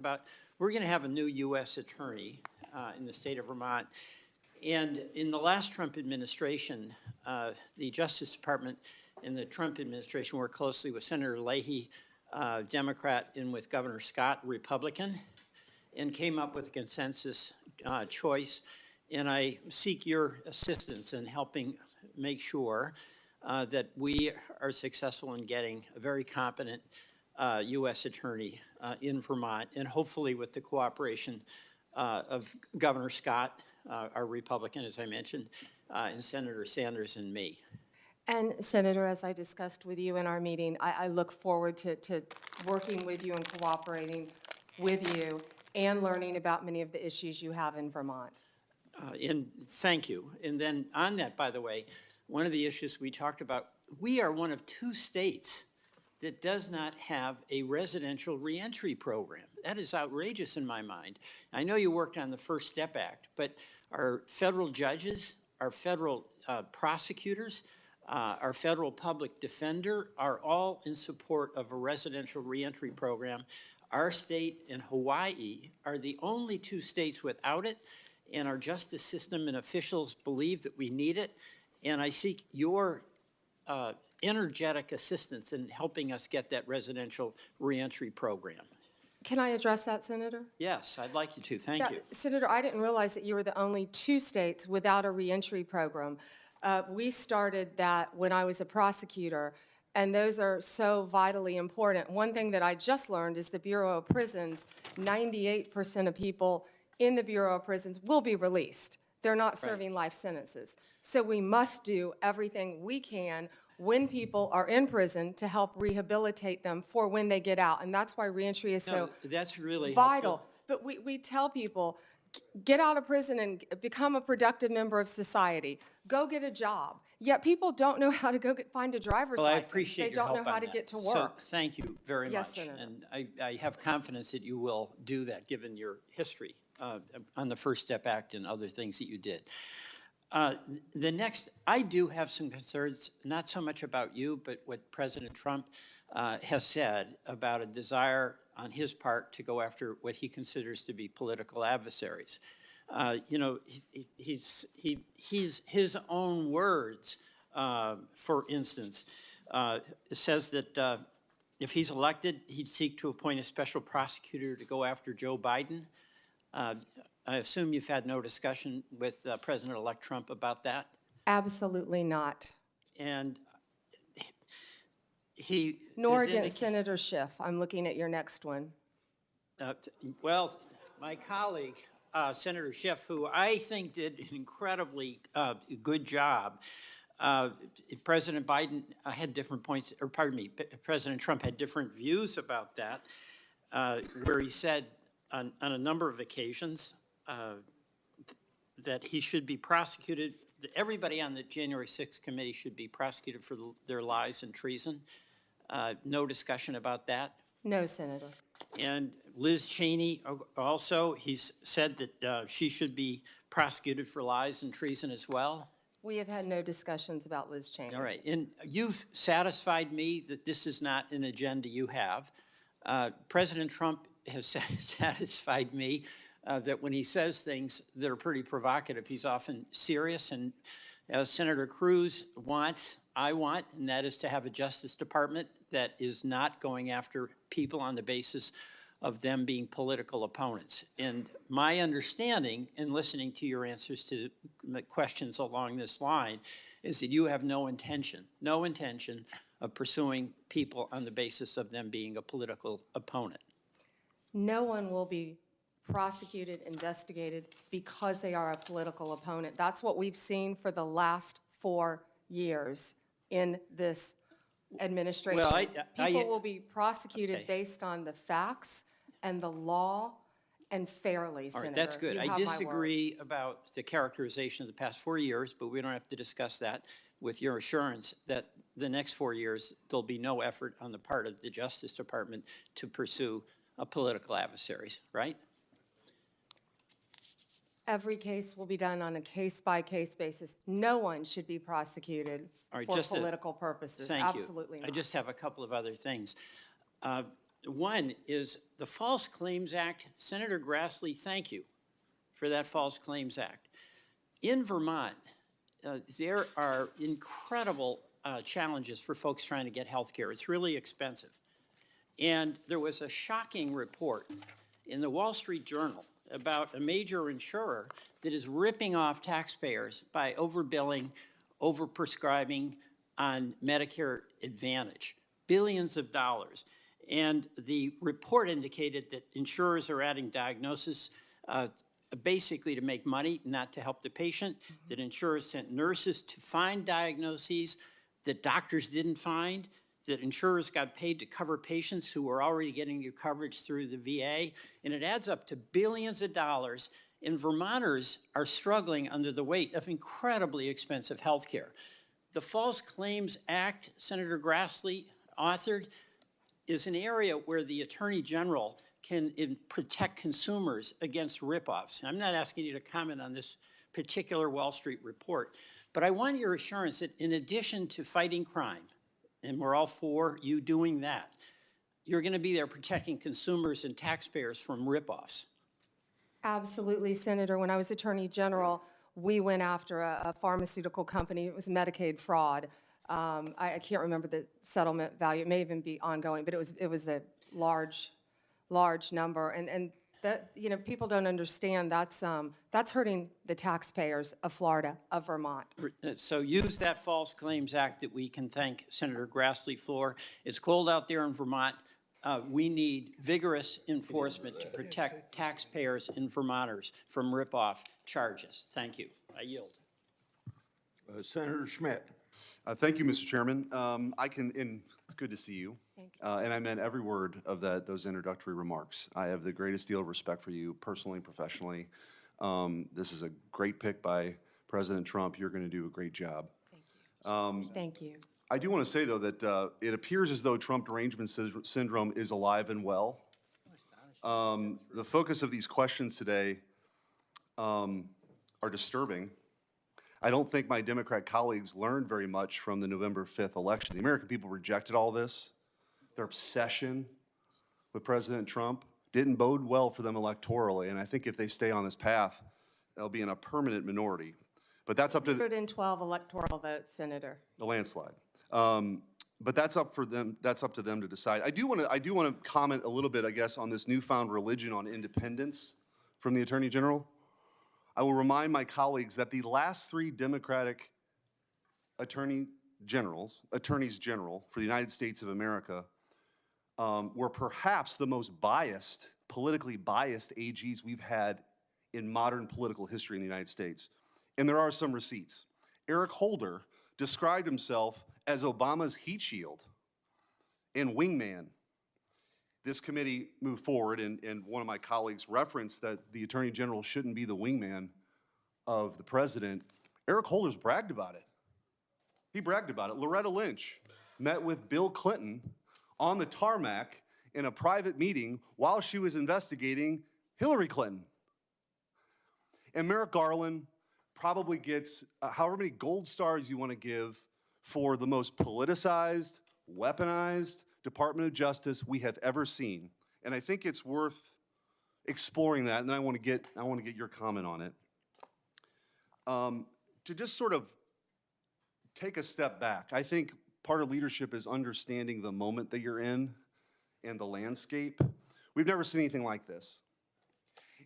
about, we're going to have a new U.S. attorney in the state of Vermont. And in the last Trump administration, the Justice Department and the Trump administration worked closely with Senator Leahy, Democrat, and with Governor Scott, Republican, and came up with a consensus choice. And I seek your assistance in helping make sure that we are successful in getting a very competent U.S. attorney in Vermont, and hopefully with the cooperation of Governor Scott, our Republican, as I mentioned, and Senator Sanders and me. And Senator, as I discussed with you in our meeting, I look forward to working with you and cooperating with you and learning about many of the issues you have in Vermont. And thank you. And then on that, by the way, one of the issues we talked about, we are one of 2 states that does not have a residential reentry program. That is outrageous in my mind. I know you worked on the First Step Act, but our federal judges, our federal prosecutors, our federal public defender are all in support of a residential reentry program. Our state and Hawaii are the only 2 states without it, and our justice system and officials believe that we need it. And I seek your energetic assistance in helping us get that residential reentry program. Can I address that, Senator? Yes, I'd like you to. Thank you. Senator, I didn't realize that you were the only 2 states without a reentry program. We started that when I was a prosecutor, and those are so vitally important. One thing that I just learned is the Bureau of Prisons, 98% of people in the Bureau of Prisons will be released. They're not serving life sentences. So we must do everything we can when people are in prison to help rehabilitate them for when they get out. And that's why reentry is so that's really vital. helpful. But we tell people, get out of prison and become a productive member of society. Go get a job. Yet people don't know how to go find a driver's license. I appreciate they your don't help know how on to that. get to work. So thank you very Yes, much. Senator. And I have confidence that you will do that given your history on the First Step Act and other things that you did. The next, I do have some concerns, not so much about you, but what President Trump has said about a desire on his part to go after what he considers to be political adversaries. You know, he's his own words, for instance, says that if he's elected, he'd seek to appoint a special prosecutor to go after Joe Biden. I assume you've had no discussion with President-elect Trump about that? Absolutely not. And he... Nor against Senator Schiff. I'm looking at your next one. Well, my colleague, Senator Schiff, who I think did an incredibly good job, President Biden had different points, or pardon me, President Trump had different views about that, where he said on a number of occasions that he should be prosecuted, that everybody on the January 6th committee should be prosecuted for their lies and treason. No discussion about that? No, Senator. And Liz Cheney also, he's said that she should be prosecuted for lies and treason as well. We have had no discussions about Liz Cheney. All right, and you've satisfied me that this is not an agenda you have. President Trump has satisfied me that when he says things that are pretty provocative, he's often serious. And as Senator Cruz wants, I want, and that is to have a Justice Department that is not going after people on the basis of them being political opponents. And my understanding, in listening to your answers to questions along this line, is that you have no intention of pursuing people on the basis of them being a political opponent. No one will be prosecuted, investigated because they are a political opponent. That's what we've seen for the last 4 years in this administration. Well, people will be prosecuted based on the facts and the law and fairly, Senator. All right, that's good. I disagree about the characterization of the past 4 years, but we don't have to discuss that with your assurance that the next 4 years, there'll be no effort on the part of the Justice Department to pursue political adversaries, right? Every case will be done on a case-by-case basis. No one should be prosecuted for political purposes. Thank you. Absolutely not. I just have a couple of other things. One is the False Claims Act. Senator Grassley, thank you for that False Claims Act. In Vermont, there are incredible challenges for folks trying to get health care. It's really expensive. And there was a shocking report in the Wall Street Journal about a major insurer that is ripping off taxpayers by overbilling, overprescribing on Medicare Advantage, billions of dollars. And the report indicated that insurers are adding diagnosis basically to make money, not to help the patient, that insurers sent nurses to find diagnoses that doctors didn't find, that insurers got paid to cover patients who were already getting your coverage through the VA, and it adds up to billions of dollars, and Vermonters are struggling under the weight of incredibly expensive health care. The False Claims Act, Senator Grassley authored, is an area where the Attorney General can protect consumers against ripoffs. I'm not asking you to comment on this particular Wall Street report, but I want your assurance that in addition to fighting crime, and we're all for you doing that, you're going to be there protecting consumers and taxpayers from ripoffs. Absolutely, Senator. When I was Attorney General, we went after a pharmaceutical company. It was Medicaid fraud. I can't remember the settlement value. It may even be ongoing, but it was a large number. And that, you know, people don't understand that's hurting the taxpayers of Florida, of Vermont. So use that False Claims Act that we can thank Senator Grassley for. It's cold out there in Vermont. We need vigorous enforcement to protect taxpayers and Vermonters from ripoff charges. Thank you. I yield. Senator Schmidt. Thank you, Mr. Chairman. It's good to see you. Thank you. And I meant every word of those introductory remarks. I have the greatest deal of respect for you personally and professionally. This is a great pick by President Trump. You're going to do a great job. Thank you. Thank you. I do want to say, though, that it appears as though Trump derangement syndrome is alive and well. The focus of these questions today are disturbing. I don't think my Democrat colleagues learned very much from the November 5th election. The American people rejected all this. Their obsession with President Trump didn't bode well for them electorally, and I think if they stay on this path, they'll be in a permanent minority. But that's up to 112 electoral votes, Senator. the landslide. But that's up for them. That's up to them to decide. I do want to comment a little bit, I guess, on this newfound religion on independence from the Attorney General. I will remind my colleagues that the last three Democratic attorneys general for the United States of America were perhaps the most biased, politically biased AGs we've had in modern political history in the United States. And there are some receipts. Eric Holder described himself as Obama's heat shield and wingman. This committee moved forward, and one of my colleagues referenced that the Attorney General shouldn't be the wingman of the president. Eric Holder's bragged about it. He bragged about it. Loretta Lynch met with Bill Clinton on the tarmac in a private meeting while she was investigating Hillary Clinton. And Merrick Garland probably gets however many gold stars you want to give for the most politicized, weaponized Department of Justice we have ever seen. And I think it's worth exploring that, and I want to get your comment on it. To just sort of take a step back, I think part of leadership is understanding the moment that you're in and the landscape. We've never seen anything like this.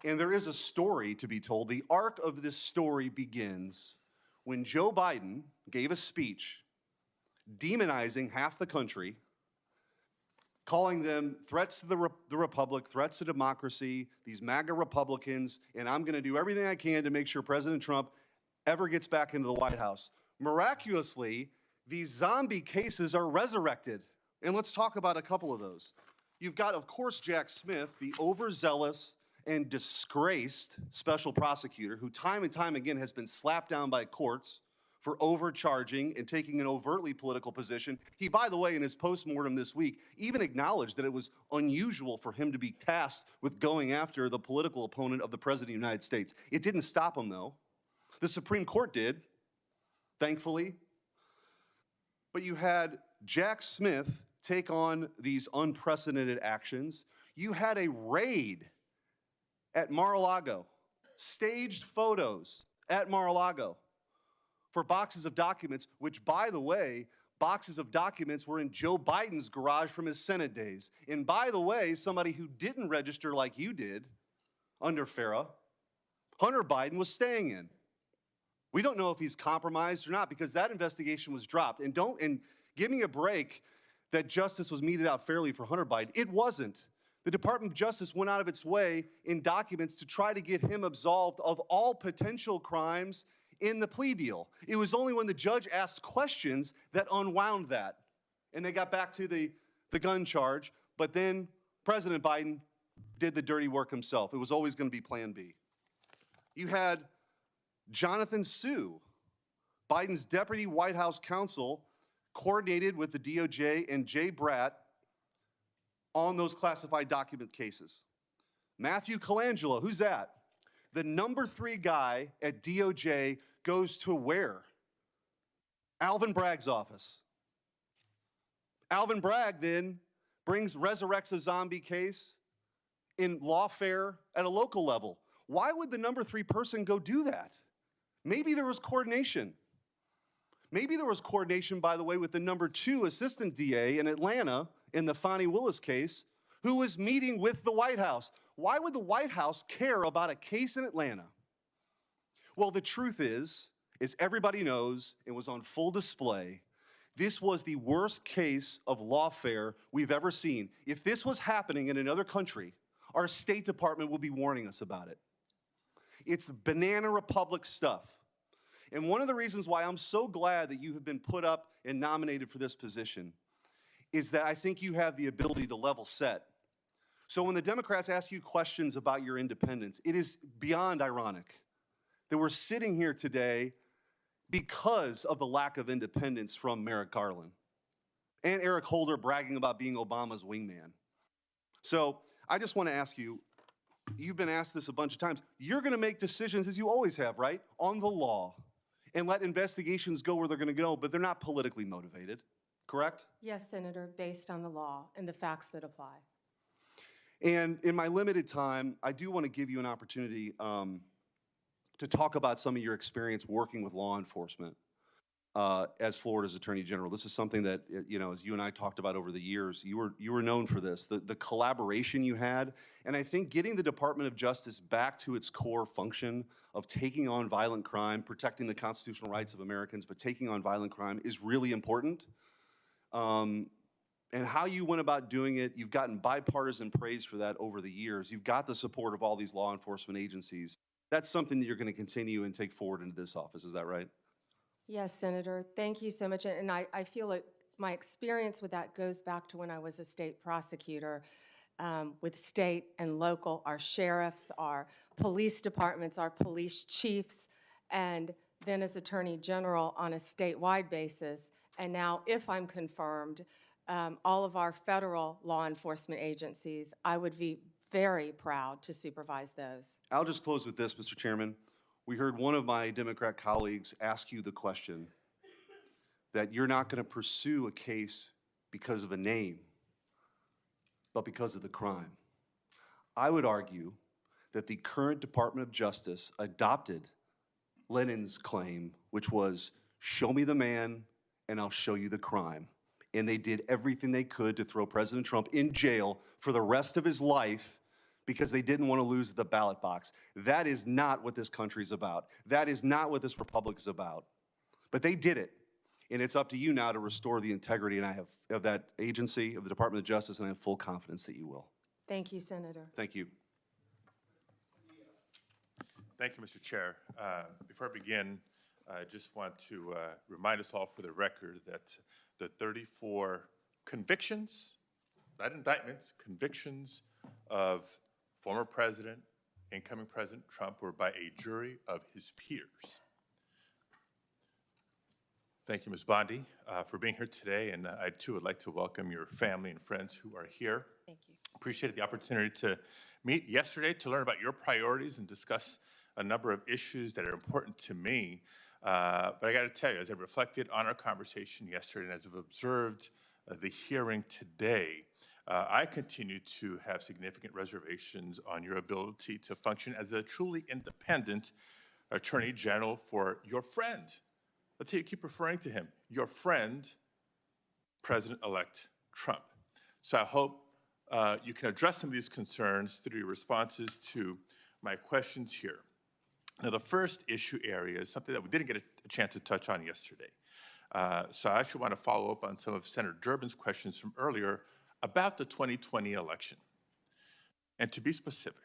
And there is a story to be told. The arc of this story begins when Joe Biden gave a speech demonizing half the country, calling them threats to the republic, threats to democracy, these MAGA Republicans, and I'm going to do everything I can to make sure President Trump ever gets back into the White House. Miraculously, these zombie cases are resurrected. And let's talk about a couple of those. You've got, of course, Jack Smith, the overzealous and disgraced special prosecutor who time and time again has been slapped down by courts for overcharging and taking an overtly political position. He, by the way, in his postmortem this week, even acknowledged that it was unusual for him to be tasked with going after the political opponent of the President of the United States. It didn't stop him, though. The Supreme Court did, thankfully. But you had Jack Smith take on these unprecedented actions. You had a raid at Mar-a-Lago, staged photos at Mar-a-Lago for boxes of documents, which, by the way, boxes of documents were in Joe Biden's garage from his Senate days. And by the way, somebody who didn't register like you did under FARA, Hunter Biden was staying in. We don't know if he's compromised or not because that investigation was dropped. And give me a break that justice was meted out fairly for Hunter Biden. It wasn't. The Department of Justice went out of its way in documents to try to get him absolved of all potential crimes in the plea deal. It was only when the judge asked questions that unwound that. And they got back to the gun charge, but then President Biden did the dirty work himself. It was always going to be Plan B. You had Jonathan Sue, Biden's deputy White House counsel, coordinated with the DOJ and Jay Bratt on those classified document cases. Matthew Colangelo, who's that? The number 3 guy at DOJ goes to where? Alvin Bragg's office. Alvin Bragg then resurrects a zombie case in lawfare at a local level. Why would the number 3 person go do that? Maybe there was coordination. Maybe there was coordination, by the way, with the number 2 assistant DA in Atlanta in the Fonnie Willis case, who was meeting with the White House. Why would the White House care about a case in Atlanta? Well, the truth is everybody knows, it was on full display, this was the worst case of lawfare we've ever seen. If this was happening in another country, our State Department would be warning us about it. It's banana republic stuff. And one of the reasons why I'm so glad that you have been put up and nominated for this position is that I think you have the ability to level set. So when the Democrats ask you questions about your independence, it is beyond ironic that we're sitting here today because of the lack of independence from Merrick Garland and Eric Holder bragging about being Obama's wingman. So I just want to ask you, you've been asked this a bunch of times, you're going to make decisions, as you always have, right, on the law and let investigations go where they're going to go, but they're not politically motivated, correct? Yes, Senator, based on the law and the facts that apply. And in my limited time, I do want to give you an opportunity to talk about some of your experience working with law enforcement as Florida's Attorney General. This is something that, you know, as you and I talked about over the years, you were known for this, the collaboration you had. And I think getting the Department of Justice back to its core function of taking on violent crime, protecting the constitutional rights of Americans, but taking on violent crime is really important. And how you went about doing it, you've gotten bipartisan praise for that over the years. You've got the support of all these law enforcement agencies. That's something that you're going to continue and take forward into this office. Is that right? Yes, Senator, thank you so much. And I feel like my experience with that goes back to when I was a state prosecutor with state and local, our sheriffs, our police departments, our police chiefs, and then as Attorney General on a statewide basis. And now, if I'm confirmed, all of our federal law enforcement agencies, I would be very proud to supervise those. I'll just close with this, Mr. Chairman. We heard one of my Democrat colleagues ask you the question that you're not going to pursue a case because of a name, but because of the crime. I would argue that the current Department of Justice adopted Lenin's claim, which was, show me the man and I'll show you the crime. And they did everything they could to throw President Trump in jail for the rest of his life because they didn't want to lose the ballot box. That is not what this country is about. That is not what this republic is about. But they did it. And it's up to you now to restore the integrity, and I have of that agency, of the Department of Justice, and I have full confidence that you will. Thank you, Senator. Thank you. Thank you, Mr. Chair. Before I begin, I just want to remind us all for the record that the 34 convictions, not indictments, convictions of former President, incoming President Trump were by a jury of his peers. Thank you, Ms. Bondi, for being here today, and I too would like to welcome your family and friends who are here. Thank you. Appreciated the opportunity to meet yesterday to learn about your priorities and discuss a number of issues that are important to me. But I got to tell you, as I reflected on our conversation yesterday and as I've observed the hearing today, I continue to have significant reservations on your ability to function as a truly independent Attorney General for your friend. Let's say you keep referring to him, your friend, President-elect Trump. So I hope you can address some of these concerns through your responses to my questions here. Now, the first issue area is something that we didn't get a chance to touch on yesterday. So I actually want to follow up on some of Senator Durbin's questions from earlier about the 2020 election. And to be specific,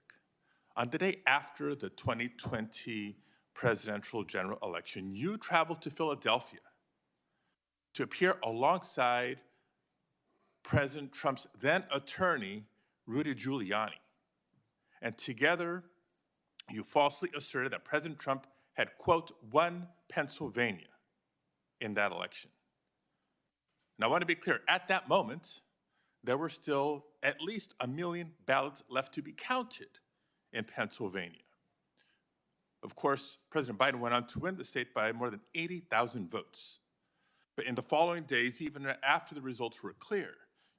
on the day after the 2020 presidential general election, you traveled to Philadelphia to appear alongside President Trump's then attorney, Rudy Giuliani. And together, you falsely asserted that President Trump had, quote, won Pennsylvania in that election. Now, I want to be clear, at that moment, there were still at least 1 million ballots left to be counted in Pennsylvania. Of course, President Biden went on to win the state by more than 80,000 votes. But in the following days, even after the results were clear,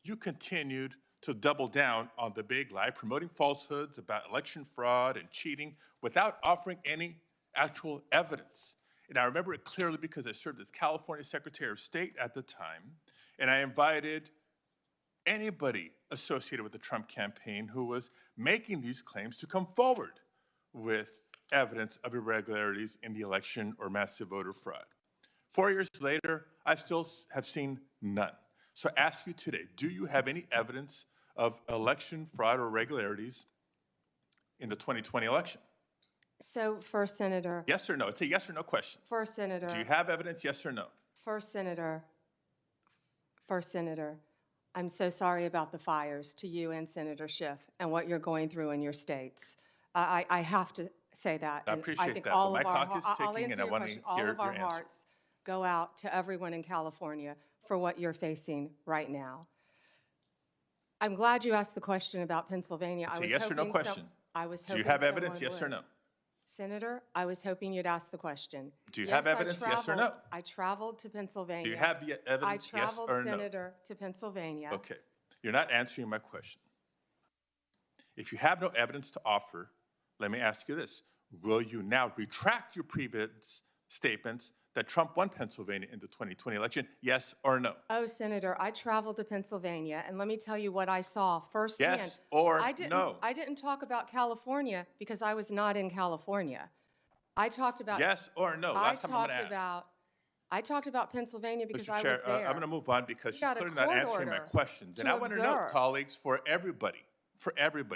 you continued to double down on the big lie, promoting falsehoods about election fraud and cheating without offering any actual evidence. And I remember it clearly because I served as California Secretary of State at the time, and I invited anybody associated with the Trump campaign who was making these claims to come forward with evidence of irregularities in the election or massive voter fraud. 4 years later, I still have seen none. So I ask you today, do you have any evidence of election fraud or irregularities in the 2020 election? So, First Senator. Yes or no? It's a yes or no question. First Senator. Do you have evidence, yes or no? First Senator. First Senator. I'm so sorry about the fires to you and Senator Schiff and what you're going through in your states. I have to say that. I And appreciate think that, all but of my our clock is I'll ticking, answer and I your want to question. All hear of our your answer. hearts go out to everyone in California for what you're facing right now. I'm glad you asked the question about Pennsylvania. It's a yes or no question. I was Do hoping you have someone evidence, yes or would. no? Senator, I was hoping you'd ask the question. Do you have evidence, yes or no? I traveled to Pennsylvania. Do you have the evidence, yes I traveled, or no? Senator, to Pennsylvania. Okay, you're not answering my question. If you have no evidence to offer, let me ask you this. Will you now retract your previous statements that Trump won Pennsylvania in the 2020 election, yes or no? Oh, Senator, I traveled to Pennsylvania, and let me tell you what I saw firsthand. Yes or no? no? I didn't talk about California because I was not in California. I talked about... Yes or no? Last time I'm going to ask. I talked about Pennsylvania because Mr. I Chair, was there. I'm going to move on because she's got a clearly not court answering my order questions. And to I want to note, observe. colleagues, for everybody,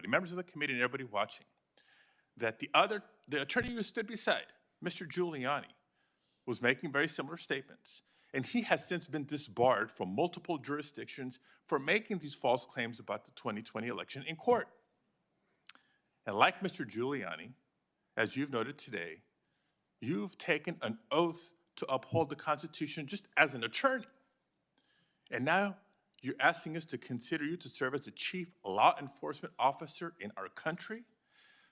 members of the committee and everybody watching, that the attorney who stood beside Mr. Giuliani was making very similar statements. And he has since been disbarred from multiple jurisdictions for making these false claims about the 2020 election in court. And like Mr. Giuliani, as you've noted today, you've taken an oath to uphold the Constitution just as an attorney. And now you're asking us to consider you to serve as the chief law enforcement officer in our country?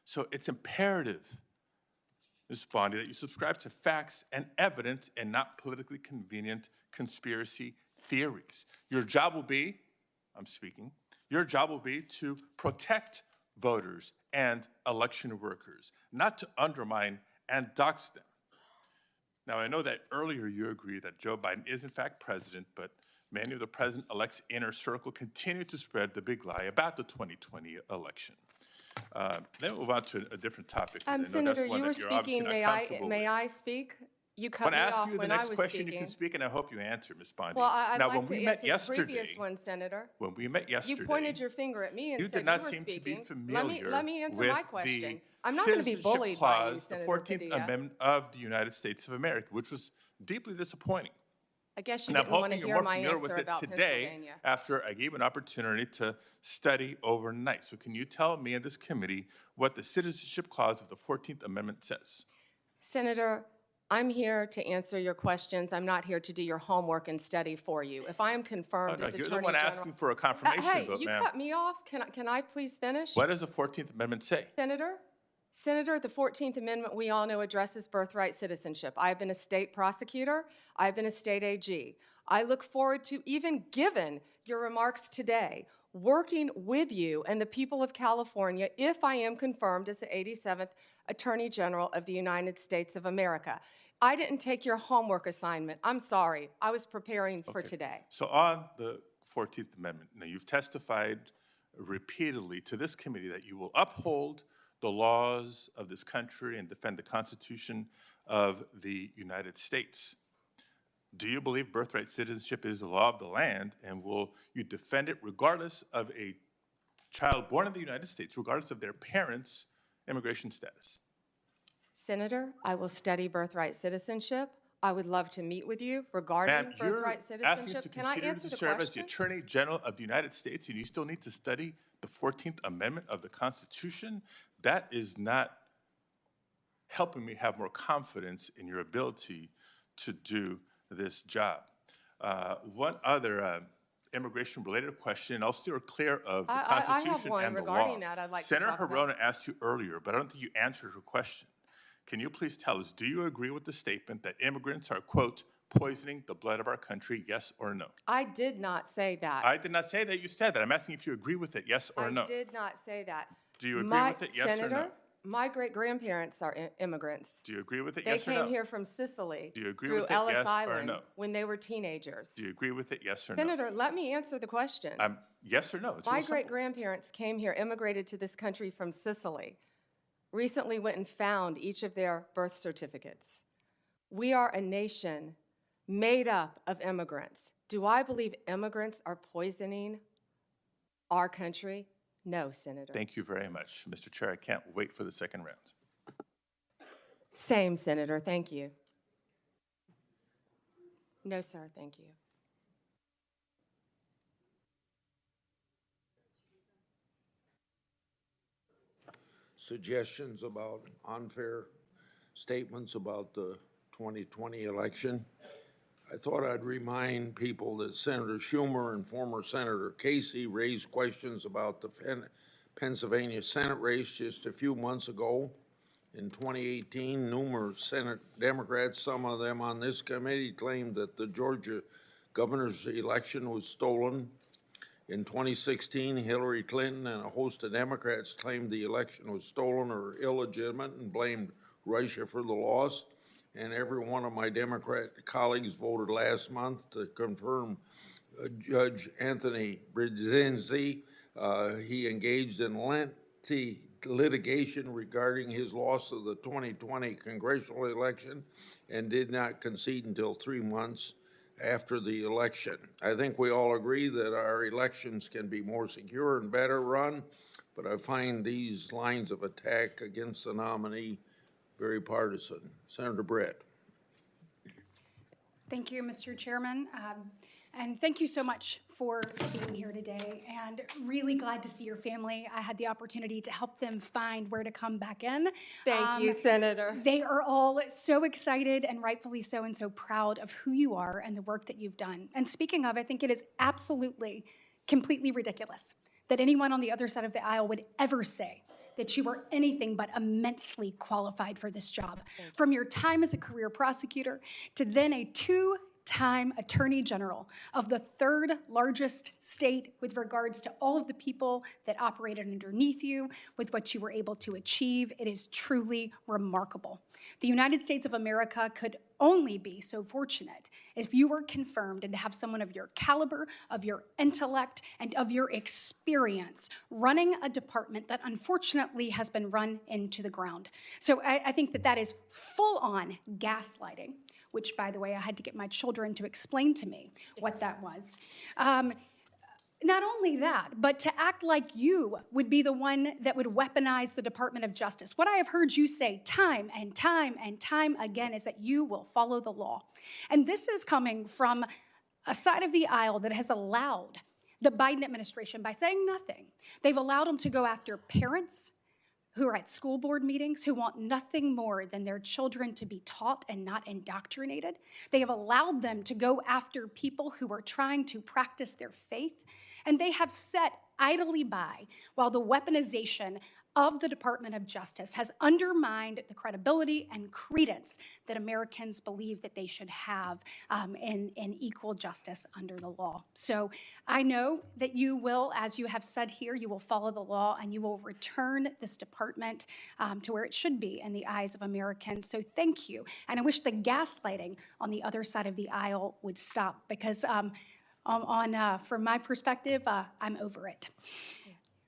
So it's imperative, Ms. Bondi, that you subscribe to facts and evidence and not politically convenient conspiracy theories. Your job will be, your job will be to protect voters and election workers, not to undermine and dox them. Now, I know that earlier you agreed that Joe Biden is in fact president, but many of the president-elect's inner circle continue to spread the big lie about the 2020 election. Then we'll move on to a different topic. Senator, you were speaking. May I speak? You cut me off when I was speaking. When I ask you the next question, you can speak, and I hope you answer, Ms. Bondi. Well, I'd now, like when to we answer met the previous one, Senator. When we met yesterday, You pointed your finger at me and you said did not you were seem speaking. to be familiar Let me answer with my question. the I'm not going to be Citizenship bullied by you, Clause, the Senator 14th Padilla. Amendment of the United States of America, which was deeply disappointing. I guess you And I'm didn't want to hoping hear you're more my familiar answer with it about today Pennsylvania. after I gave an opportunity to study overnight. So can you tell me and this committee what the Citizenship Clause of the 14th Amendment says? Senator, I'm here to answer your questions. I'm not here to do your homework and study for you. If I am confirmed as You're Attorney the one General... asking for a confirmation hey, vote, you ma'am. cut me off. Can I please finish? What does the 14th Amendment say? Senator, the 14th Amendment, we all know, addresses birthright citizenship. I've been a state prosecutor. I've been a state AG. I look forward to, even given your remarks today, working with you and the people of California if I am confirmed as the 87th Attorney General of the United States of America. I didn't take your homework assignment. I'm sorry. I was preparing for Okay. today. So on the 14th Amendment, now you've testified repeatedly to this committee that you will uphold the laws of this country and defend the Constitution of the United States. Do you believe birthright citizenship is the law of the land, and will you defend it regardless of a child born in the United States, regardless of their parents' immigration status? Senator, I will study birthright citizenship. I would love to meet with you regarding Ma'am, you're birthright asking us citizenship. to Can I continue answer to the serve as the question? Attorney General of the United States, and you still need to study the 14th Amendment of the Constitution? That is not helping me have more confidence in your ability to do this job. One other immigration-related question, I'll steer clear of the I have Constitution one and the law. regarding that I'd like to Senator talk about. Hirona asked you earlier, but I don't think you answered her question. Can you please tell us, do you agree with the statement that immigrants are, quote, poisoning the blood of our country, yes or no? I did not say that. I did not say that you said that. I'm asking if you agree with it, yes or no. I did not say that. Do you agree with it, yes or no? Senator, my great-grandparents are immigrants. Do you agree with it, They yes or no? came here from Sicily Do you agree through with it, Ellis yes or Island no? when they were teenagers. Do you agree with it, yes or no? Senator, let me answer the question. Yes or no? It's My real simple. great-grandparents came here, immigrated to this country from Sicily, recently went and found each of their birth certificates. We are a nation made up of immigrants. Do I believe immigrants are poisoning our country? No, Senator. Thank you very much, Mr. Chair. I can't wait for the second round. Same, Senator. Thank you. No, sir. Thank you. Suggestions about unfair statements about the 2020 election. I thought I'd remind people that Senator Schumer and former Senator Casey raised questions about the Pennsylvania Senate race just a few months ago. In 2018, numerous Senate Democrats, some of them on this committee, claimed that the Georgia governor's election was stolen. In 2016, Hillary Clinton and a host of Democrats claimed the election was stolen or illegitimate and blamed Russia for the loss. And every one of my Democrat colleagues voted last month to confirm Judge Anthony Brzezinski. He engaged in lengthy litigation regarding his loss of the 2020 congressional election and did not concede until 3 months after the election. I think we all agree that our elections can be more secure and better run, but I find these lines of attack against the nominee very partisan. Senator Brett. Thank you, Mr. Chairman. And thank you so much for being here today, and really glad to see your family. I had the opportunity to help them find where to come back in. Thank you, Senator. They are all so excited, and rightfully so, and so proud of who you are and the work that you've done. And speaking of, I think it is absolutely, completely ridiculous that anyone on the other side of the aisle would ever say that you are anything but immensely qualified for this job. From your time as a career prosecutor to then a two-time Attorney General of the third largest state with regards to all of the people that operated underneath you, with what you were able to achieve. It is truly remarkable. The United States of America could only be so fortunate if you were confirmed and to have someone of your caliber, of your intellect, and of your experience running a department that unfortunately has been run into the ground. So I think that that is full-on gaslighting, which, by the way, I had to get my children to explain to me what that was. Not only that, but to act like you would be the one that would weaponize the Department of Justice. What I have heard you say time and time and time again is that you will follow the law. And this is coming from a side of the aisle that has allowed the Biden administration, by saying nothing, they've allowed them to go after parents who are at school board meetings, who want nothing more than their children to be taught and not indoctrinated. They have allowed them to go after people who are trying to practice their faith. And they have sat idly by while the weaponization of the Department of Justice has undermined the credibility and credence that Americans believe that they should have in equal justice under the law. So I know that you will, as you have said here, you will follow the law and you will return this department to where it should be in the eyes of Americans. So thank you. And I wish the gaslighting on the other side of the aisle would stop, because from my perspective, I'm over it.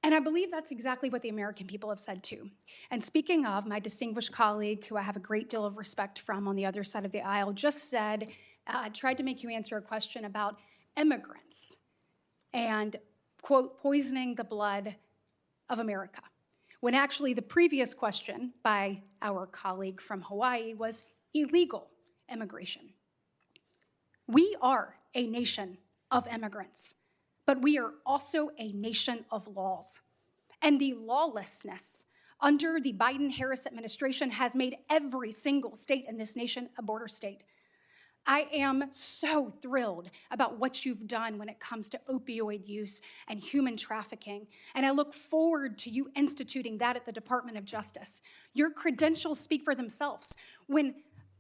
And I believe that's exactly what the American people have said too. And speaking of, my distinguished colleague, who I have a great deal of respect from on the other side of the aisle, just said, tried to make you answer a question about immigrants and, quote, poisoning the blood of America, when actually the previous question by our colleague from Hawaii was illegal immigration. We are a nation of immigrants, but we are also a nation of laws. And the lawlessness under the Biden-Harris administration has made every single state in this nation a border state. I am so thrilled about what you've done when it comes to opioid use and human trafficking, and I look forward to you instituting that at the Department of Justice. Your credentials speak for themselves. When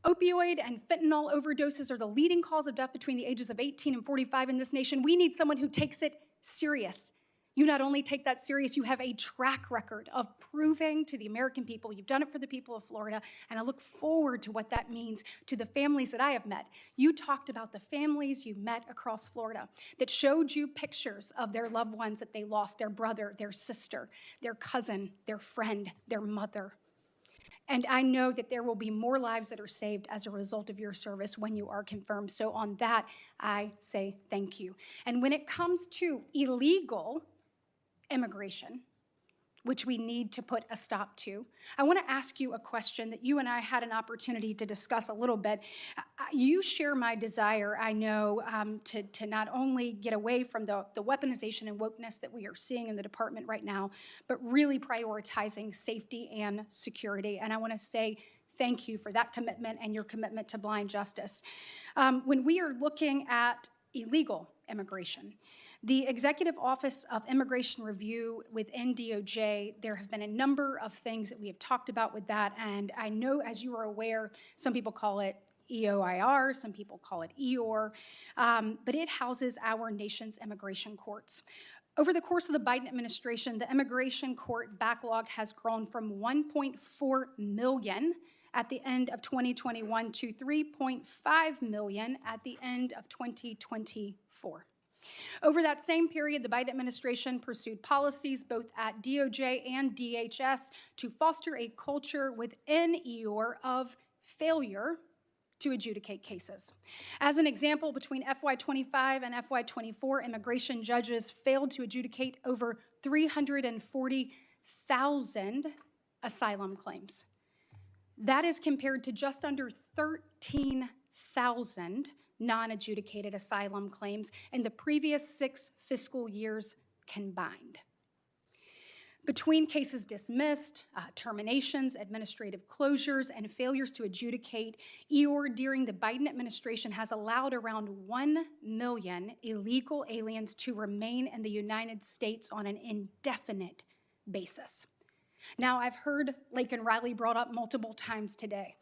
opioid and fentanyl overdoses are the leading cause of death between the ages of 18 and 45 in this nation, we need someone who takes it serious. You not only take that serious, you have a track record of proving to the American people you've done it for the people of Florida, and I look forward to what that means to the families that I have met. You talked about the families you met across Florida that showed you pictures of their loved ones that they lost, their brother, their sister, their cousin, their friend, their mother. And I know that there will be more lives that are saved as a result of your service when you are confirmed. So on that, I say thank you. And when it comes to illegal immigration, which we need to put a stop to, I want to ask you a question that you and I had an opportunity to discuss a little bit. You share my desire, I know, to not only get away from the weaponization and wokeness that we are seeing in the department right now, but really prioritizing safety and security. And I want to say thank you for that commitment and your commitment to blind justice. When we are looking at illegal immigration, the Executive Office of Immigration Review within DOJ, there have been a number of things that we have talked about with that, and I know, as you are aware, some people call it EOIR, some people call it EOR, but it houses our nation's immigration courts. Over the course of the Biden administration, the immigration court backlog has grown from 1.4 million at the end of 2021 to 3.5 million at the end of 2024. Over that same period, the Biden administration pursued policies both at DOJ and DHS to foster a culture within EOR of failure to adjudicate cases. As an example, between FY25 and FY24, immigration judges failed to adjudicate over 340,000 asylum claims. That is compared to just under 13,000 non-adjudicated asylum claims in the previous 6 fiscal years combined. Between cases dismissed, terminations, administrative closures, and failures to adjudicate, EOR during the Biden administration has allowed around 1 million illegal aliens to remain in the United States on an indefinite basis. Now, I've heard Laken Riley brought up multiple times today.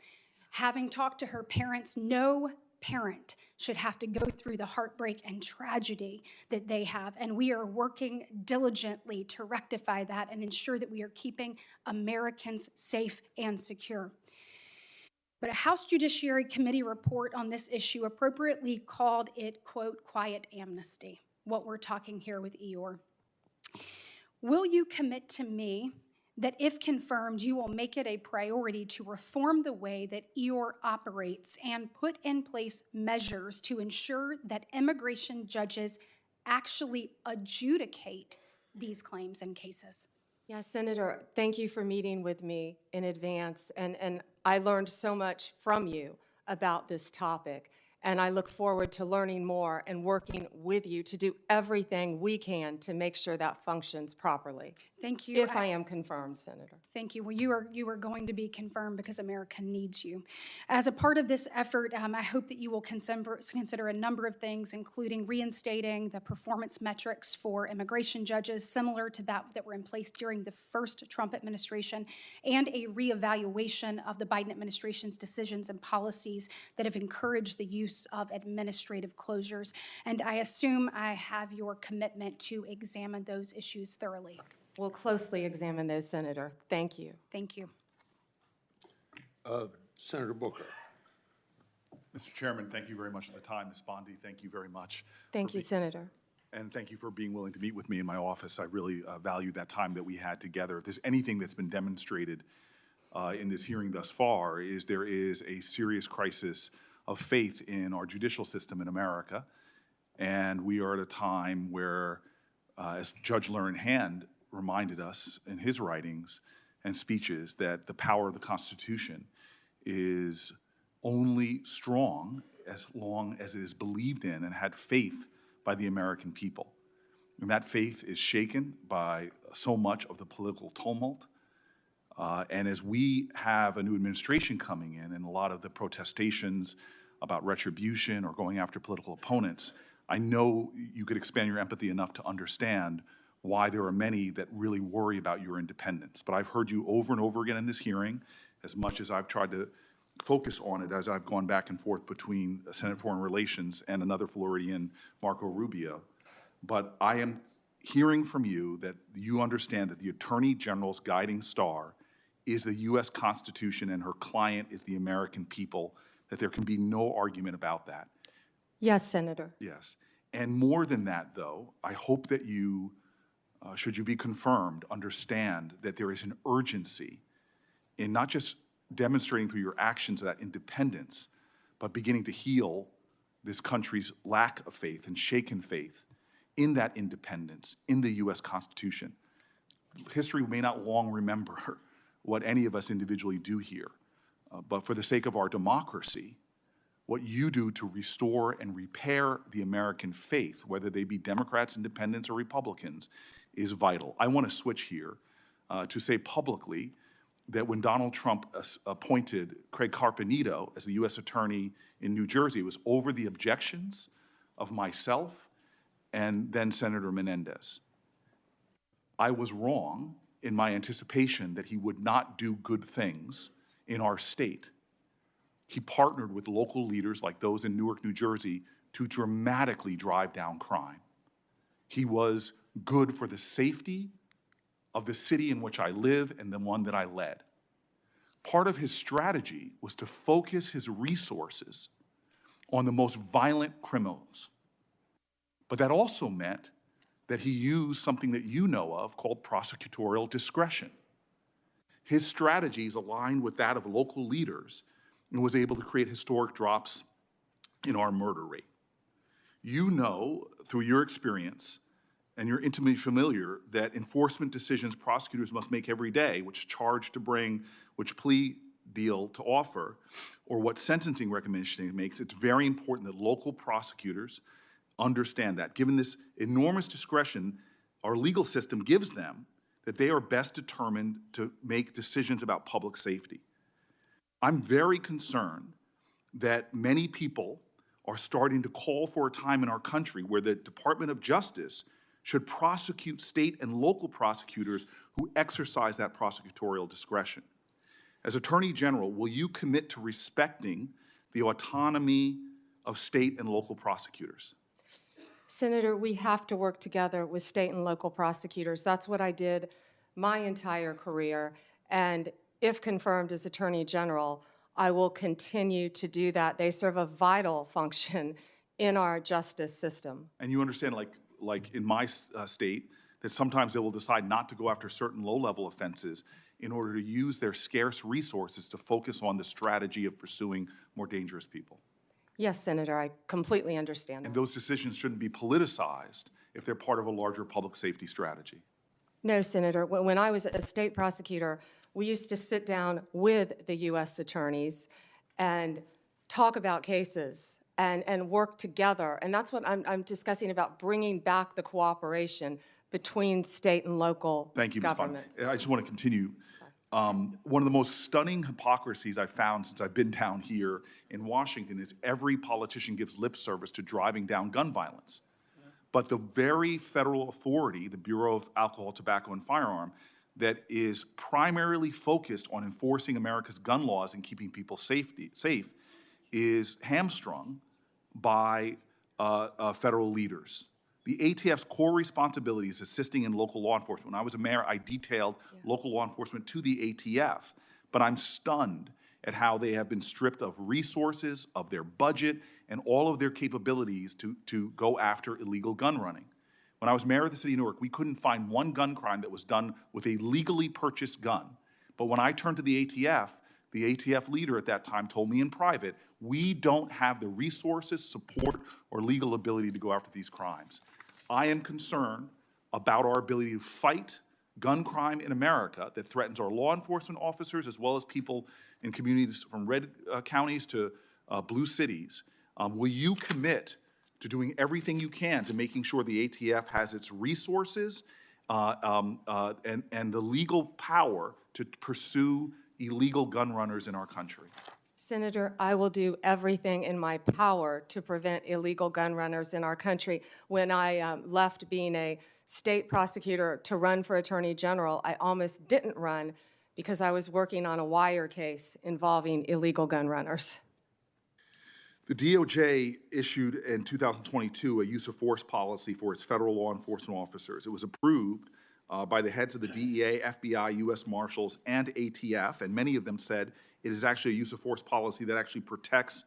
Having talked to her parents, no parent should have to go through the heartbreak and tragedy that they have, and we are working diligently to rectify that and ensure that we are keeping Americans safe and secure. But a House Judiciary Committee report on this issue appropriately called it, quote, quiet amnesty, what we're talking here with EOR. Will you commit to me that if confirmed, you will make it a priority to reform the way that EOR operates and put in place measures to ensure that immigration judges actually adjudicate these claims and cases? Yeah, Senator, thank you for meeting with me in advance, and I learned so much from you about this topic. And I look forward to learning more and working with you to do everything we can to make sure that functions properly. Thank you. If I am confirmed, Senator. Thank you. Well, you are going to be confirmed because America needs you. As a part of this effort, I hope that you will consider a number of things, including reinstating the performance metrics for immigration judges, similar to that were in place during the first Trump administration, and a reevaluation of the Biden administration's decisions and policies that have encouraged the use of administrative closures. And I assume I have your commitment to examine those issues thoroughly. We'll closely examine those, Senator. Thank you. Thank you. Senator Booker. Mr. Chairman, thank you very much for the time. Ms. Bondi, thank you very much. Thank you, Senator. And thank you for being willing to meet with me in my office. I really value that time that we had together. If there's anything that's been demonstrated in this hearing thus far, is there is a serious crisis of faith in our judicial system in America. And we are at a time where, as Judge Learned Hand reminded us in his writings and speeches, that the power of the Constitution is only strong as long as it is believed in and had faith by the American people. And that faith is shaken by so much of the political tumult. And as we have a new administration coming in and a lot of the protestations about retribution or going after political opponents, I know you could expand your empathy enough to understand why there are many that really worry about your independence. But I've heard you over and over again in this hearing, as much as I've tried to focus on it as I've gone back and forth between Senate Foreign Relations and another Floridian, Marco Rubio. But I am hearing from you that you understand that the Attorney General's guiding star is the U.S. Constitution and her client is the American people, that there can be no argument about that. Yes, Senator. Yes. And more than that, though, I hope that you, should you be confirmed, understand that there is an urgency in not just demonstrating through your actions that independence, but beginning to heal this country's lack of faith and shaken faith in that independence, in the U.S. Constitution. History may not long remember what any of us individually do here, but for the sake of our democracy, what you do to restore and repair the American faith, whether they be Democrats, Independents, or Republicans, is vital. I want to switch here to say publicly that when Donald Trump appointed Craig Carpenito as the U.S. Attorney in New Jersey, it was over the objections of myself and then Senator Menendez. I was wrong in my anticipation that he would not do good things in our state. He partnered with local leaders like those in Newark, New Jersey, to dramatically drive down crime. He was good for the safety of the city in which I live and the one that I led. Part of his strategy was to focus his resources on the most violent criminals. But that also meant that he used something that you know of called prosecutorial discretion. His strategies aligned with that of local leaders and was able to create historic drops in our murder rate. You know, through your experience, and you're intimately familiar, that enforcement decisions prosecutors must make every day, which charge to bring, which plea deal to offer, or what sentencing recommendation it makes, it's very important that local prosecutors understand that. Given this enormous discretion our legal system gives them, that they are best determined to make decisions about public safety. I'm very concerned that many people are starting to call for a time in our country where the Department of Justice should prosecute state and local prosecutors who exercise that prosecutorial discretion. As Attorney General, will you commit to respecting the autonomy of state and local prosecutors? Senator, we have to work together with state and local prosecutors. That's what I did my entire career. And if confirmed as Attorney General, I will continue to do that. They serve a vital function in our justice system. And you understand, like in my state, that sometimes they will decide not to go after certain low-level offenses in order to use their scarce resources to focus on the strategy of pursuing more dangerous people. Yes, Senator, I completely understand And that. those decisions shouldn't be politicized if they're part of a larger public safety strategy. No, Senator, when I was a state prosecutor, we used to sit down with the U.S. attorneys and talk about cases and work together. And that's what I'm discussing about bringing back the cooperation between state and local Thank you, Ms. Bondi. governments. I just want to continue. One of the most stunning hypocrisies I've found since I've been down here in Washington is every politician gives lip service to driving down gun violence. But the very federal authority, the Bureau of Alcohol, Tobacco, and Firearm, that is primarily focused on enforcing America's gun laws and keeping people safe, is hamstrung by federal leaders. The ATF's core responsibility is assisting in local law enforcement. When I was a mayor, I detailed local law enforcement to the ATF, but I'm stunned at how they have been stripped of resources, of their budget, and all of their capabilities to go after illegal gun running. When I was mayor of the city of Newark, we couldn't find one gun crime that was done with a legally purchased gun. But when I turned to the ATF leader at that time told me in private, we don't have the resources, support, or legal ability to go after these crimes. I am concerned about our ability to fight gun crime in America that threatens our law enforcement officers as well as people in communities from red counties to blue cities. Will you commit to doing everything you can to making sure the ATF has its resources and the legal power to pursue illegal gun runners in our country? Senator, I will do everything in my power to prevent illegal gun runners in our country. When I left being a state prosecutor to run for Attorney General, I almost didn't run because I was working on a wire case involving illegal gun runners. The DOJ issued in 2022 a use of force policy for its federal law enforcement officers. It was approved by the heads of the DEA, FBI, U.S. Marshals, and ATF, and many of them said it is actually a use of force policy that actually protects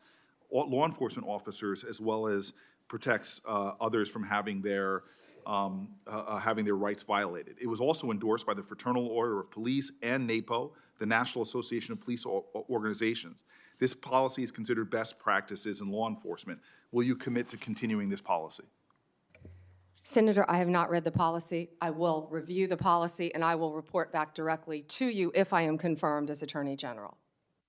law enforcement officers as well as protects others from having their rights violated. It was also endorsed by the Fraternal Order of Police and NAPO, the National Association of Police Organizations. This policy is considered best practices in law enforcement. Will you commit to continuing this policy? Senator, I have not read the policy. I will review the policy, and I will report back directly to you if I am confirmed as Attorney General,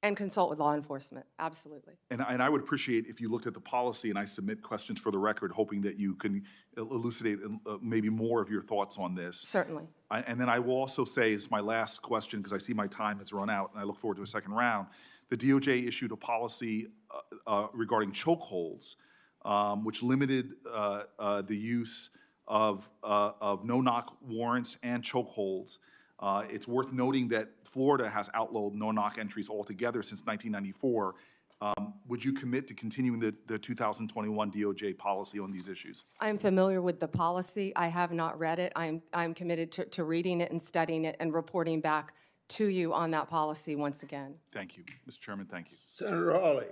and consult with law enforcement, absolutely. And I would appreciate if you looked at the policy and I submit questions for the record, hoping that you can elucidate maybe more of your thoughts on this. Certainly. And then I will also say, as my last question, because I see my time has run out and I look forward to a second round, the DOJ issued a policy regarding chokeholds, which limited the use of no-knock warrants and chokeholds. It's worth noting that Florida has outlawed no-knock entries altogether since 1994. Would you commit to continuing the 2021 DOJ policy on these issues? I'm familiar with the policy. I have not read it. I'm committed to reading it and studying it and reporting back to you on that policy once again. Thank you. Mr. Chairman, thank you. Senator Hawley.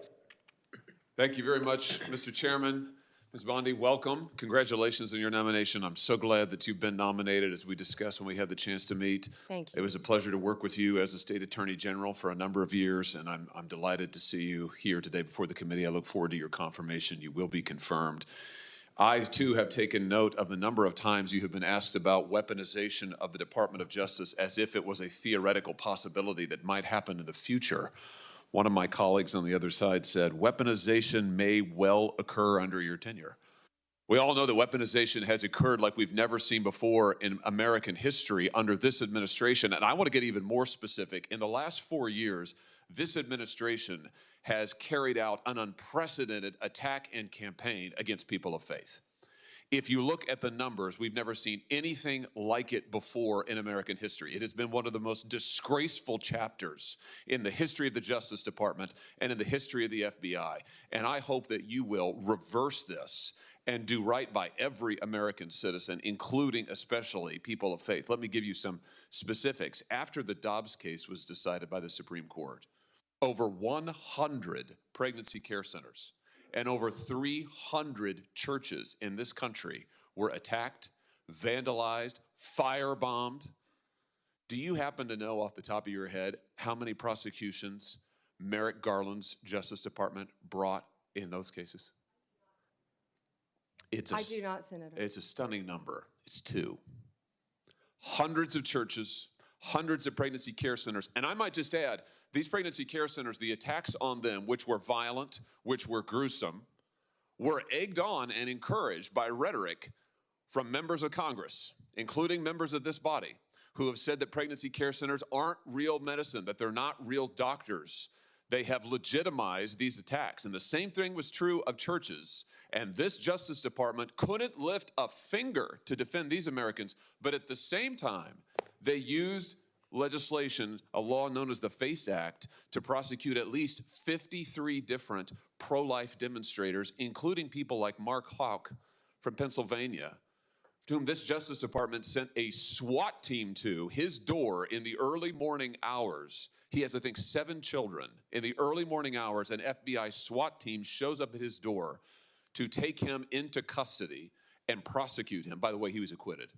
Thank you very much, Mr. Chairman. Ms. Bondi, welcome. Congratulations on your nomination. I'm so glad that you've been nominated, as we discussed when we had the chance to meet. Thank you. It was a pleasure to work with you as a state attorney general for a number of years, and I'm delighted to see you here today before the committee. I look forward to your confirmation. You will be confirmed. I, too, have taken note of the number of times you have been asked about weaponization of the Department of Justice as if it was a theoretical possibility that might happen in the future. One of my colleagues on the other side said, weaponization may well occur under your tenure. We all know that weaponization has occurred like we've never seen before in American history under this administration. And I want to get even more specific. In the last 4 years, this administration has carried out an unprecedented attack and campaign against people of faith. If you look at the numbers, we've never seen anything like it before in American history. It has been one of the most disgraceful chapters in the history of the Justice Department and in the history of the FBI. And I hope that you will reverse this and do right by every American citizen, including especially people of faith. Let me give you some specifics. After the Dobbs case was decided by the Supreme Court, over 100 pregnancy care centers and over 300 churches in this country were attacked, vandalized, firebombed. Do you happen to know off the top of your head how many prosecutions Merrick Garland's Justice Department brought in those cases? I do not, Senator. It's a stunning number. It's 2. Hundreds of churches, hundreds of pregnancy care centers. And I might just add, these pregnancy care centers, the attacks on them, which were violent, which were gruesome, were egged on and encouraged by rhetoric from members of Congress, including members of this body, who have said that pregnancy care centers aren't real medicine, that they're not real doctors. They have legitimized these attacks. And the same thing was true of churches. And this Justice Department couldn't lift a finger to defend these Americans, but at the same time, they used legislation, a law known as the FACE Act, to prosecute at least 53 different pro-life demonstrators, including people like Mark Houck from Pennsylvania, to whom this Justice Department sent a SWAT team to his door in the early morning hours. He has, I think, 7 children. In the early morning hours, an FBI SWAT team shows up at his door to take him into custody and prosecute him. By the way, he was acquitted.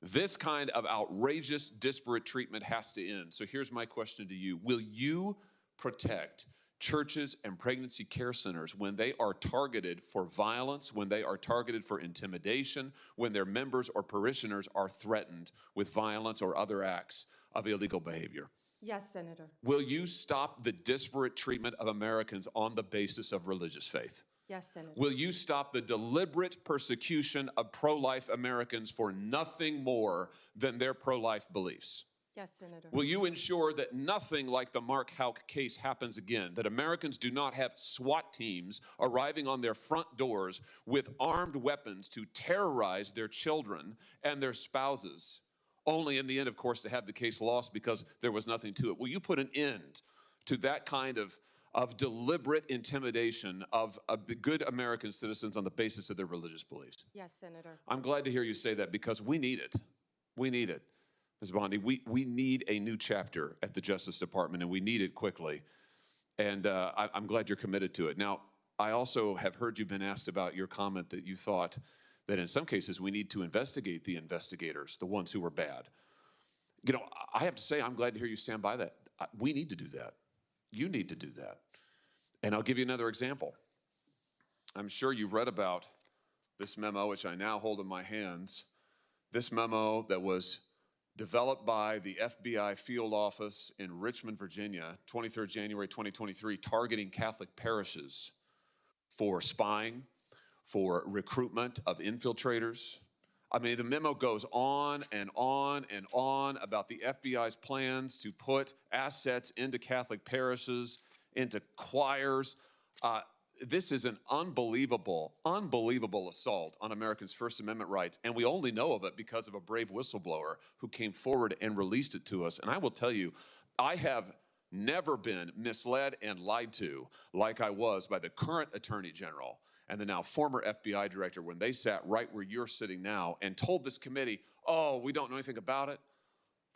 This kind of outrageous, disparate treatment has to end. So here's my question to you. Will you protect churches and pregnancy care centers when they are targeted for violence, when they are targeted for intimidation, when their members or parishioners are threatened with violence or other acts of illegal behavior? Yes, Senator. Will you stop the disparate treatment of Americans on the basis of religious faith? Yes, Senator. Will you stop the deliberate persecution of pro-life Americans for nothing more than their pro-life beliefs? Yes, Senator. Will you ensure that nothing like the Mark Houck case happens again, that Americans do not have SWAT teams arriving on their front doors with armed weapons to terrorize their children and their spouses, only in the end, of course, to have the case lost because there was nothing to it? Will you put an end to that kind of deliberate intimidation of the good American citizens on the basis of their religious beliefs? Yes, Senator. I'm glad to hear you say that because we need it. We need it. Ms. Bondi, we need a new chapter at the Justice Department, and we need it quickly. And I'm glad you're committed to it. Now, I also have heard you've been asked about your comment that you thought that in some cases we need to investigate the investigators, the ones who were bad. You know, I have to say I'm glad to hear you stand by that. We need to do that. You need to do that. And I'll give you another example. I'm sure you've read about this memo, which I now hold in my hands. This memo that was developed by the FBI field office in Richmond, Virginia, 23rd January 2023, targeting Catholic parishes for spying, for recruitment of infiltrators. I mean, the memo goes on and on and on about the FBI's plans to put assets into Catholic parishes, into choirs. This is an unbelievable, unbelievable assault on Americans' First Amendment rights, and we only know of it because of a brave whistleblower who came forward and released it to us. And I will tell you, I have never been misled and lied to like I was by the current Attorney General and the now former FBI director when they sat right where you're sitting now and told this committee, oh, we don't know anything about it.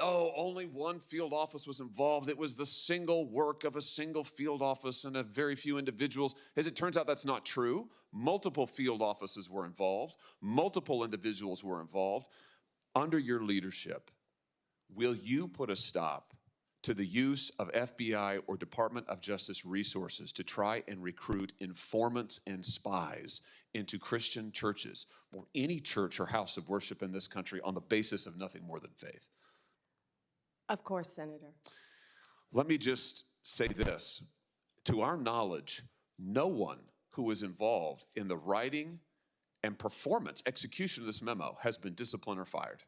Oh, only one field office was involved. It was the single work of a single field office and a very few individuals. As it turns out, that's not true. Multiple field offices were involved. Multiple individuals were involved. Under your leadership, will you put a stop to the use of FBI or Department of Justice resources to try and recruit informants and spies into Christian churches or any church or house of worship in this country on the basis of nothing more than faith? Of course, Senator. Let me just say this. To our knowledge, no one who was involved in the writing and performance, execution of this memo has been disciplined or fired.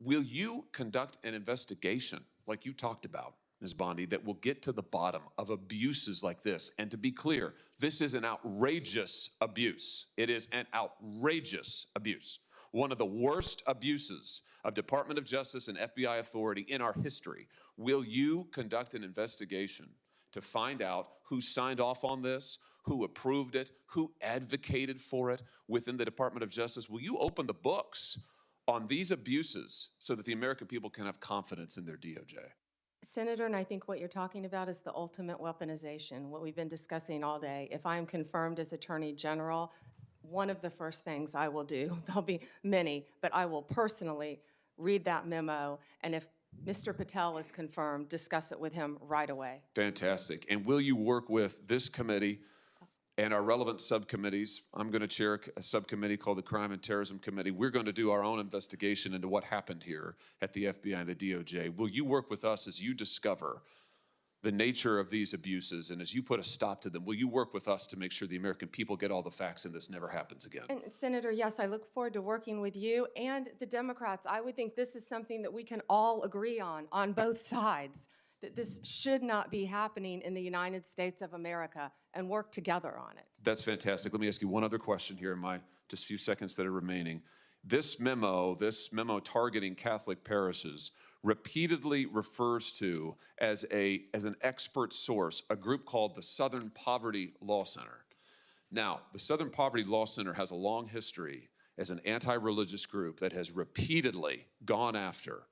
Will you conduct an investigation like you talked about, Ms. Bondi, that will get to the bottom of abuses like this? And to be clear, this is an outrageous abuse. It is an outrageous abuse. One of the worst abuses of Department of Justice and FBI authority in our history. Will you conduct an investigation to find out who signed off on this, who approved it, who advocated for it within the Department of Justice? Will you open the books on these abuses so that the American people can have confidence in their DOJ? Senator, and I think what you're talking about is the ultimate weaponization, what we've been discussing all day. If I am confirmed as Attorney General, one of the first things I will do, there'll be many, but I will personally read that memo, and if Mr. Patel is confirmed, discuss it with him right away. Fantastic. And will you work with this committee and our relevant subcommittees? I'm going to chair a subcommittee called the Crime and Terrorism Committee. We're going to do our own investigation into what happened here at the FBI and the DOJ. Will you work with us as you discover the nature of these abuses, and as you put a stop to them, will you work with us to make sure the American people get all the facts and this never happens again? And Senator, yes, I look forward to working with you and the Democrats. I would think this is something that we can all agree on both sides, that this should not be happening in the United States of America, and work together on it. That's fantastic. Let me ask you one other question here in my just few seconds that are remaining. This memo targeting Catholic parishes repeatedly refers to as an expert source a group called the Southern Poverty Law Center. Now, the Southern Poverty Law Center has a long history as an anti-religious group that has repeatedly gone after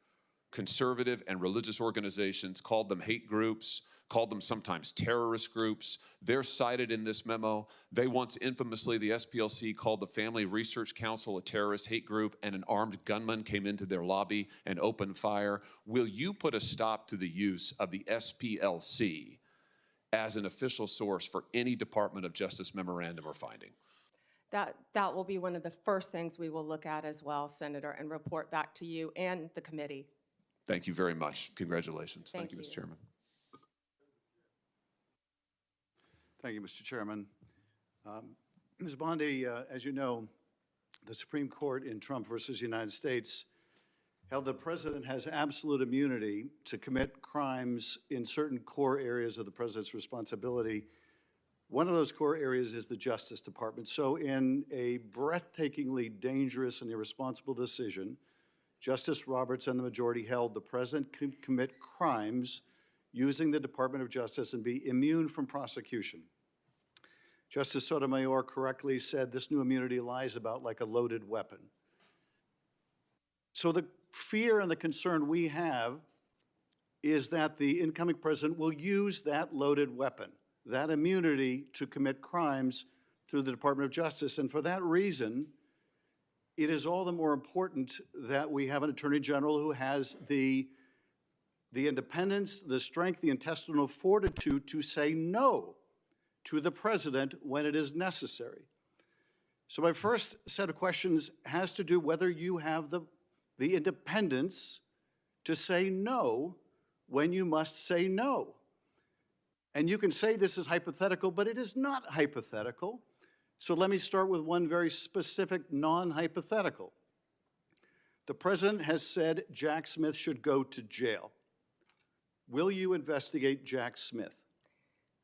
conservative and religious organizations, called them hate groups, called them sometimes terrorist groups. They're cited in this memo. They once infamously, the SPLC called the Family Research Council a terrorist hate group, and an armed gunman came into their lobby and opened fire. Will you put a stop to the use of the SPLC as an official source for any Department of Justice memorandum or finding? That will be one of the first things we will look at as well, Senator, and report back to you and the committee. Thank you very much. Congratulations. Thank you, Mr. you. Chairman. Thank you, Mr. Chairman. Ms. Bondi, as you know, the Supreme Court in Trump versus United States held the president has absolute immunity to commit crimes in certain core areas of the president's responsibility. One of those core areas is the Justice Department. So in a breathtakingly dangerous and irresponsible decision, Justice Roberts and the majority held the president could commit crimes using the Department of Justice and be immune from prosecution. Justice Sotomayor correctly said this new immunity lies about like a loaded weapon. So the fear and the concern we have is that the incoming president will use that loaded weapon, that immunity, to commit crimes through the Department of Justice. And for that reason, it is all the more important that we have an Attorney General who has the independence, the strength, the intestinal fortitude to say no to the president when it is necessary. So my first set of questions has to do whether you have the independence to say no when you must say no. And you can say this is hypothetical, but it is not hypothetical. So let me start with one very specific non-hypothetical. The president has said Jack Smith should go to jail. Will you investigate Jack Smith?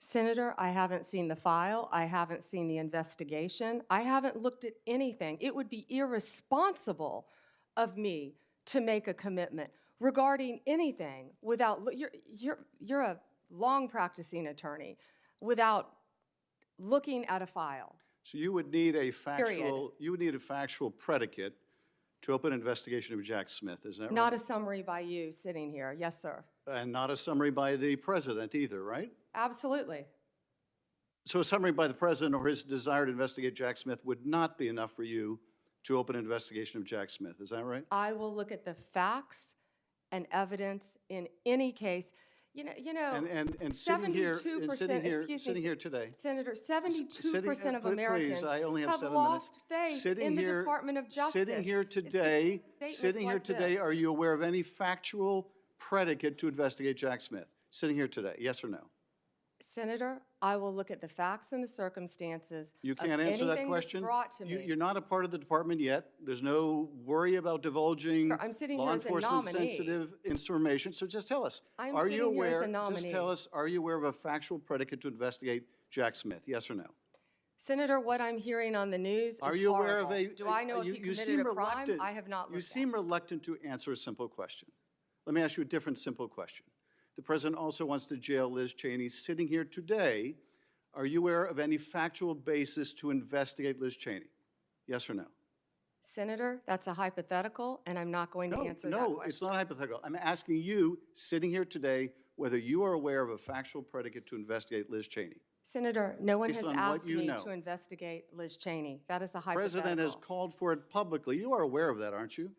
Senator, I haven't seen the file. I haven't seen the investigation. I haven't looked at anything. It would be irresponsible of me to make a commitment regarding anything without, you're a long practicing attorney, without looking at a file. So you would need a factual predicate to open an investigation of Jack Smith, is that right? Not a summary by you sitting here. Yes, sir. And not a summary by the president either, right? Absolutely. So a summary by the president or his desire to investigate Jack Smith would not be enough for you to open an investigation of Jack Smith, is that right? I will look at the facts and evidence in any case. You know, and sitting here, 72%, sitting here today. Senator, 72% of Americans please, I only have have 7 lost minutes. faith in the Department of Justice. Sitting here today, are you aware of any factual predicate to investigate Jack Smith? Sitting here today, yes or no? Senator, I will look at the facts and the circumstances. You can't answer that question. Brought to me. You're not a part of the department yet. There's no worry about divulging I'm sitting law here as a enforcement nominee. sensitive information. So just tell us, I'm are you sitting here as aware? a nominee. Just tell us, are you aware of a factual predicate to investigate Jack Smith? Yes or no? Senator, what I'm hearing on the news is Are you aware of horrible. a? Do I know if he committed a crime? I have not looked You seem reluctant to answer a simple question. Let me ask you a different simple question. The president also wants to jail Liz Cheney. Sitting here today, are you aware of any factual basis to investigate Liz Cheney? Yes or no? Senator, that's a hypothetical, and I'm not going to answer that question. No, it's not hypothetical. I'm asking you, sitting here today, whether you are aware of a factual predicate to investigate Liz Cheney. Senator, no one Based has on what asked you me know. to investigate Liz Cheney. That is a The hypothetical. president has called for it publicly. You are aware of that, aren't you?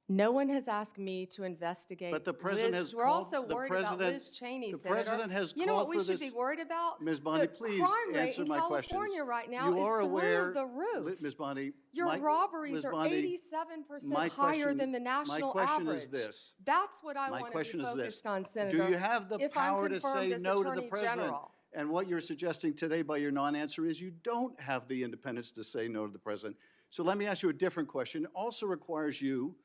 No one has asked me to investigate But the president Liz. has We're called, also the worried about president, Liz Cheney, the Senator. president has You know what called we for should this. be worried about? Ms. Bondi, The please crime rate answer in my questions. California right now You is are through aware, the roof. Ms. Bondi. Your robberies Ms. are Bondi, 87% higher than the national my question average. is this. That's what I My want to be question is this. focused on, Senator. Do you have the if I'm power to confirmed say as no to the Attorney president? General. And what you're suggesting today by your non-answer is you don't have the independence to say no to the president. So let me ask you a different question. It also requires you,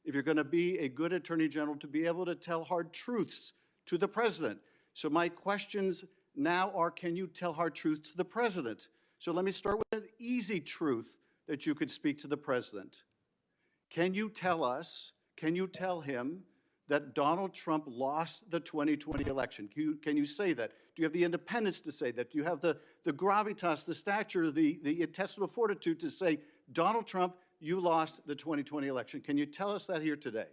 if you're going to be a good Attorney General, to be able to tell hard truths to the president. So my questions now are, can you tell hard truths to the president? So let me start with an easy truth that you could speak to the president. Can you tell us, can you tell him that Donald Trump lost the 2020 election? Can you say that? Do you have the independence to say that? Do you have the gravitas, the stature, the intestinal fortitude to say, Donald Trump, you lost the 2020 election? Can you tell us that here today?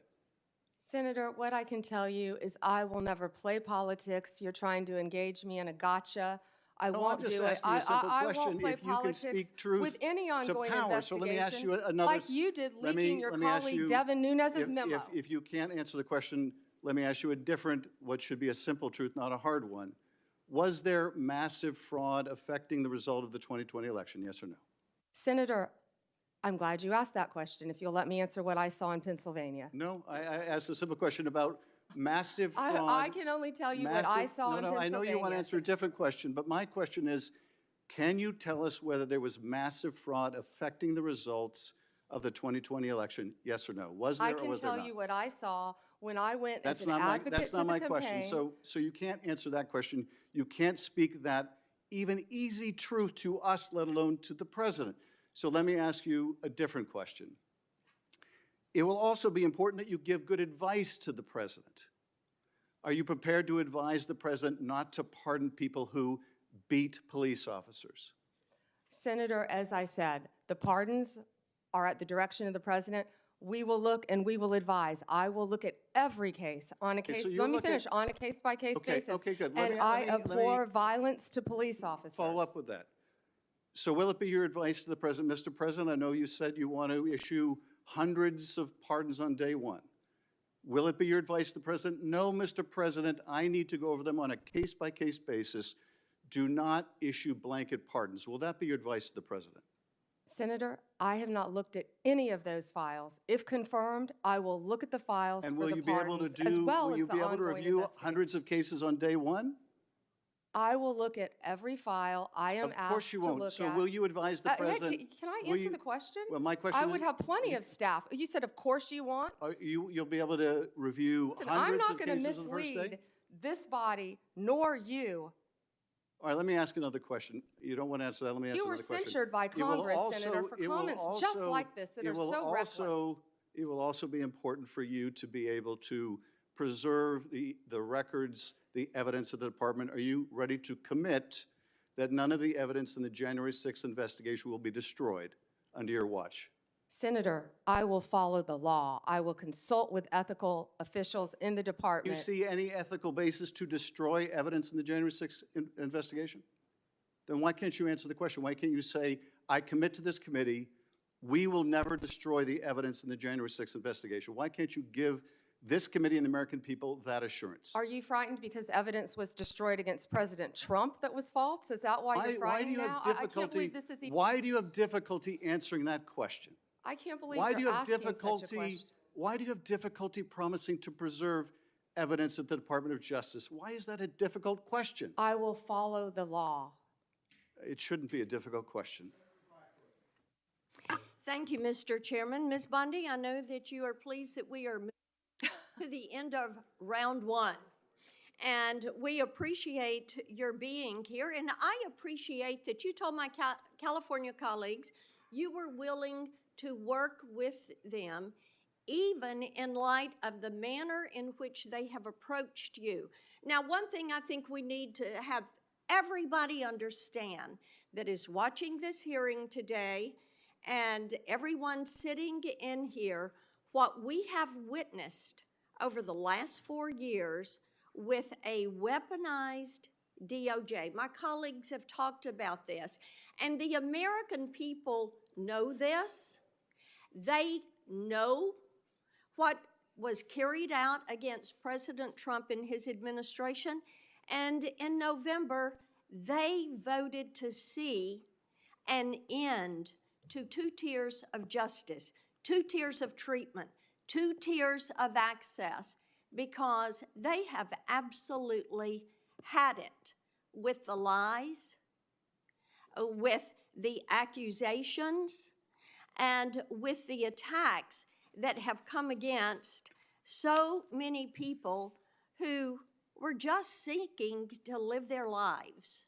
Senator, what I can tell you is I will never play politics. You're trying to engage me in a gotcha. I No, won't I'm just do it. asking you a simple I question. won't play If you can politics speak truth with any to ongoing power. So let me ask you investigation, another. like you did let me- leaking your let me ask colleague you, Devin Nunes's if- memo. If you can't answer the question, let me ask you a different, what should be a simple truth, not a hard one. Was there massive fraud affecting the result of the 2020 election, yes or no? Senator, I'm glad you asked that question, if you'll let me answer what I saw in Pennsylvania. No, I asked a simple question about massive fraud. I can only tell you what I saw in No, Pennsylvania. I know you want to answer a different question, but my question is, can you tell us whether there was massive fraud affecting the results of the 2020 election, yes or no? Was there I or can was there tell not? you what I saw when I went That's as an not my, advocate that's to not the my campaign. question. So you can't answer that question. You can't speak that even easy truth to us, let alone to the president. So let me ask you a different question. It will also be important that you give good advice to the president. Are you prepared to advise the president not to pardon people who beat police officers? Senator, as I said, the pardons are at the direction of the president. We will look and we will advise. I will look at every case on a case. so you Let me look at- finish on a case-by-case Okay, basis. okay, good. And I abhor violence to police officers. Follow up with that. So will it be your advice to the president, Mr. President, I know you said you want to issue hundreds of pardons on day one. Will it be your advice to the president? No, Mr. President, I need to go over them on a case-by-case basis. Do not issue blanket pardons. Will that be your advice to the president? Senator, I have not looked at any of those files. If confirmed, I will look at the files And for will the you be able to pardons, as do, well will as you the be able to ongoing review investigation. hundreds of cases on day one? I will look at every file I am Of course asked you to won't. look So at. will you advise the Hey, president? can I will answer you- the question? Well, my question I is. would have plenty of staff. You said, of course you want. You'll be able to review Listen, I'm hundreds not of going to cases on the first day? mislead this body nor you. All right, let me ask another question. You don't want to answer that, let me ask You another were question. censured by It will Congress, also- Senator, for it will comments just also- like this that it are will so reckless. It will also be important for you to be able to preserve the records, the evidence of the department. Are you ready to commit that none of the evidence in the January 6th investigation will be destroyed under your watch? Senator, I will follow the law. I will consult with ethical officials in the Do you department. see any ethical basis to destroy evidence in the January 6th investigation? Then why can't you answer the question? Why can't you say, I commit to this committee, we will never destroy the evidence in the January 6th investigation? Why can't you give this committee and the American people that assurance? Are you frightened because evidence was destroyed against President Trump that was false? Is that why you're Why do frightened you now? have I can't difficulty? believe this is even. Why do you have difficulty answering that question? I can't believe Why do you you're have asking such a difficulty? question. Why do you have difficulty promising to preserve evidence at the Department of Justice? Why is that a difficult question? I will follow the law. It shouldn't be a difficult question. Thank you, Mr. Chairman. Ms. Bondi, I know that you are pleased that we are moving to the end of round one. And we appreciate your being here. And I appreciate that you told my California colleagues you were willing to work with them, even in light of the manner in which they have approached you. Now, one thing I think we need to have everybody understand that is watching this hearing today and everyone sitting in here, what we have witnessed over the last 4 years with a weaponized DOJ. My colleagues have talked about this, and the American people know this. They know what was carried out against President Trump and his administration. And in November, they voted to see an end to 2 tiers of justice, 2 tiers of treatment, 2 tiers of access, because they have absolutely had it with the lies, with the accusations, and with the attacks that have come against so many people who were just seeking to live their lives.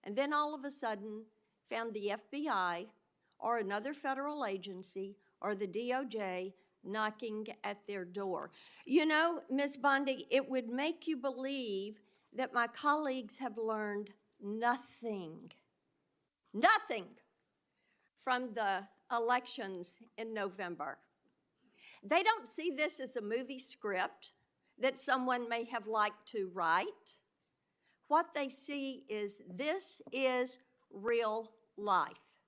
And then all of a sudden found the FBI or another federal agency or the DOJ knocking at their door. You know, Ms. Bondi, it would make you believe that my colleagues have learned nothing from the elections in November. They don't see this as a movie script that someone may have liked to write. What they see is this is real life.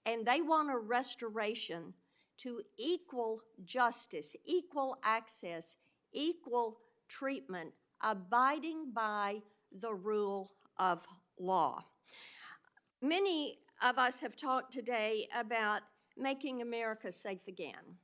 And they want a restoration to equal justice, equal access, equal treatment, abiding by the rule of law. Many of us have talked today about making America safe again.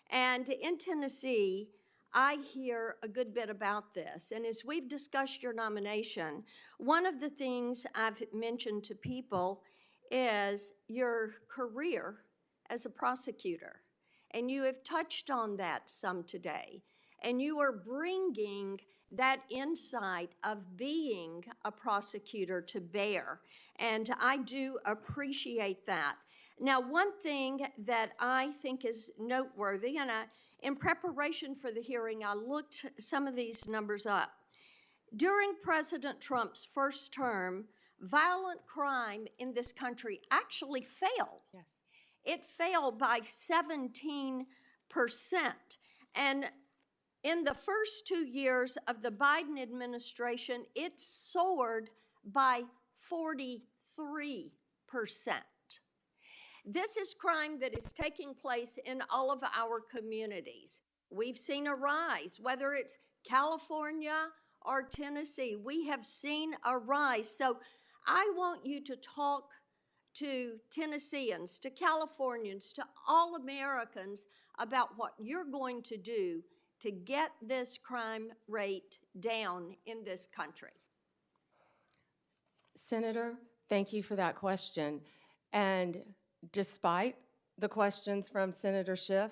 And in Tennessee, I hear a good bit about this. And as we've discussed your nomination, one of the things I've mentioned to people is your career as a prosecutor. And you have touched on that some today. And you are bringing that insight of being a prosecutor to bear. And I do appreciate that. Now, one thing that I think is noteworthy, and in preparation for the hearing, I looked some of these numbers up. During President Trump's first term, violent crime in this country actually fell. Yes. It fell by 17%. And in the first 2 years of the Biden administration, it soared by 43%. This is crime that is taking place in all of our communities. We've seen a rise, whether it's California or Tennessee, we have seen a rise. So I want you to talk to Tennesseans, to Californians, to all Americans about what you're going to do to get this crime rate down in this country. Senator, thank you for that question. And despite the questions from Senator Schiff,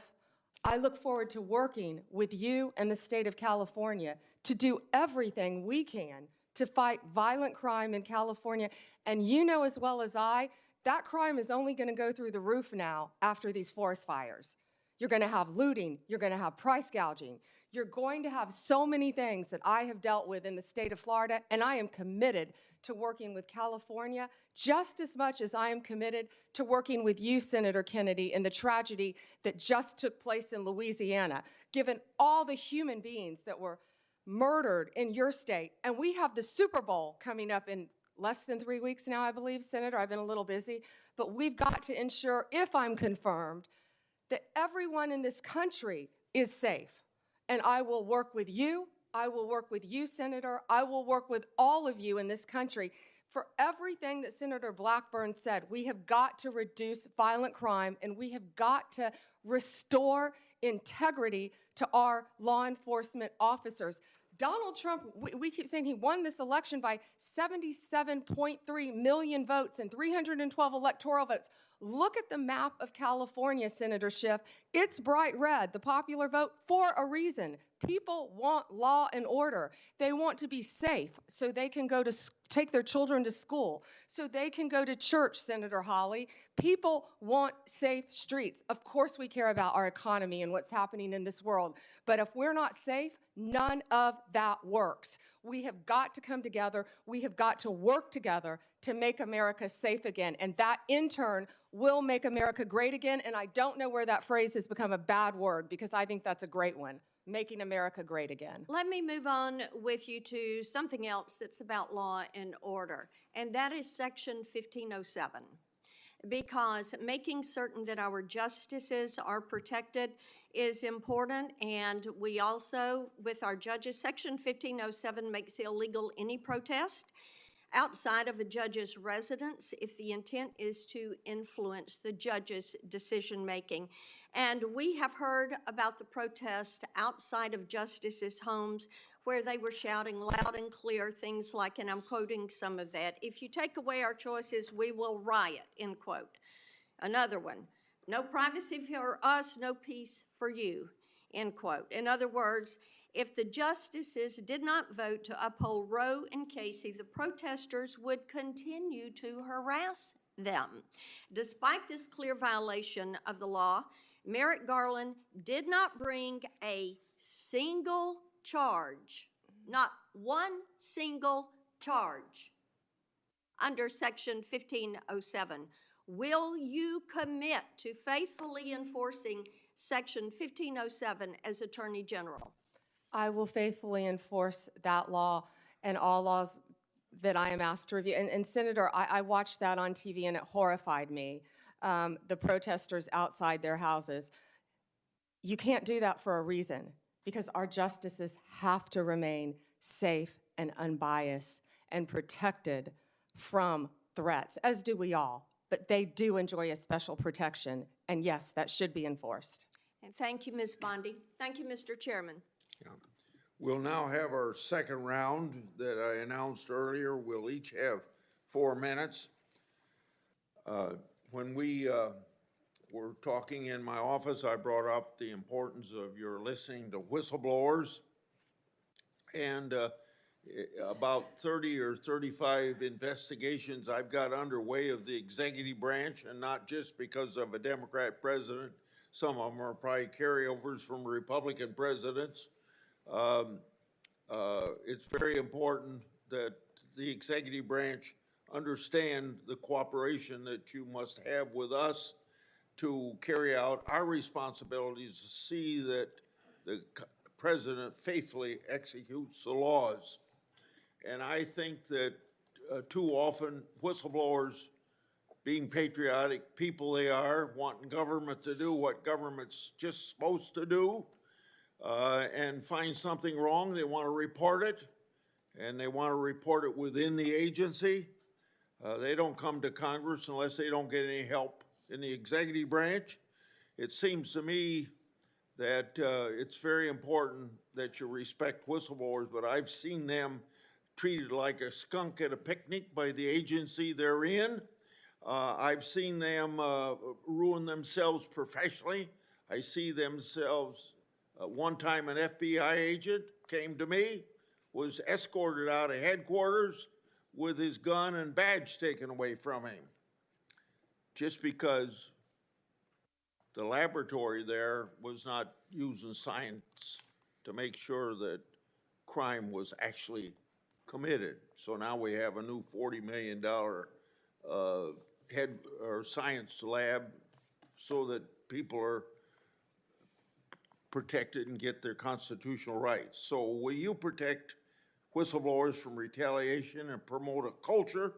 I look forward to working with you and the state of California to do everything we can to fight violent crime in California. And you know as well as I, that crime is only going to go through the roof now after these forest fires. You're going to have looting. You're going to have price gouging. You're going to have so many things that I have dealt with in the state of Florida, and I am committed to working with California just as much as I am committed to working with you, Senator Kennedy, in the tragedy that just took place in Louisiana, given all the human beings that were murdered in your state. And we have the Super Bowl coming up in less than 3 weeks now, I believe, Senator. I've been a little busy. But we've got to ensure, if I'm confirmed, that everyone in this country is safe. And I will work with you. I will work with you, Senator. I will work with all of you in this country. For everything that Senator Blackburn said, we have got to reduce violent crime, and we have got to restore integrity to our law enforcement officers. Donald Trump, we keep saying he won this election by 77.3 million votes and 312 electoral votes. Look at the map of California, Senator Schiff. It's bright red, the popular vote, for a reason. People want law and order. They want to be safe so they can go to take their children to school, so they can go to church, Senator Hawley. People want safe streets. Of course we care about our economy and what's happening in this world, but if we're not safe, none of that works. We have got to come together. We have got to work together to make America safe again, and that, in turn, will make America great again, and I don't know where that phrase has become a bad word, because I think that's a great one. Making America great again. Let me move on with you to something else that's about law and order, and that is Section 1507. because making certain that our justices are protected is important. And we also, with our judges, Section 1507 makes illegal any protest outside of a judge's residence if the intent is to influence the judge's decision-making. And we have heard about the protest outside of justices' homes where they were shouting loud and clear things like, and I'm quoting some of that, "If you take away our choices, we will riot," end quote. Another one, "No privacy for us, no peace for you," end quote. In other words, if the justices did not vote to uphold Roe and Casey, the protesters would continue to harass them. Despite this clear violation of the law, Merrick Garland did not bring a single charge, not one single charge, under Section 1507. Will you commit to faithfully enforcing Section 1507 as Attorney General? I will faithfully enforce that law and all laws that I am asked to review. And Senator, I watched that on TV and it horrified me, the protesters outside their houses. You can't do that for a reason, because our justices have to remain safe and unbiased and protected from threats, as do we all. But they do enjoy a special protection, and yes, that should be enforced. And thank you, Ms. Bondi. Thank you, Mr. Chairman. Yeah. We'll now have our second round that I announced earlier. We'll each have 4 minutes. When we were talking in my office, I brought up the importance of your listening to whistleblowers. And about 30 or 35 investigations I've got underway of the executive branch, and not just because of a Democrat president. Some of them are probably carryovers from Republican presidents. It's very important that the executive branch understand the cooperation that you must have with us to carry out our responsibilities to see that the president faithfully executes the laws. And I think that too often whistleblowers, being patriotic people they are, wanting government to do what government's just supposed to do, and find something wrong, they want to report it, and they want to report it within the agency. They don't come to Congress unless they don't get any help in the executive branch. It seems to me that it's very important that you respect whistleblowers, but I've seen them treated like a skunk at a picnic by the agency they're in. I've seen them ruin themselves professionally. I see themselves, one time an FBI agent came to me, was escorted out of headquarters with his gun and badge taken away from him, just because the laboratory there was not using science to make sure that crime was actually committed. So now we have a new $40 million head or science lab so that people are protected and get their constitutional rights. So will you protect whistleblowers from retaliation and promote a culture?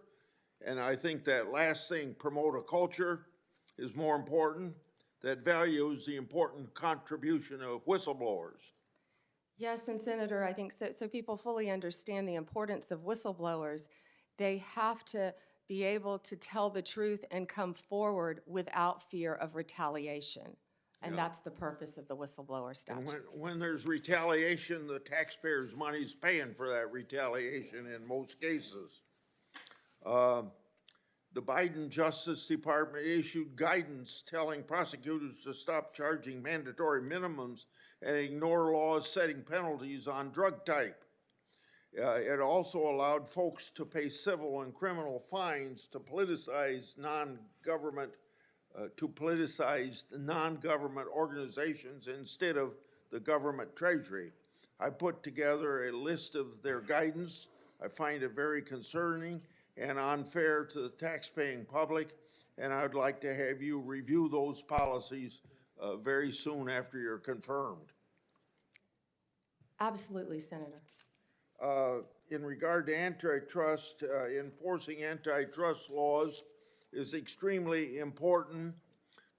And I think that last thing, promote a culture, is more important, that values the important contribution of whistleblowers. Yes, and Senator, I think so people fully understand the importance of whistleblowers. They have to be able to tell the truth and come forward without fear of retaliation. And that's the purpose of the whistleblower statute. And when there's retaliation, the taxpayers' money's paying for that retaliation in most cases. The Biden Justice Department issued guidance telling prosecutors to stop charging mandatory minimums and ignore laws setting penalties on drug type. It also allowed folks to pay civil and criminal fines to politicize non-government organizations instead of the government treasury. I put together a list of their guidance. I find it very concerning and unfair to the taxpaying public, and I'd like to have you review those policies very soon after you're confirmed. Absolutely, Senator. In regard to antitrust, enforcing antitrust laws, is extremely important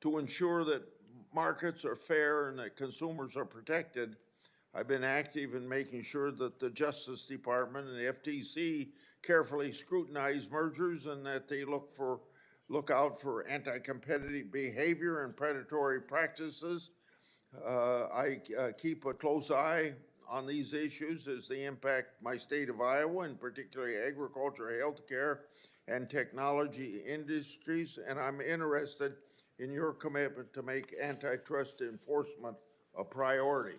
to ensure that markets are fair and that consumers are protected. I've been active in making sure that the Justice Department and the FTC carefully scrutinize mergers and that they look out for anti-competitive behavior and predatory practices. I keep a close eye on these issues as they impact my state of Iowa, and particularly agriculture, healthcare, and technology industries, and I'm interested in your commitment to make antitrust enforcement a priority.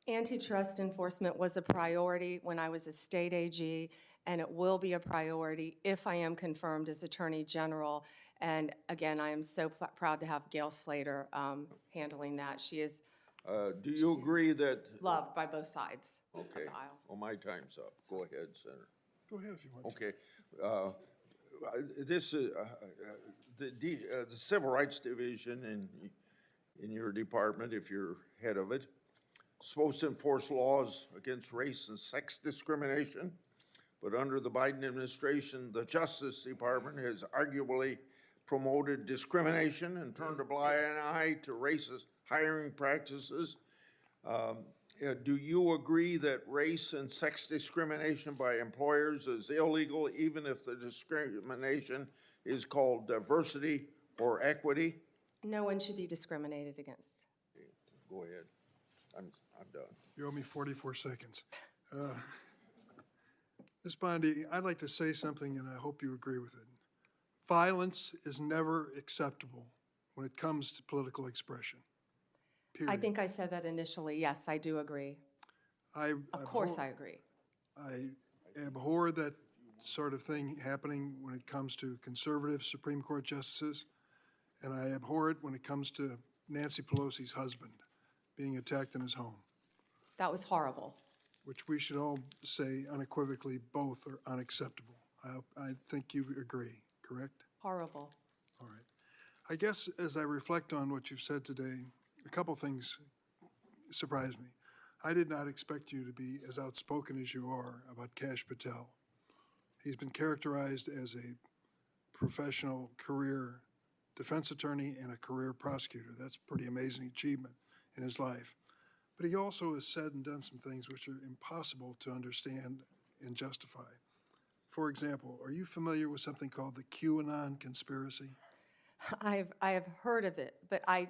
Antitrust enforcement was a priority when I was a state AG, and it will be a priority if I am confirmed as Attorney General. And again, I am so proud to have Gail Slater handling that. She is Do you agree that? loved by both sides of Okay, the aisle. well, my time's up. Go ahead, Senator. Go ahead if you want. Okay. This is, the Civil Rights Division in your department, if you're head of it, supposed to enforce laws against race and sex discrimination, but under the Biden administration, the Justice Department has arguably promoted discrimination and turned a blind eye to racist hiring practices. Do you agree that race and sex discrimination by employers is illegal, even if the discrimination is called diversity or equity? No one should be discriminated against. Go ahead. I'm done. You owe me 44 seconds. Ms. Bondi, I'd like to say something, and I hope you agree with it. Violence is never acceptable when it comes to political expression, period. I think I said that initially. Yes, I do agree. Of course I agree. I abhor that sort of thing happening when it comes to conservative Supreme Court justices, and I abhor it when it comes to Nancy Pelosi's husband being attacked in his home, That was horrible. which we should all say unequivocally both are unacceptable. I think you agree, correct? Horrible. All right. I guess as I reflect on what you've said today, a couple things surprised me. I did not expect you to be as outspoken as you are about Kash Patel. He's been characterized as a professional career defense attorney and a career prosecutor. That's a pretty amazing achievement in his life. But he also has said and done some things which are impossible to understand and justify. For example, are you familiar with something called the QAnon conspiracy? I have heard of it, but I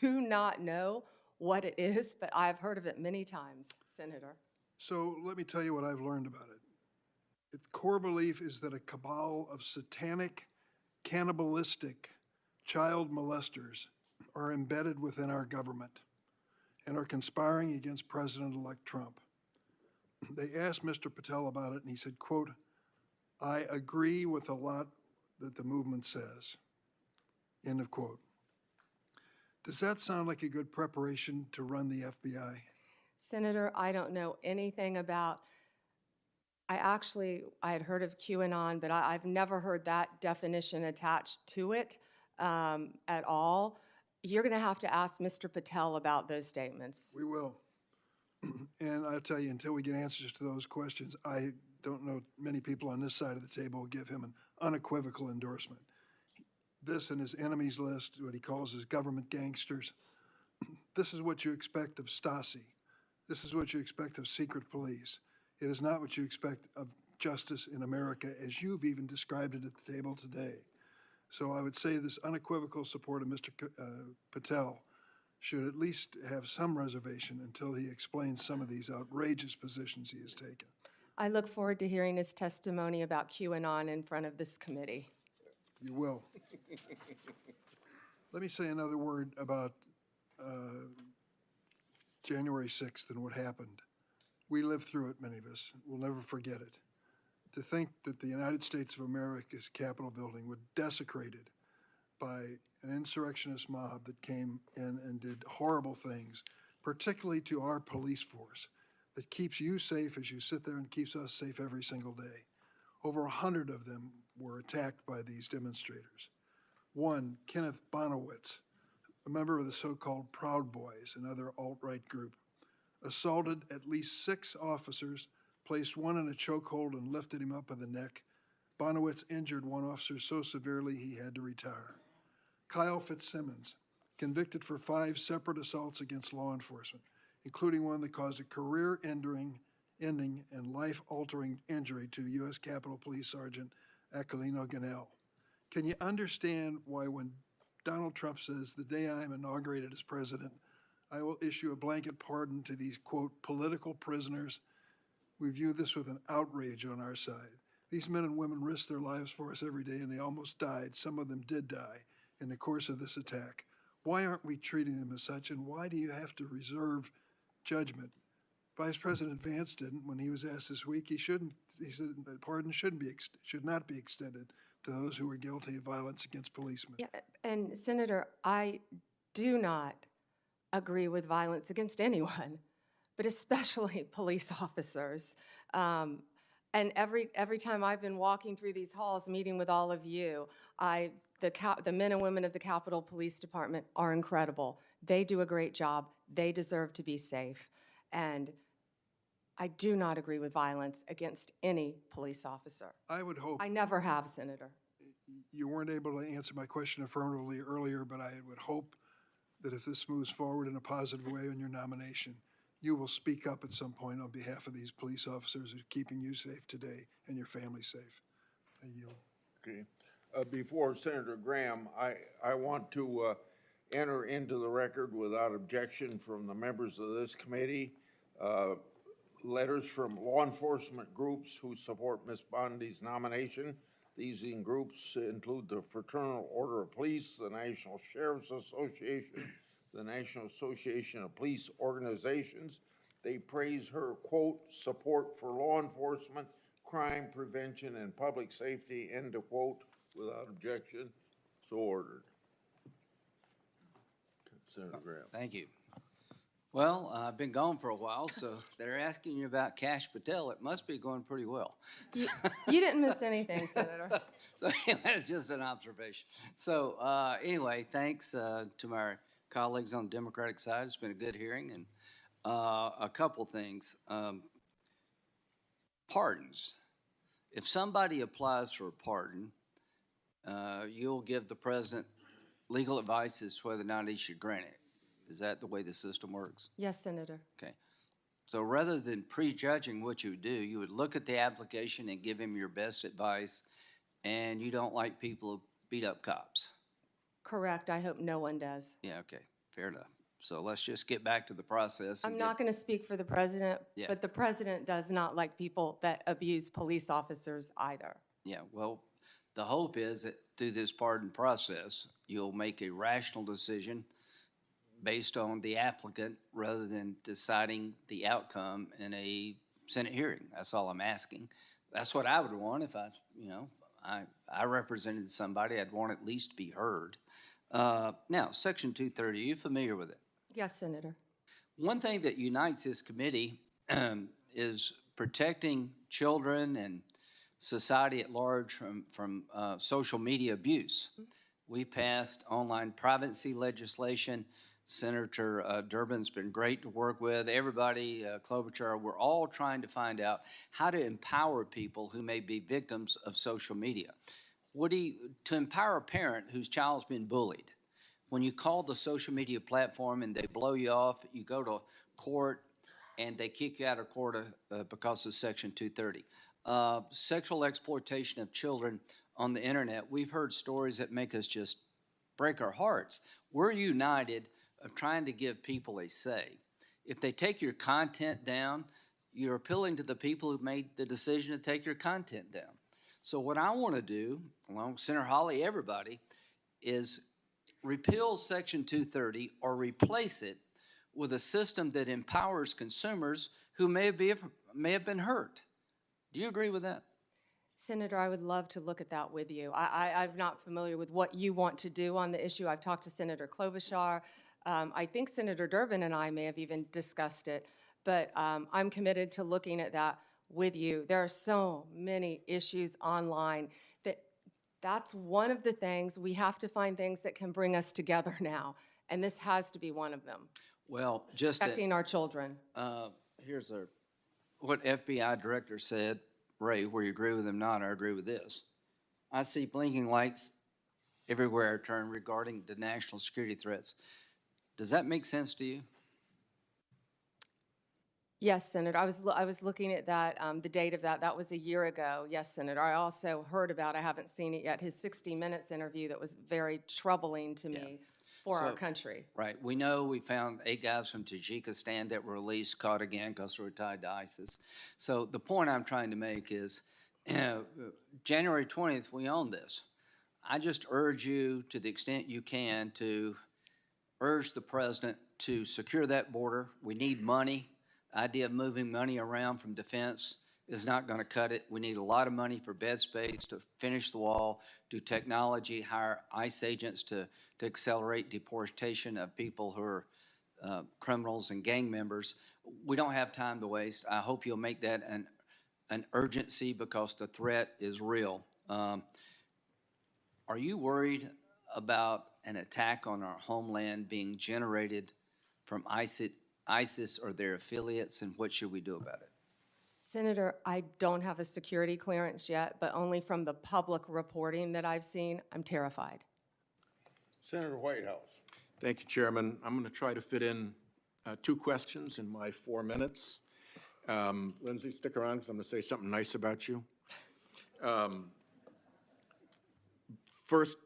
do not know what it is, but I've heard of it many times, Senator. So let me tell you what I've learned about it. Its core belief is that a cabal of satanic, cannibalistic child molesters are embedded within our government and are conspiring against President-elect Trump. They asked Mr. Patel about it, and he said, quote, "I agree with a lot that the movement says," end of quote. Does that sound like a good preparation to run the FBI? Senator, I don't know anything about, I had heard of QAnon, but I've never heard that definition attached to it at all. You're going to have to ask Mr. Patel about those statements. We will. And I'll tell you, until we get answers to those questions, I don't know many people on this side of the table will give him an unequivocal endorsement. This and his enemies list, what he calls his government gangsters, this is what you expect of Stasi. This is what you expect of secret police. It is not what you expect of justice in America, as you've even described it at the table today. So I would say this unequivocal support of Mr. Patel should at least have some reservation until he explains some of these outrageous positions he has taken. I look forward to hearing his testimony about QAnon in front of this committee. You will. Let me say another word about January 6th and what happened. We lived through it, many of us. We'll never forget it. To think that the United States of America's Capitol building was desecrated by an insurrectionist mob that came in and did horrible things, particularly to our police force, that keeps you safe as you sit there and keeps us safe every single day. Over 100 of them were attacked by these demonstrators. One, Kenneth Bonowitz, a member of the so-called Proud Boys, another alt-right group, assaulted at least 6 officers, placed one in a chokehold and lifted him up by the neck, Bonowitz injured one officer so severely he had to retire. Kyle Fitzsimmons, convicted for 5 separate assaults against law enforcement, including one that caused a career-ending and life-altering injury to U.S. Capitol Police Sergeant Aquilino Ganell. Can you understand why when Donald Trump says, the day I am inaugurated as president, I will issue a blanket pardon to these, quote, political prisoners? We view this with an outrage on our side. These men and women risk their lives for us every day, and they almost died. Some of them did die in the course of this attack. Why aren't we treating them as such, and why do you have to reserve judgment? Vice President Vance didn't when he was asked this week. He said that pardon should not be extended to those who were guilty of violence against policemen. Yeah, and Senator, I do not agree with violence against anyone, but especially police officers. And every time I've been walking through these halls, meeting with all of you, the men and women of the Capitol Police Department are incredible. They do a great job. They deserve to be safe. And I do not agree with violence against any police officer. I would hope. I never have, Senator. You weren't able to answer my question affirmatively earlier, but I would hope that if this moves forward in a positive way on your nomination, you will speak up at some point on behalf of these police officers who are keeping you safe today and your family safe. I yield. Okay. Before Senator Graham, I want to enter into the record without objection from the members of this committee letters from law enforcement groups who support Ms. Bondi's nomination. These groups include the Fraternal Order of Police, the National Sheriff's Association, the National Association of Police Organizations. They praise her, quote, support for law enforcement, crime prevention, and public safety, end of quote, without objection. So ordered. Senator Graham. Thank you. Well, I've been gone for a while, so they're asking you about Kash Patel. It must be going pretty well. You didn't miss anything, Senator. So that's just an observation. So anyway, thanks to my colleagues on the Democratic side. It's been a good hearing. And a couple things. Pardons. If somebody applies for a pardon, you'll give the president legal advice as to whether or not he should grant it. Is that the way the system works? Yes, Senator. Okay. So rather than prejudging what you would do, you would look at the application and give him your best advice, and you don't like people who beat up cops. Correct. I hope no one does. Yeah, okay. Fair enough. So let's just get back to the process. I'm not going to speak for the president, Yeah. but the president does not like people that abuse police officers either. Yeah, well, the hope is that through this pardon process, you'll make a rational decision based on the applicant rather than deciding the outcome in a Senate hearing. That's all I'm asking. That's what I would want if I represented somebody. I'd want at least to be heard. Now, Section 230, are you familiar with it? Yes, Senator. One thing that unites this committee is protecting children and society at large from social media abuse. We passed online privacy legislation. Senator Durbin's been great to work with. Everybody, Klobuchar, we're all trying to find out how to empower people who may be victims of social media. To empower a parent whose child's been bullied, when you call the social media platform and they blow you off, you go to court and they kick you out of court because of Section 230. Sexual exploitation of children on the internet, we've heard stories that make us just break our hearts. We're united of trying to give people a say. If they take your content down, you're appealing to the people who made the decision to take your content down. So what I want to do, along with Senator Hawley, everybody, is repeal Section 230 or replace it with a system that empowers consumers who may have been hurt. Do you agree with that? Senator, I would love to look at that with you. I'm not familiar with what you want to do on the issue. I've talked to Senator Klobuchar. I think Senator Durbin and I may have even discussed it, but I'm committed to looking at that with you. There are so many issues online that's one of the things. We have to find things that can bring us together now, and this has to be one of them. Well, just protecting our children. Here's what FBI director said Ray, where you agree with him not, I agree with this. I see blinking lights everywhere I turn regarding the national security threats. Does that make sense to you? Yes, Senator. I was looking at that, the date of that. That was a year ago. Yes, Senator. I also heard about, I haven't seen it yet, his 60 Minutes interview that was very troubling to me for our So- country. Right. We know we found 8 guys from Tajikistan that were released, caught again because they were tied to ISIS. So the point I'm trying to make is, January 20th, we own this. I just urge you, to the extent you can, to urge the president to secure that border. We need money. The idea of moving money around from defense is not going to cut it. We need a lot of money for bed space, to finish the wall, do technology, hire ICE agents to accelerate deportation of people who are criminals and gang members. We don't have time to waste. I hope you'll make that an urgency, because the threat is real. Are you worried about an attack on our homeland being generated from ISIS or their affiliates, and what should we do about it? Senator, I don't have a security clearance yet, but only from the public reporting that I've seen, I'm terrified. Senator Whitehouse. Thank you, Chairman. I'm going to try to fit in 2 questions in my 4 minutes. Lindsay, stick around because I'm going to say something nice about you. First,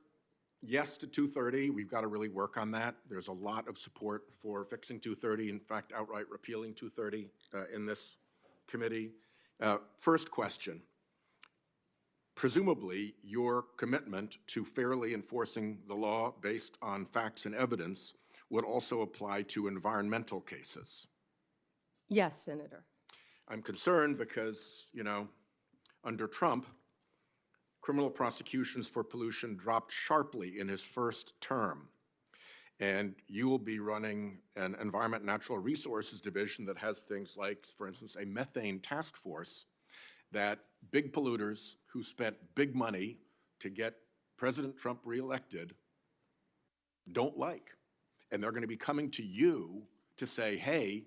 yes to 230. We've got to really work on that. There's a lot of support for fixing 230, in fact, outright repealing 230 in this committee. First question. Presumably, your commitment to fairly enforcing the law based on facts and evidence would also apply to environmental cases. Yes, Senator. I'm concerned because, you know, under Trump, criminal prosecutions for pollution dropped sharply in his first term. And you will be running an Environment and Natural Resources Division that has things like, for instance, a methane task force that big polluters who spent big money to get President Trump reelected don't like. And they're going to be coming to you to say, hey,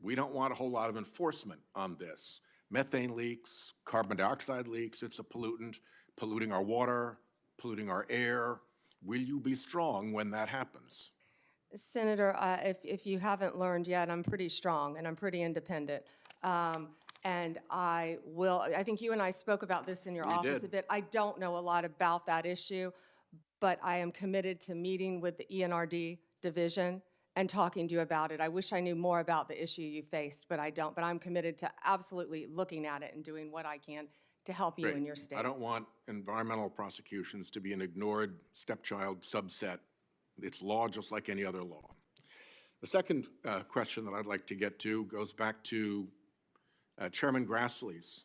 we don't want a whole lot of enforcement on this. Methane leaks, carbon dioxide leaks, it's a pollutant, polluting our water, polluting our air. Will you be strong when that happens? Senator, if you haven't learned yet, I'm pretty strong and I'm pretty independent. And I think you and I spoke about this in your office a bit. I don't know a lot about that issue, but I am committed to meeting with the ENRD division and talking to you about it. I wish I knew more about the issue you faced, but I don't. But I'm committed to absolutely looking at it and doing what I can to help you in your state. I don't want environmental prosecutions to be an ignored stepchild subset. It's law just like any other law. The second question that I'd like to get to goes back to Chairman Grassley's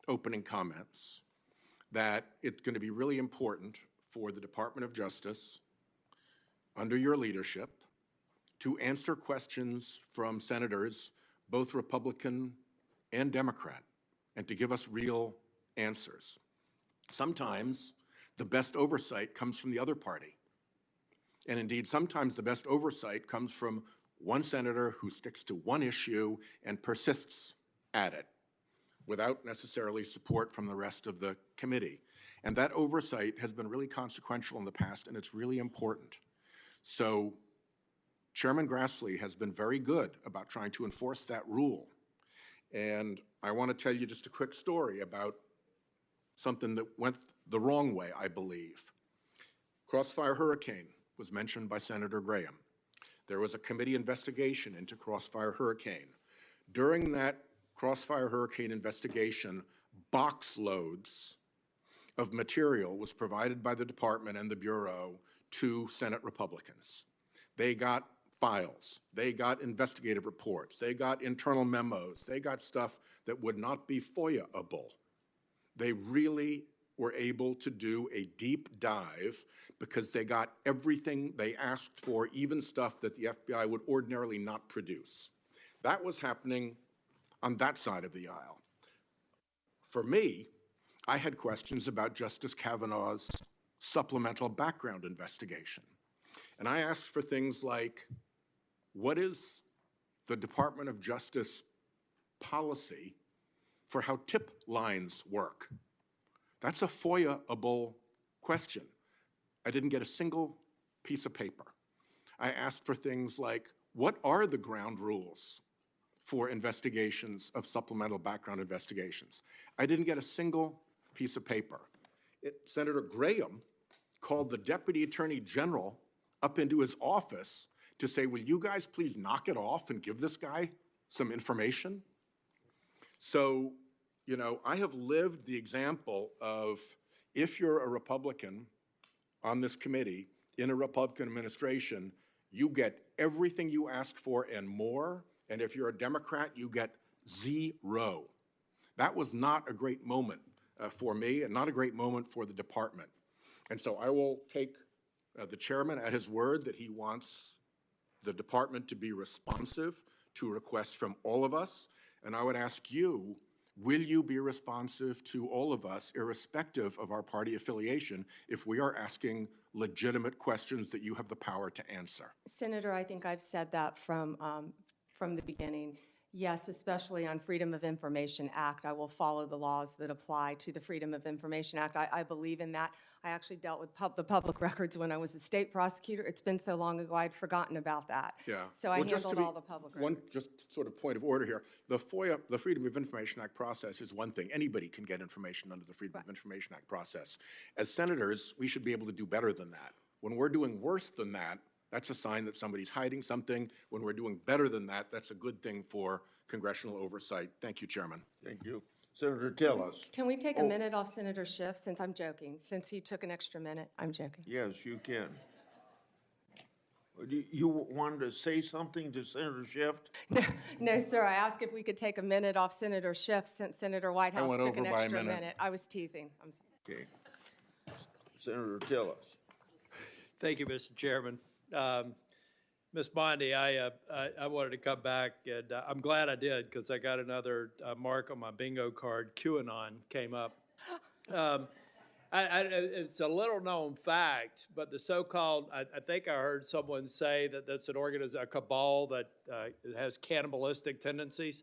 opening comments, that it's going to be really important for the Department of Justice, under your leadership, to answer questions from senators, both Republican and Democrat, and to give us real answers. Sometimes the best oversight comes from the other party. And indeed, sometimes the best oversight comes from one senator who sticks to one issue and persists at it without necessarily support from the rest of the committee. And that oversight has been really consequential in the past, and it's really important. So Chairman Grassley has been very good about trying to enforce that rule. And I want to tell you just a quick story about something that went the wrong way, I believe. Crossfire Hurricane was mentioned by Senator Graham. There was a committee investigation into Crossfire Hurricane. During that Crossfire Hurricane investigation, box loads of material was provided by the department and the Bureau to Senate Republicans. They got files, they got investigative reports, they got internal memos, they got stuff that would not be FOIA-able. They really were able to do a deep dive because they got everything they asked for, even stuff that the FBI would ordinarily not produce. That was happening on that side of the aisle. For me, I had questions about Justice Kavanaugh's supplemental background investigation. And I asked for things like, what is the Department of Justice policy for how tip lines work. That's a FOIA-able question. I didn't get a single piece of paper. I asked for things like, what are the ground rules for investigations of supplemental background investigations? I didn't get a single piece of paper. Senator Graham called the Deputy Attorney General up into his office to say, will you guys please knock it off and give this guy some information? So, you know, I have lived the example of, if you're a Republican on this committee in a Republican administration, you get everything you ask for and more. And if you're a Democrat, you get zero. That was not a great moment for me and not a great moment for the department. And so I will take the chairman at his word that he wants the department to be responsive to requests from all of us. And I would ask you, will you be responsive to all of us, irrespective of our party affiliation, if we are asking legitimate questions that you have the power to answer? Senator, I think I've said that from the beginning. Yes, especially on Freedom of Information Act, I will follow the laws that apply to the Freedom of Information Act. I believe in that. I actually dealt with the public records when I was a state prosecutor. It's been so long ago, I'd forgotten about that. Yeah. So I handled all the public records. One just sort of point of order here. The FOIA, the Freedom of Information Act process is one thing. Anybody can get information under the Freedom of Information Act process. As senators, we should be able to do better than that. When we're doing worse than that, that's a sign that somebody's hiding something. When we're doing better than that, that's a good thing for congressional oversight. Thank you, Chairman. Thank you. Senator Tillis. Can we take a minute off Senator Schiff, since I'm joking? Since he took an extra minute, I'm joking. Yes, you can. You wanted to say something to Senator Schiff? No, sir, I asked if we could take a minute off Senator Schiff, since Senator Whitehouse went took an over by a extra minute. minute. I was teasing, I'm sorry. Okay. Senator Tillis. Thank you, Mr. Chairman. Ms. Bondi, I wanted to come back, and I'm glad I did, because I got another mark on my bingo card. QAnon came up. It's a little-known fact, but the so-called, I think I heard someone say that that's an a cabal that has cannibalistic tendencies.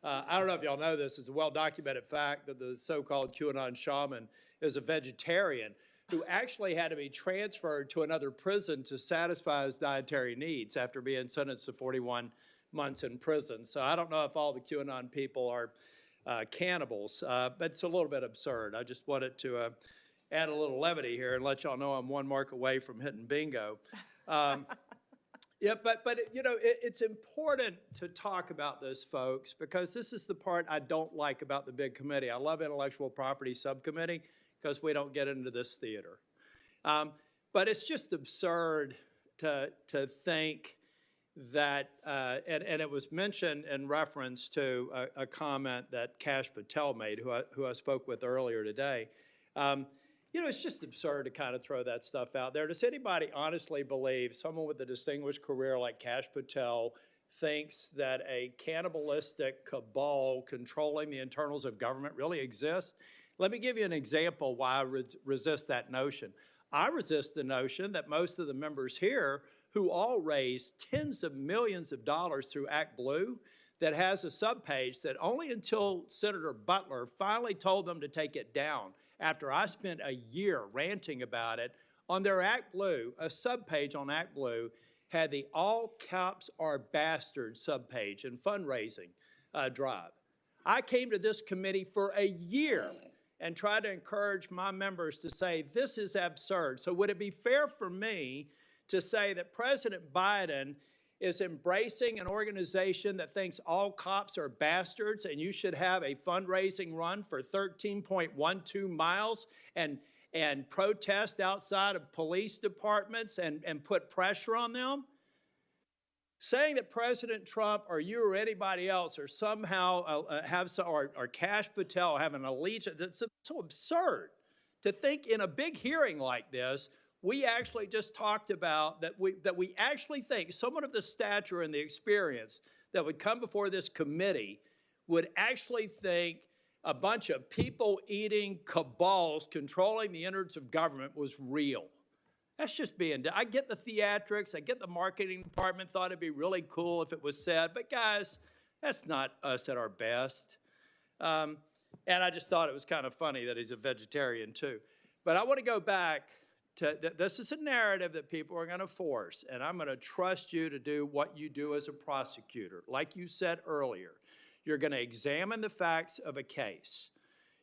I don't know if y'all know this. It's a well-documented fact that the so-called QAnon shaman is a vegetarian who actually had to be transferred to another prison to satisfy his dietary needs after being sentenced to 41 months in prison. So I don't know if all the QAnon people are cannibals, but it's a little bit absurd. I just wanted to add a little levity here and let y'all know I'm one mark away from hitting bingo. Yeah, but you know, it's important to talk about this, folks, because this is the part I don't like about the big committee. I love intellectual property subcommittee, because we don't get into this theater. But it's just absurd to think that, and it was mentioned in reference to a comment that Kash Patel made, who I spoke with earlier today. You know, it's just absurd to kind of throw that stuff out there. Does anybody honestly believe someone with a distinguished career like Kash Patel thinks that a cannibalistic cabal controlling the internals of government really exists? Let me give you an example why I resist that notion. I resist the notion that most of the members here, who all raise tens of millions of dollars through Act Blue, that has a subpage that only until Senator Butler finally told them to take it down, after I spent a year ranting about it, on their Act Blue, a subpage on Act Blue had the all cops are bastards subpage and fundraising drive. I came to this committee for a year and try to encourage my members to say, this is absurd. So would it be fair for me to say that President Biden is embracing an organization that thinks all cops are bastards and you should have a fundraising run for 13.12 miles and protest outside of police departments and put pressure on them? Saying that President Trump or you or anybody else or somehow or Kash Patel have an allegiance, it's so absurd to think in a big hearing like this, we actually just talked about that we actually think someone of the stature and the experience that would come before this committee would actually think a bunch of people-eating cabals controlling the innards of government was real. That's just being done. I get the theatrics. I get the marketing department thought it'd be really cool if it was said. But guys, that's not us at our best. And I just thought it was kind of funny that he's a vegetarian too. But I want to go back to, this is a narrative that people are going to force, and I'm going to trust you to do what you do as a prosecutor. Like you said earlier, you're going to examine the facts of a case.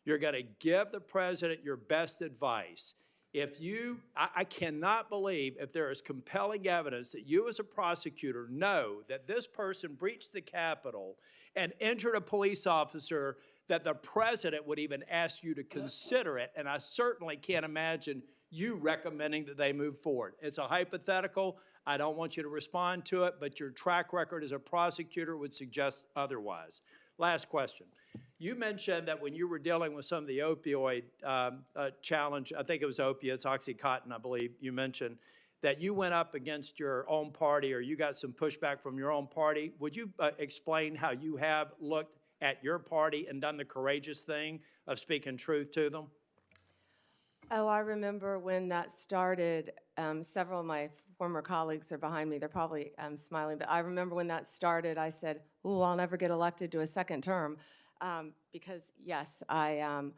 You're going to give the president your best advice. If you, I cannot believe if there is compelling evidence that you as a prosecutor know that this person breached the Capitol and injured a police officer, that the president would even ask you to consider it. And I certainly can't imagine you recommending that they move forward. It's a hypothetical. I don't want you to respond to it, but your track record as a prosecutor would suggest otherwise. Last question. You mentioned that when you were dealing with some of the opioid challenge, I think it was opiates, Oxycontin, I believe you mentioned, that you went up against your own party or you got some pushback from your own party. Would you explain how you have looked at your party and done the courageous thing of speaking truth to them? Oh, I remember when that started. Several of my former colleagues are behind me. They're probably smiling, but I remember when that started, I said, "Ooh, I'll never get elected to a second term," because yes, I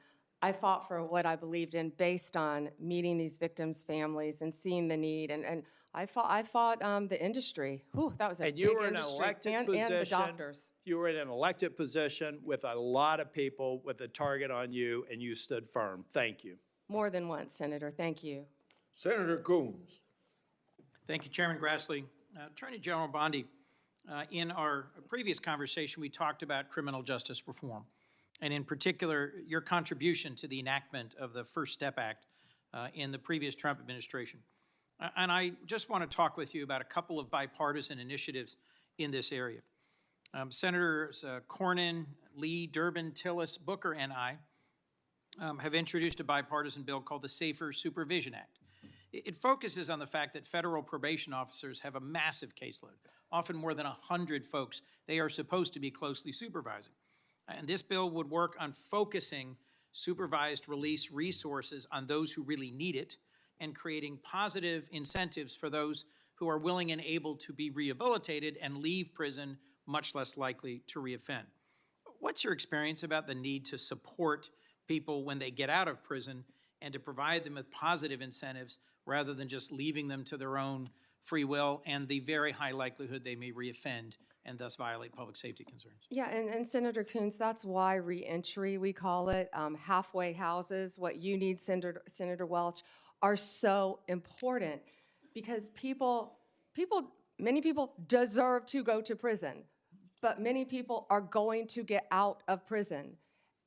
fought for what I believed in based on meeting these victims' families and seeing the need, and I fought the industry. Whew, that was a And big you were in an industry, elected and position. the doctors. You were in an elected position with a lot of people with a target on you, and you stood firm. Thank you. More than once, Senator. Thank you. Senator Coons. Thank you, Chairman Grassley. Attorney General Bondi, in our previous conversation, we talked about criminal justice reform, and in particular, your contribution to the enactment of the First Step Act in the previous Trump administration. And I just want to talk with you about a couple of bipartisan initiatives in this area. Senators Cornyn, Lee, Durbin, Tillis, Booker, and I have introduced a bipartisan bill called the Safer Supervision Act. It focuses on the fact that federal probation officers have a massive caseload, often more than 100 folks they are supposed to be closely supervising. And this bill would work on focusing supervised release resources on those who really need it and creating positive incentives for those who are willing and able to be rehabilitated and leave prison much less likely to reoffend. What's your experience about the need to support people when they get out of prison and to provide them with positive incentives rather than just leaving them to their own free will and the very high likelihood they may reoffend and thus violate public safety concerns? Yeah, and Senator Coons, that's why reentry, we call it, halfway houses, what you need, Senator Welch, are so important because many people deserve to go to prison, but many people are going to get out of prison.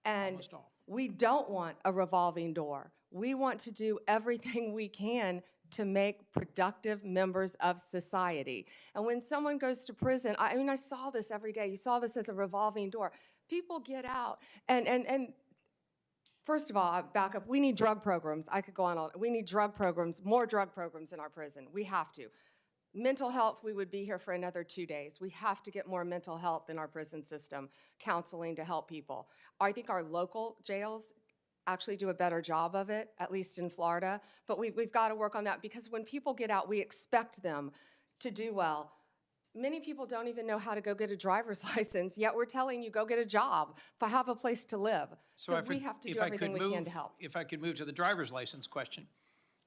And Almost all. We don't want a revolving door. We want to do everything we can to make productive members of society. And when someone goes to prison, I mean, I saw this every day. You saw this as a revolving door. People get out. And first of all, I back up. We need drug programs. I could go on. We need drug programs, more drug programs in our prison. We have to. Mental health, we would be here for another 2 days. We have to get more mental health in our prison system, counseling to help people. I think our local jails actually do a better job of it, at least in Florida. But we've got to work on that because when people get out, we expect them to do well. Many people don't even know how to go get a driver's license, yet we're telling you, go get a job, have a place to live. So we have to do everything we can to help. If I could move to the driver's license question.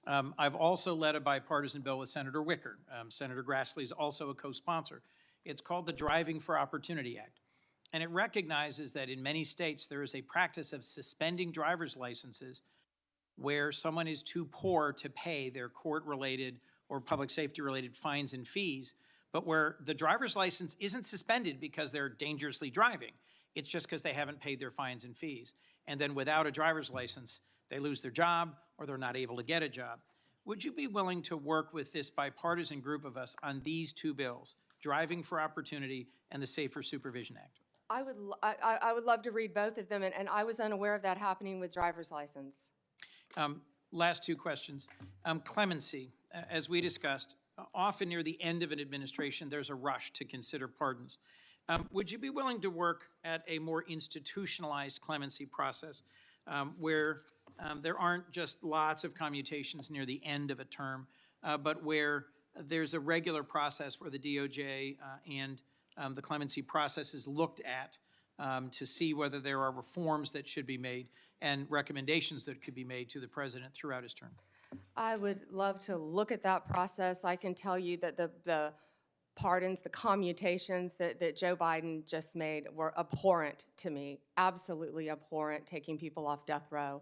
I've also led a bipartisan bill with Senator Wicker. Senator Grassley is also a co-sponsor. It's called the Driving for Opportunity Act. And it recognizes that in many states there is a practice of suspending driver's licenses where someone is too poor to pay their court-related or public safety-related fines and fees, but where the driver's license isn't suspended because they're dangerously driving. It's just because they haven't paid their fines and fees. And then without a driver's license, they lose their job or they're not able to get a job. Would you be willing to work with this bipartisan group of us on these two bills, Driving for Opportunity and the Safer Supervision Act? I would love to read both of them, and I was unaware of that happening with driver's license. Last two questions. Clemency, as we discussed, often near the end of an administration, there's a rush to consider pardons. Would you be willing to work at a more institutionalized clemency process where there aren't just lots of commutations near the end of a term, but where there's a regular process where the DOJ and the clemency process is looked at to see whether there are reforms that should be made and recommendations that could be made to the president throughout his term. I would love to look at that process. I can tell you that the pardons, the commutations that Joe Biden just made were abhorrent to me, absolutely abhorrent, taking people off death row.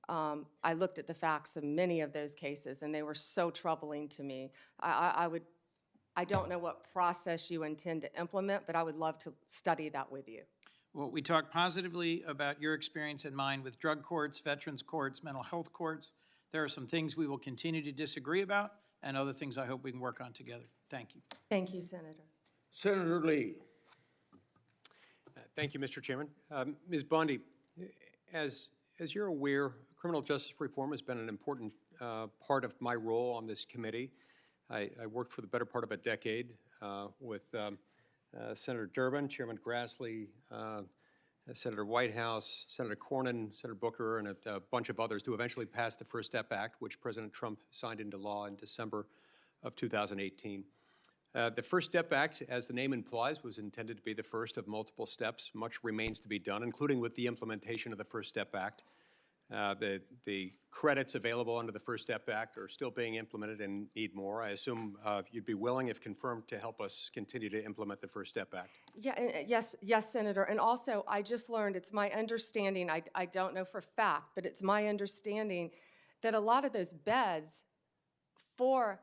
I looked at the facts of many of those cases, and they were so troubling to me. I don't know what process you intend to implement, but I would love to study that with you. Well, we talked positively about your experience and mine with drug courts, veterans courts, mental health courts. There are some things we will continue to disagree about and other things I hope we can work on together. Thank you. Thank you, Senator. Senator Lee. Thank you, Mr. Chairman. Ms. Bondi, as you're aware, criminal justice reform has been an important part of my role on this committee. I worked for the better part of a decade with Senator Durbin, Chairman Grassley, Senator Whitehouse, Senator Cornyn, Senator Booker, and a bunch of others to eventually pass the First Step Act, which President Trump signed into law in December of 2018. The First Step Act, as the name implies, was intended to be the first of multiple steps. Much remains to be done, including with the implementation of the First Step Act. The credits available under the First Step Act are still being implemented and need more. I assume you'd be willing, if confirmed, to help us continue to implement the First Step Act. Yeah, yes, Senator. And also, I just learned, it's my understanding, I don't know for fact, but it's my understanding that a lot of those beds for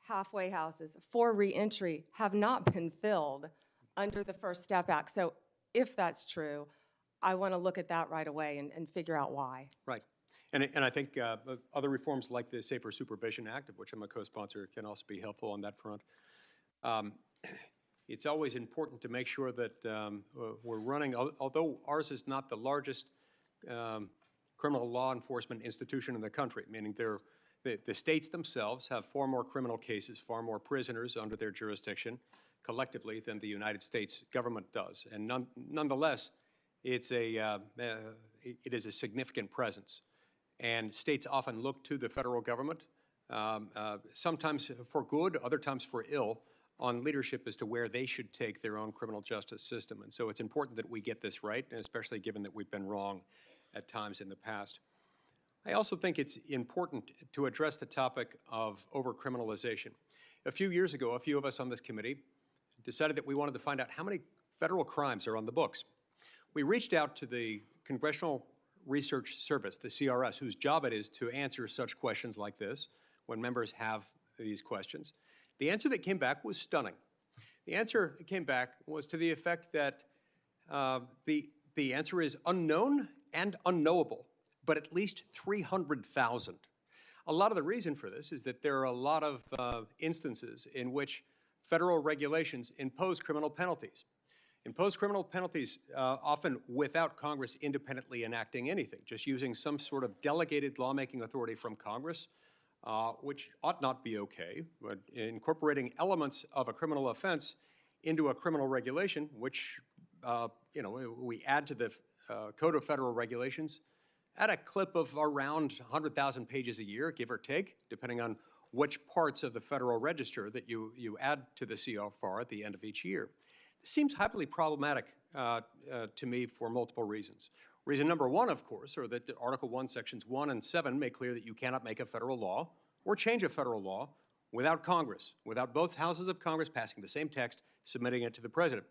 halfway houses, for reentry, have not been filled under the First Step Act. So if that's true, I want to look at that right away and figure out why. Right. And I think other reforms like the Safer Supervision Act, of which I'm a co-sponsor, can also be helpful on that front. It's always important to make sure that we're running, although ours is not the largest criminal law enforcement institution in the country, meaning the states themselves have far more criminal cases, far more prisoners under their jurisdiction collectively than the United States government does. And nonetheless, it is a significant presence. And states often look to the federal government, sometimes for good, other times for ill, on leadership as to where they should take their own criminal justice system. And so it's important that we get this right, and especially given that we've been wrong at times in the past. I also think it's important to address the topic of overcriminalization. A few years ago, a few of us on this committee decided that we wanted to find out how many federal crimes are on the books. We reached out to the Congressional Research Service, the CRS, whose job it is to answer such questions like this when members have these questions. The answer that came back was stunning. The answer that came back was to the effect that the answer is unknown and unknowable, but at least 300,000. A lot of the reason for this is that there are a lot of instances in which federal regulations impose criminal penalties. Impose criminal penalties often without Congress independently enacting anything, just using some sort of delegated lawmaking authority from Congress, which ought not be okay, but incorporating elements of a criminal offense into a criminal regulation, which we add to the Code of Federal Regulations at a clip of around 100,000 pages a year, give or take, depending on which parts of the Federal Register that you add to the CFR at the end of each year. This seems highly problematic to me for multiple reasons. Reason number one, of course, are that Article 1, Sections 1 and 7 make clear that you cannot make a federal law or change a federal law without Congress, without both houses of Congress passing the same text, submitting it to the president.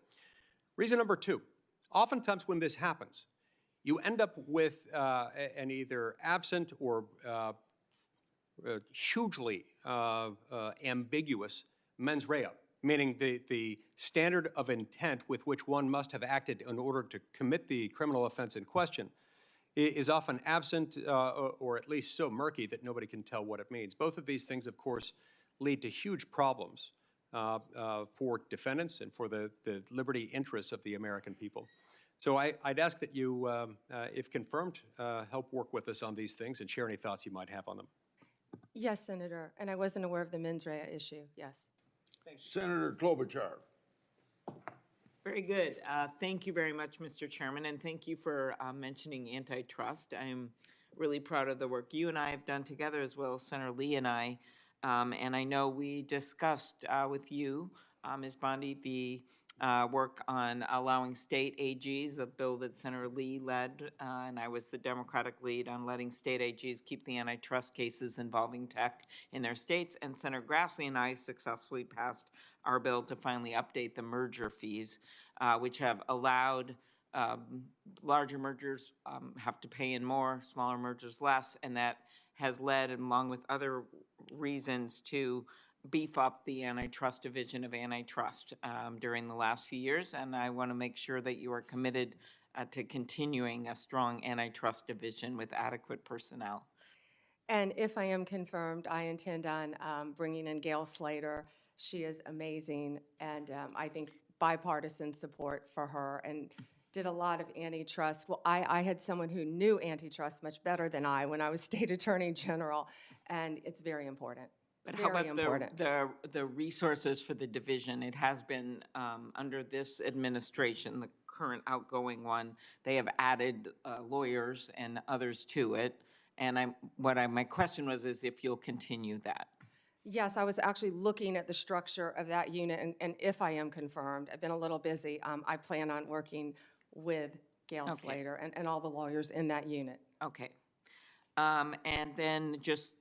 Reason number two, oftentimes when this happens, you end up with an either absent or hugely ambiguous mens rea, meaning the standard of intent with which one must have acted in order to commit the criminal offense in question is often absent or at least so murky that nobody can tell what it means. Both of these things, of course, lead to huge problems for defendants and for the liberty interests of the American people. So I'd ask that you, if confirmed, help work with us on these things and share any thoughts you might have on them. Yes, Senator, and I wasn't aware of the mens rea issue, yes. Senator Klobuchar. Very good. Thank you very much, Mr. Chairman, and thank you for mentioning antitrust. I'm really proud of the work you and I have done together, as well as Senator Lee and I. And I know we discussed with you, Ms. Bondi, the work on allowing state AGs, a bill that Senator Lee led, and I was the Democratic lead on letting state AGs keep the antitrust cases involving tech in their states. And Senator Grassley and I successfully passed our bill to finally update the merger fees, which have allowed larger mergers have to pay in more, smaller mergers less, and that has led, along with other reasons, to beef up the antitrust division of antitrust during the last few years, and I want to make sure that you are committed to continuing a strong antitrust division with adequate personnel. And if I am confirmed, I intend on bringing in Gail Slater. She is amazing, and I think bipartisan support for her, and did a lot of antitrust. Well, I had someone who knew antitrust much better than I when I was State Attorney General, and it's very important. But how Very about important. the resources for the division? It has been, under this administration, the current outgoing one, they have added lawyers and others to it. And my question was, is if you'll continue that? Yes, I was actually looking at the structure of that unit, and if I am confirmed, I've been a little busy, I plan on working with Gail Slater and all the lawyers in that unit. Okay. And then just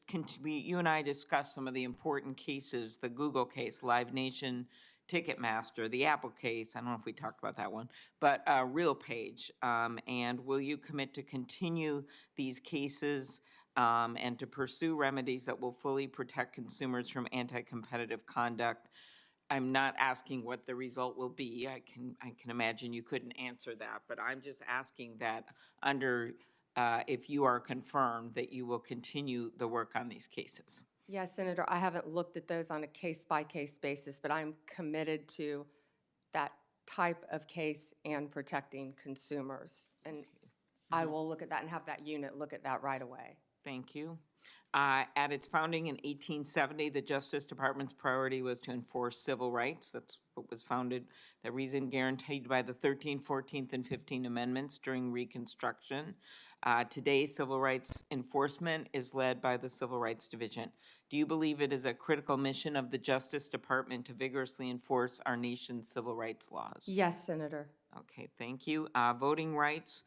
you and I discussed some of the important cases, the Google case, Live Nation, Ticketmaster, the Apple case, I don't know if we talked about that one, but RealPage. And will you commit to continue these cases and to pursue remedies that will fully protect consumers from anti-competitive conduct? I'm not asking what the result will be. I can imagine you couldn't answer that, but I'm just asking that if you are confirmed, that you will continue the work on these cases. Yes, Senator, I haven't looked at those on a case-by-case basis, but I'm committed to that type of case and protecting consumers. And I will look at that and have that unit look at that right away. Thank you. At its founding in 1870, the Justice Department's priority was to enforce civil rights. That's what was founded, the reason guaranteed by the 13th, 14th, and 15th Amendments during Reconstruction. Today, civil rights enforcement is led by the Civil Rights Division. Do you believe it is a critical mission of the Justice Department to vigorously enforce our nation's civil rights laws? Yes, Senator. Okay, thank you. Voting rights.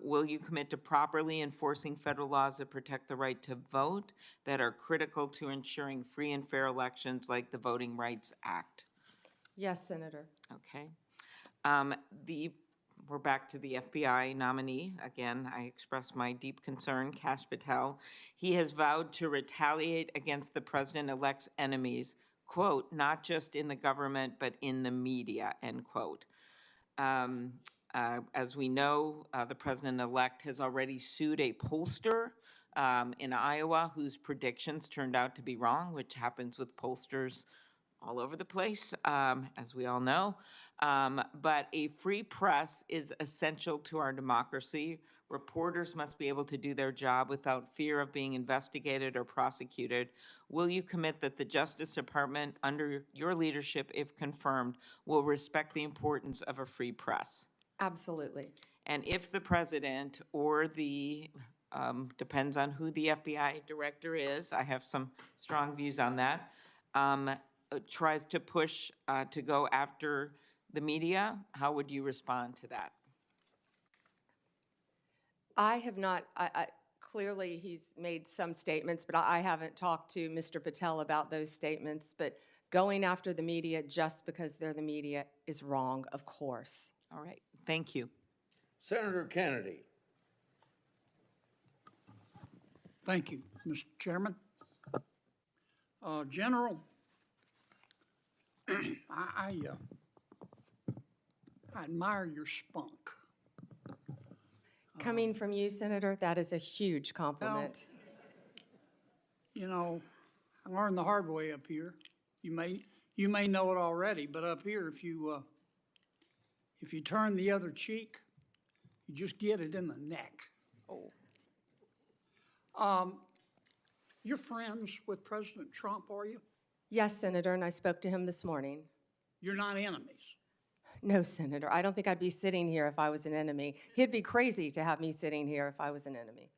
Will you commit to properly enforcing federal laws that protect the right to vote that are critical to ensuring free and fair elections like the Voting Rights Act? Yes, Senator. Okay. We're back to the FBI nominee. Again, I express my deep concern, Kash Patel. He has vowed to retaliate against the president-elect's enemies, quote, not just in the government, but in the media, end quote. As we know, the president-elect has already sued a pollster in Iowa whose predictions turned out to be wrong, which happens with pollsters all over the place, as we all know. But a free press is essential to our democracy. Reporters must be able to do their job without fear of being investigated or prosecuted. Will you commit that the Justice Department, under your leadership, if confirmed, will respect the importance of a free press? Absolutely. And if the president or depends on who the FBI director is, I have some strong views on that, tries to push to go after the media, how would you respond to that? I have not, clearly he's made some statements, but I haven't talked to Mr. Patel about those statements. But going after the media just because they're the media is wrong, of course. All right, thank you. Senator Kennedy. Thank you, Mr. Chairman. General, I admire your spunk. Coming from you, Senator, that is a huge compliment. You know, I learned the hard way up here. You may know it already, but up here, if you turn the other cheek, you just get it in the neck. You're friends with President Trump, are you? Yes, Senator, and I spoke to him this morning. You're not enemies. No, Senator, I don't think I'd be sitting here if I was an enemy. He'd be crazy to have me sitting here if I was an enemy.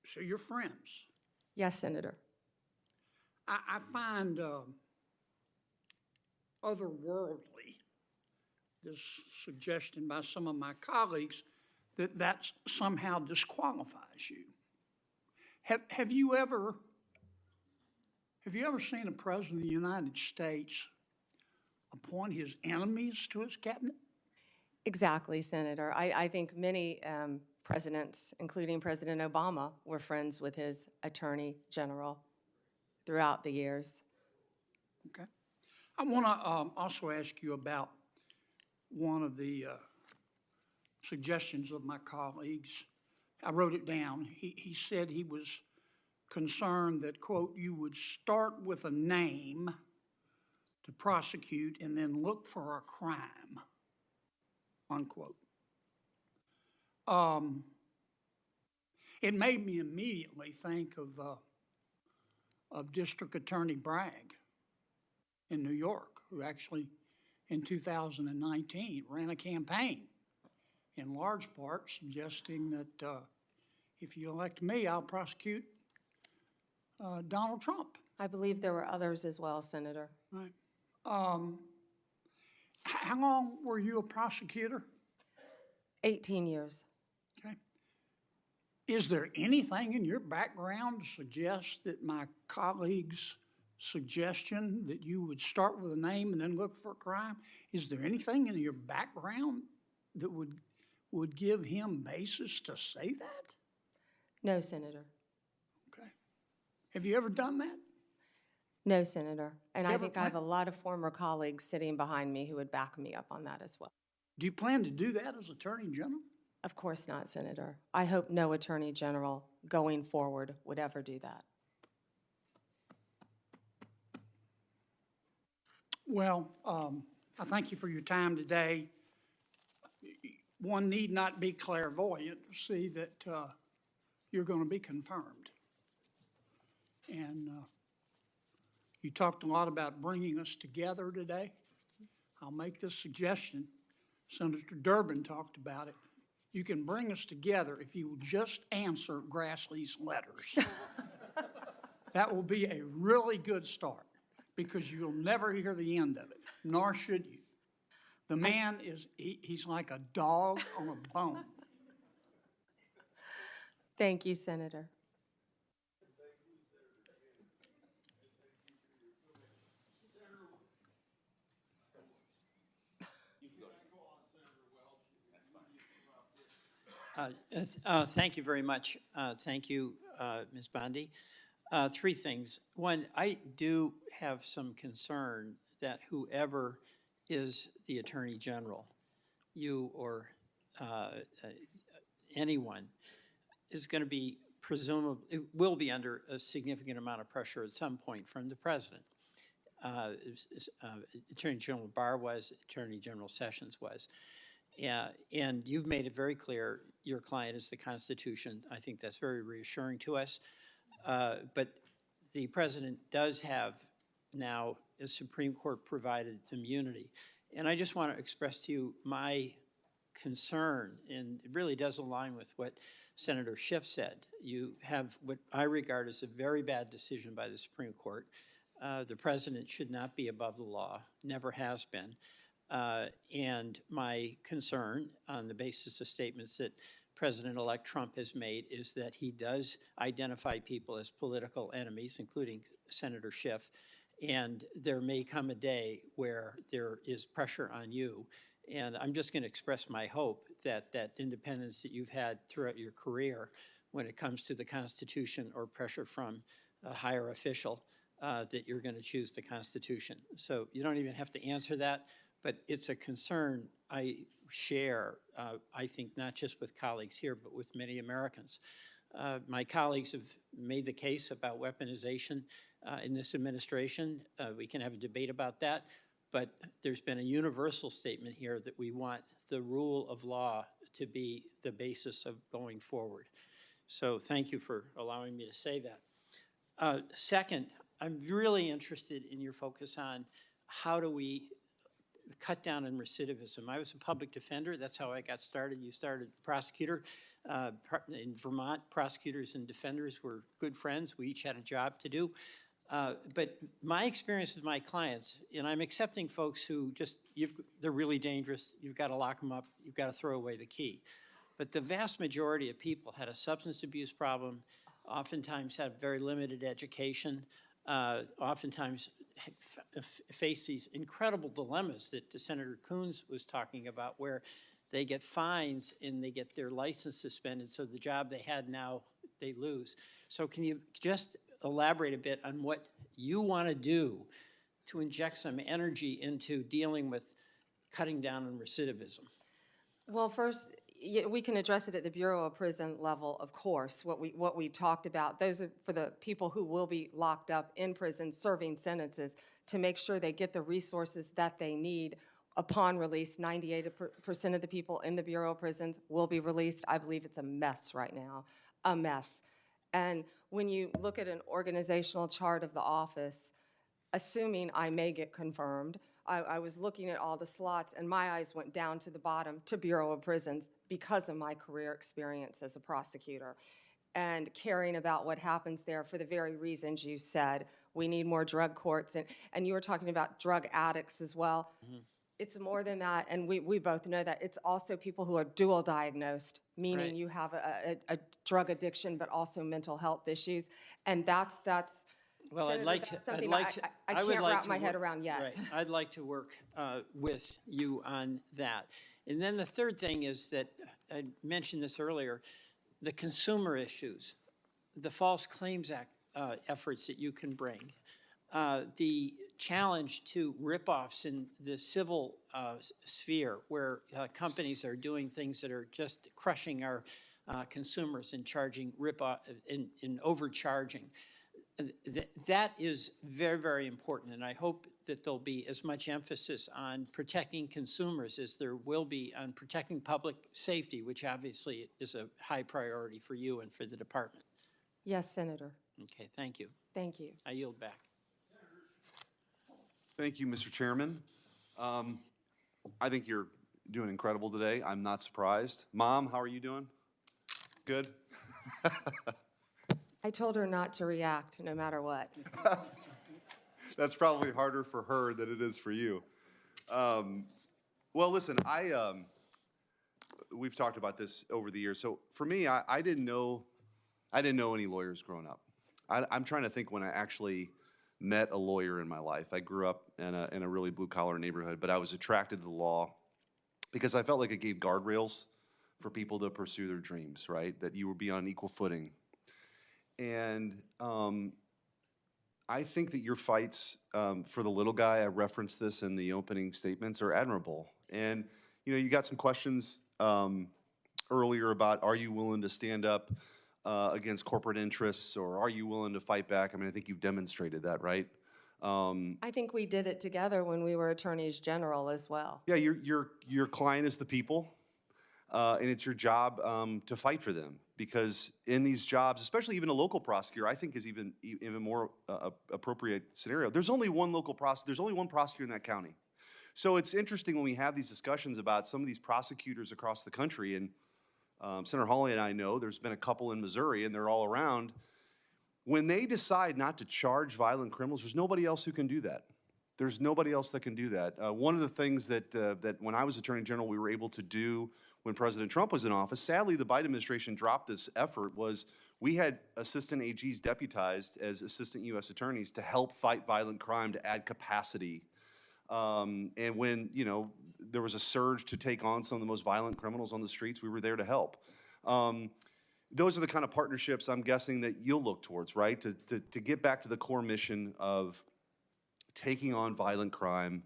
So you're friends. Yes, Senator. I find otherworldly, this suggestion by some of my colleagues that that somehow disqualifies you. Have you ever seen a president of the United States appoint his enemies to his cabinet? Exactly, Senator. I think many presidents, including President Obama, were friends with his attorney general throughout the years. Okay. I want to also ask you about one of the suggestions of my colleagues. I wrote it down. He said he was concerned that, quote, you would start with a name to prosecute and then look for a crime, unquote. It made me immediately think of District Attorney Bragg in New York, who actually in 2019 ran a campaign in large part suggesting that if you elect me, I'll prosecute Donald Trump. I believe there were others as well, Senator. Right. How long were you a prosecutor? 18 years. Okay. Is there anything in your background to suggest that my colleague's suggestion that you would start with a name and then look for a crime, is there anything in your background that would give him basis to say that? No, Senator. Okay. Have you ever done that? No, Senator. And I Ever think I have a lot of former colleagues sitting behind me who would back me up on that as well. Do you plan to do that as Attorney General? Of course not, Senator. I hope no Attorney General going forward would ever do that. Well, I thank you for your time today. One need not be clairvoyant to see that you're going to be confirmed. And you talked a lot about bringing us together today. I'll make this suggestion. Senator Durbin talked about it. You can bring us together if you will just answer Grassley's letters. That will be a really good start, because you'll never hear the end of it, nor should you. The man he's like a dog on a bone. Thank you, Senator. Thank you very much. Thank you, Ms. Bondi. Three things. One, I do have some concern that whoever is the Attorney General, you or anyone, is going to be presumably, will be under a significant amount of pressure at some point from the President. Attorney General Barr was, Attorney General Sessions was. And you've made it very clear your client is the Constitution. I think that's very reassuring to us. But the President does have now a Supreme Court provided immunity. And I just want to express to you my concern, and it really does align with what Senator Schiff said. You have what I regard as a very bad decision by the Supreme Court. The President should not be above the law, never has been. And my concern, on the basis of statements that President-elect Trump has made, is that he does identify people as political enemies, including Senator Schiff, and there may come a day where there is pressure on you. And I'm just going to express my hope that that independence that you've had throughout your career when it comes to the Constitution or pressure from a higher official, that you're going to choose the Constitution. So you don't even have to answer that. But it's a concern I share, I think, not just with colleagues here, but with many Americans. My colleagues have made the case about weaponization in this administration. We can have a debate about that, but there's been a universal statement here that we want the rule of law to be the basis of going forward. So thank you for allowing me to say that. Second, I'm really interested in your focus on how do we cut down on recidivism. I was a public defender. That's how I got started. You started prosecutor. In Vermont, prosecutors and defenders were good friends. We each had a job to do. But my experience with my clients, and I'm accepting folks who just, they're really dangerous, you've got to lock them up, you've got to throw away the key. But the vast majority of people had a substance abuse problem, oftentimes had very limited education, oftentimes face these incredible dilemmas that Senator Coons was talking about, where they get fines and they get their license suspended, so the job they had now they lose. So can you just elaborate a bit on what you want to do to inject some energy into dealing with cutting down on recidivism? Well, first, we can address it at the Bureau of Prison level, of course. What we talked about, those are for the people who will be locked up in prison serving sentences, to make sure they get the resources that they need upon release. 98% of the people in the Bureau of Prisons will be released. I believe it's a mess right now, a mess. And when you look at an organizational chart of the office, assuming I may get confirmed, I was looking at all the slots, and my eyes went down to the bottom to Bureau of Prisons because of my career experience as a prosecutor and caring about what happens there for the very reasons you said. We need more drug courts, and you were talking about drug addicts as well. Mm-hmm. It's more than that, and we both know that. It's also people who are dual diagnosed, meaning Right. you have a drug addiction but also mental health issues, and that's well, Senator, I'd like that's to. something I'd like that to. I would can't like wrap to my head work- around yet. Right. I'd like to work with you on that. And then the third thing is that I mentioned this earlier: the consumer issues, the False Claims Act efforts that you can bring, the challenge to ripoffs in the civil sphere, where companies are doing things that are just crushing our consumers and charging ripoff in overcharging. That is very, very important, and I hope that there'll be as much emphasis on protecting consumers as there will be on protecting public safety, which obviously is a high priority for you and for the department. Yes, Senator. Okay, thank you. Thank you. I yield back. Thank you, Mr. Chairman. I think you're doing incredible today. I'm not surprised. Mom, how are you doing? Good? I told her not to react no matter what. That's probably harder for her than it is for you. Well, listen, we've talked about this over the years. So for me, I didn't know any lawyers growing up. I'm trying to think when I actually met a lawyer in my life. I grew up in a really blue-collar neighborhood, but I was attracted to the law because I felt like it gave guardrails for people to pursue their dreams, right? That you would be on equal footing. And I think that your fights for the little guy, I referenced this in the opening statements, are admirable. And, you know, you got some questions earlier about, are you willing to stand up against corporate interests, or are you willing to fight back? I mean, I think you've demonstrated that, right? I think we did it together when we were attorneys general as well. Yeah, your client is the people, and it's your job to fight for them. Because in these jobs, especially even a local prosecutor, I think is even more appropriate scenario. There's only one local prosecutor. There's only one prosecutor in that county. So it's interesting when we have these discussions about some of these prosecutors across the country, and Senator Hawley and I know there's been a couple in Missouri, and they're all around. When they decide not to charge violent criminals, there's nobody else who can do that. There's nobody else that can do that. One of the things that when I was Attorney General we were able to do when President Trump was in office, sadly the Biden administration dropped this effort, was we had assistant AGs deputized as assistant U.S. attorneys to help fight violent crime, to add capacity. And when, you know, there was a surge to take on some of the most violent criminals on the streets, we were there to help. Those are the kind of partnerships I'm guessing that you'll look towards, right? To get back to the core mission of taking on violent crime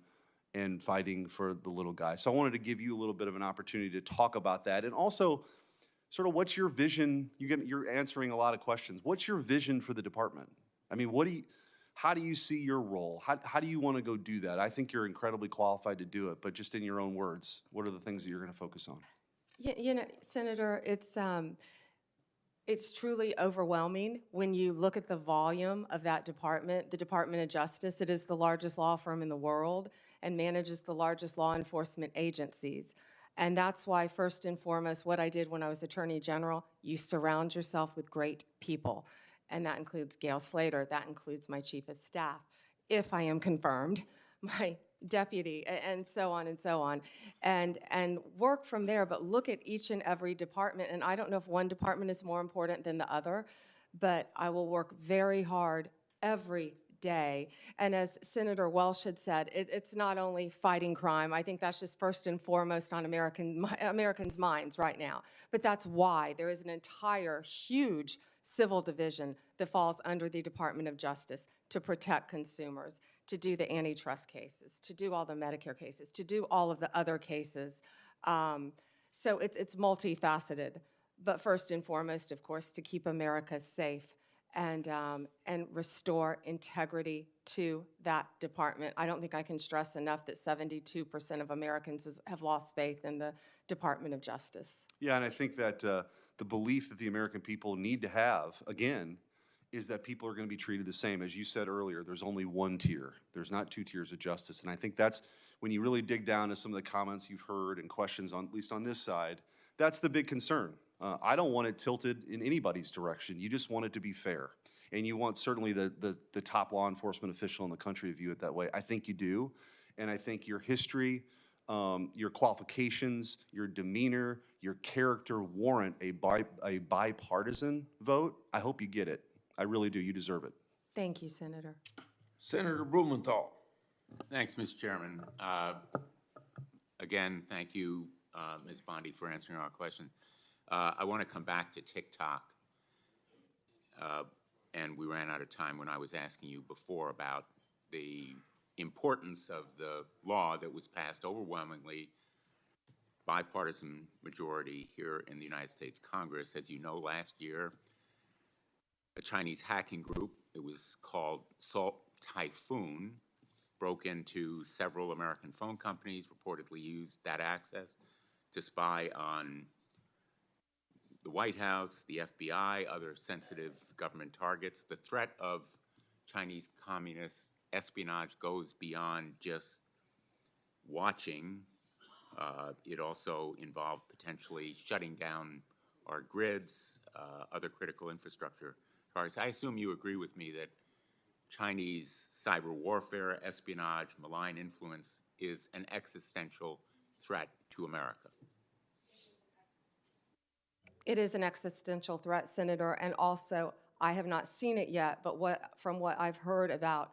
and fighting for the little guy. So I wanted to give you a little bit of an opportunity to talk about that. And also, sort of what's your vision? You're answering a lot of questions. What's your vision for the department? I mean, how do you see your role? How do you want to go do that? I think you're incredibly qualified to do it, but just in your own words, what are the things that you're going to focus on? You know, Senator, it's truly overwhelming when you look at the volume of that department. The Department of Justice, it is the largest law firm in the world and manages the largest law enforcement agencies. And that's why, first and foremost, what I did when I was Attorney General, you surround yourself with great people. and that includes Gail Slater, that includes my chief of staff, if I am confirmed, my deputy, and so on and so on, and work from there, but look at each and every department, and I don't know if one department is more important than the other, but I will work very hard every day. And as Senator Welsh had said, it's not only fighting crime. I think that's just first and foremost on Americans' minds right now. But that's why there is an entire huge civil division that falls under the Department of Justice to protect consumers, to do the antitrust cases, to do all the Medicare cases, to do all of the other cases. So it's multifaceted. But first and foremost, of course, to keep America safe and restore integrity to that department. I don't think I can stress enough that 72% of Americans have lost faith in the Department of Justice. Yeah, and I think that the belief that the American people need to have, again, is that people are going to be treated the same. As you said earlier, there's only one tier. There's not two tiers of justice. And I think that's, when you really dig down to some of the comments you've heard and questions, on, at least on this side, that's the big concern. I don't want it tilted in anybody's direction. You just want it to be fair. And you want certainly the top law enforcement official in the country to view it that way. I think you do. And I think your history, your qualifications, your demeanor, your character warrant a bipartisan vote. I hope you get it. I really do. You deserve it. Thank you, Senator. Senator Blumenthal. Thanks, Mr. Chairman. Again, thank you, Ms. Bondi, for answering our question. I want to come back to TikTok. And we ran out of time when I was asking you before about the importance of the law that was passed overwhelmingly bipartisan majority here in the United States Congress. As you know, last year, a Chinese hacking group, it was called Salt Typhoon, broke into several American phone companies, reportedly used that access to spy on the White House, the FBI, other sensitive government targets. The threat of Chinese communist espionage goes beyond just watching. It also involved potentially shutting down our grids, other critical infrastructure targets. I assume you agree with me that Chinese cyber warfare, espionage, malign influence is an existential threat to America. It is an existential threat, Senator, and also I have not seen it yet, but from what I've heard about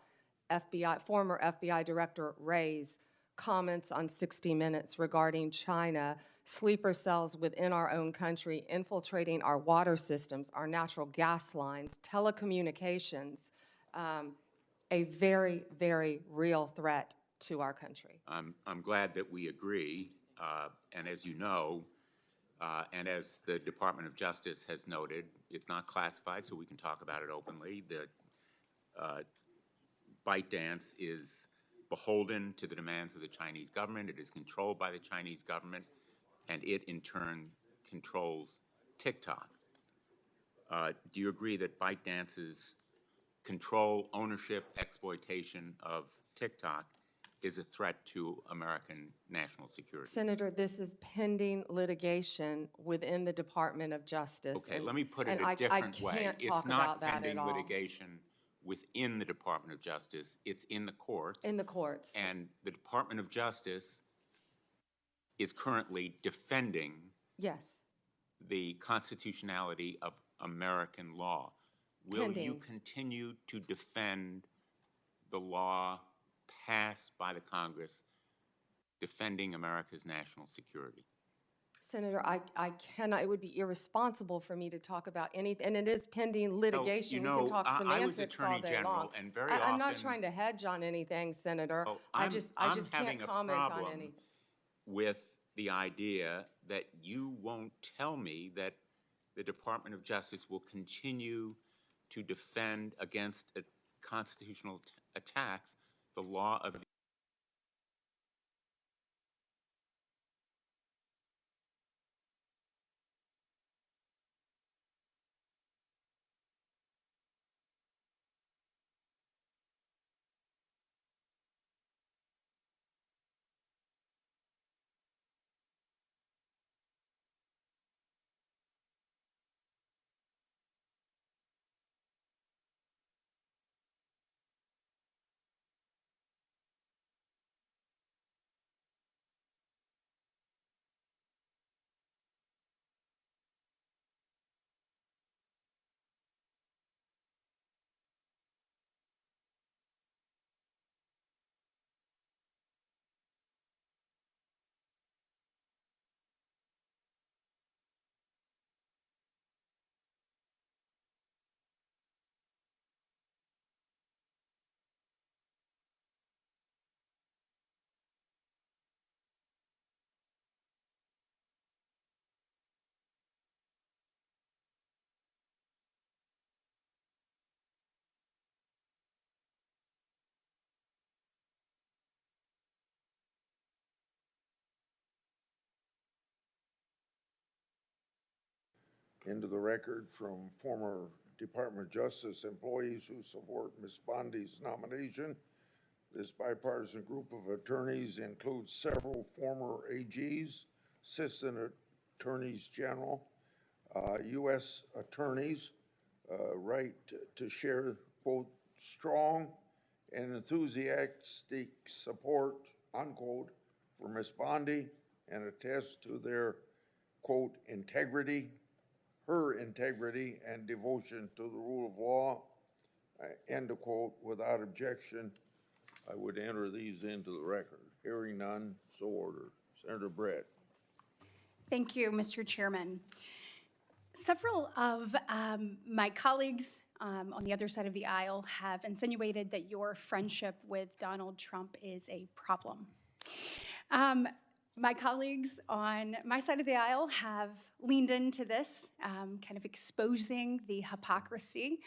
former FBI Director Wray's comments on 60 Minutes regarding China, sleeper cells within our own country, infiltrating our water systems, our natural gas lines, telecommunications, a very, very real threat to our country. I'm glad that we agree, and as you know, and as the Department of Justice has noted, it's not classified, so we can talk about it openly. The ByteDance is beholden to the demands of the Chinese government. It is controlled by the Chinese government, and it in turn controls TikTok. Do you agree that ByteDance's control, ownership, exploitation of TikTok is a threat to American national security? Senator, this is pending litigation within the Department of Justice. Okay, let me put it a different way. It's not pending litigation within the Department of Justice. It's in the courts. In the courts. And the Department of Justice is currently defending Yes. the constitutionality of American law. Will you continue to defend the law passed by the Congress defending America's national security? Senator, I cannot, it would be irresponsible for me to talk about anything, and it is pending litigation. No, We can talk I was semantics Attorney all day General, long. and very I'm not often- trying to hedge on anything, Senator. I I'm just having can't a comment on problem anything. with the idea that you won't tell me that the Department of Justice will continue to defend against constitutional attacks the law of the into the record from former Department of Justice employees who support Ms. Bondi's nomination. This bipartisan group of attorneys includes several former AGs, assistant attorneys general, U.S. attorneys, right to share both strong and enthusiastic support, unquote, for Ms. Bondi and attest to their, quote, integrity, her integrity and devotion to the rule of law, end of quote, without objection. I would enter these into the record. Hearing none, so ordered. Senator Brett. Thank you, Mr. Chairman. Several of my colleagues on the other side of the aisle have insinuated that your friendship with Donald Trump is a problem. My colleagues on my side of the aisle have leaned into this, kind of exposing the hypocrisy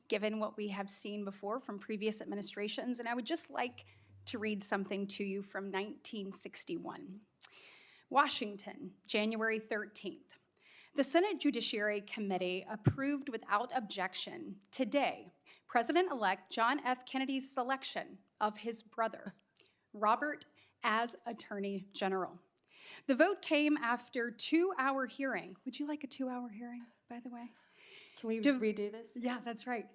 given what we have seen before from previous administrations. And I would just like to read something to you from 1961. Washington, January 13th. The Senate Judiciary Committee approved without objection today President-elect John F. Kennedy's selection of his brother, Robert, as Attorney General. The vote came after a 2-hour hearing. Would you like a 2-hour hearing, by the way? Can we redo this? Yeah, that's right.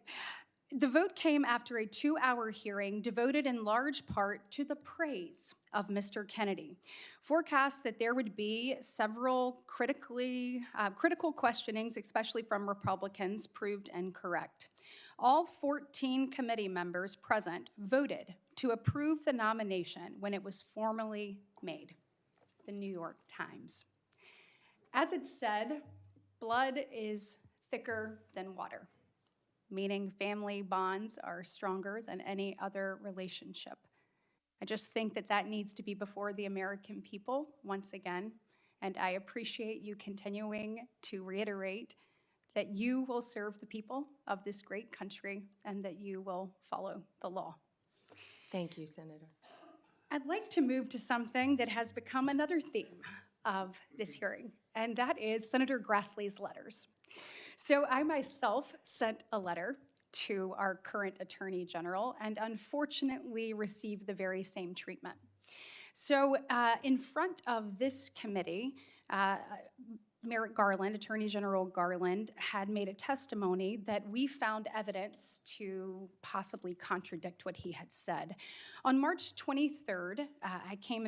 The vote came after a 2-hour hearing devoted in large part to the praise of Mr. Kennedy. Forecasts that there would be several critical questionings, especially from Republicans, proved incorrect. All 14 committee members present voted to approve the nomination when it was formally made. The New York Times. As it said, blood is thicker than water, meaning family bonds are stronger than any other relationship. I just think that that needs to be before the American people once again, and I appreciate you continuing to reiterate that you will serve the people of this great country and that you will follow the law. Thank you, Senator. I'd like to move to something that has become another theme of this hearing, and that is Senator Grassley's letters. So I myself sent a letter to our current Attorney General and unfortunately received the very same treatment. So in front of this committee, Merrick Garland, Attorney General Garland, had made a testimony that we found evidence to possibly contradict what he had said. On March 23rd, he came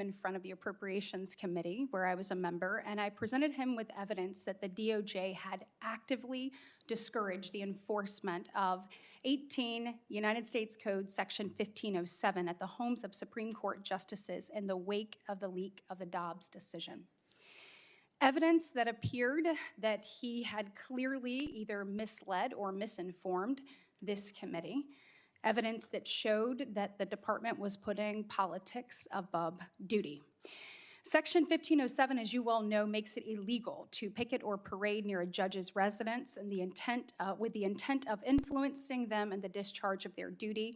in front of the Appropriations Committee, where I was a member, and I presented him with evidence that the DOJ had actively discouraged the enforcement of 18 United States Code Section 1507 at the homes of Supreme Court justices in the wake of the leak of the Dobbs decision. Evidence that appeared that he had clearly either misled or misinformed this committee. Evidence that showed that the department was putting politics above duty. Section 1507, as you well know, makes it illegal to picket or parade near a judge's residence and with the intent of influencing them in the discharge of their duty.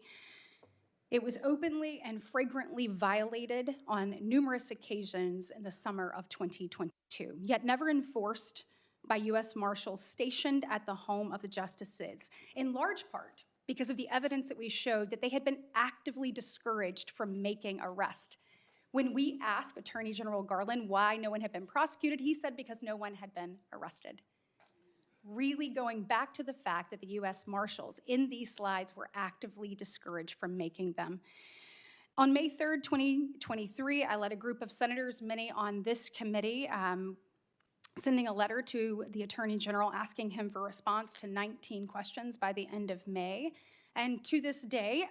It was openly and flagrantly violated on numerous occasions in the summer of 2022, yet never enforced by U.S. Marshals stationed at the home of the justices, in large part because of the evidence that we showed that they had been actively discouraged from making arrests. When we asked Attorney General Garland why no one had been prosecuted, he said because no one had been arrested. Really going back to the fact that the U.S. Marshals in these slides were actively discouraged from making them. On May 3rd, 2023, I led a group of senators, many on this committee, sending a letter to the Attorney General asking him for a response to 19 questions by the end of May. And to this day,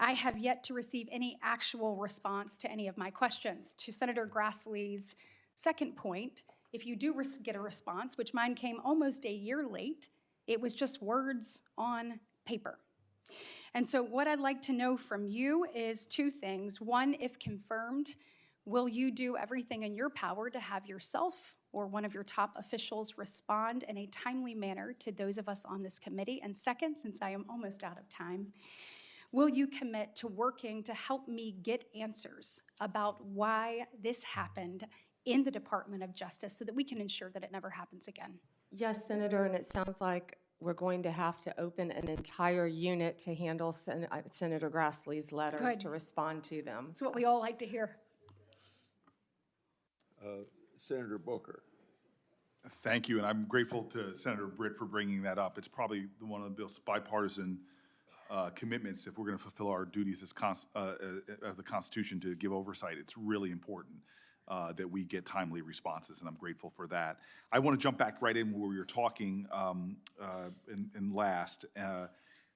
I have yet to receive any actual response to any of my questions. To Senator Grassley's second point, if you do get a response, which mine came almost a year late, it was just words on paper. And so what I'd like to know from you is two things. One, if confirmed, will you do everything in your power to have yourself or one of your top officials respond in a timely manner to those of us on this committee? And second, since I am almost out of time, will you commit to working to help me get answers about why this happened in the Department of Justice so that we can ensure that it never happens again? Yes, Senator, and it sounds like we're going to have to open an entire unit to handle Senator Grassley's letters Good. to respond to them. That's what we all like to hear. Senator Booker. Thank you, and I'm grateful to Senator Britt for bringing that up. It's probably one of the most bipartisan commitments if we're going to fulfill our duties as of the Constitution to give oversight. It's really important that we get timely responses, and I'm grateful for that. I want to jump back right in where we were talking in last,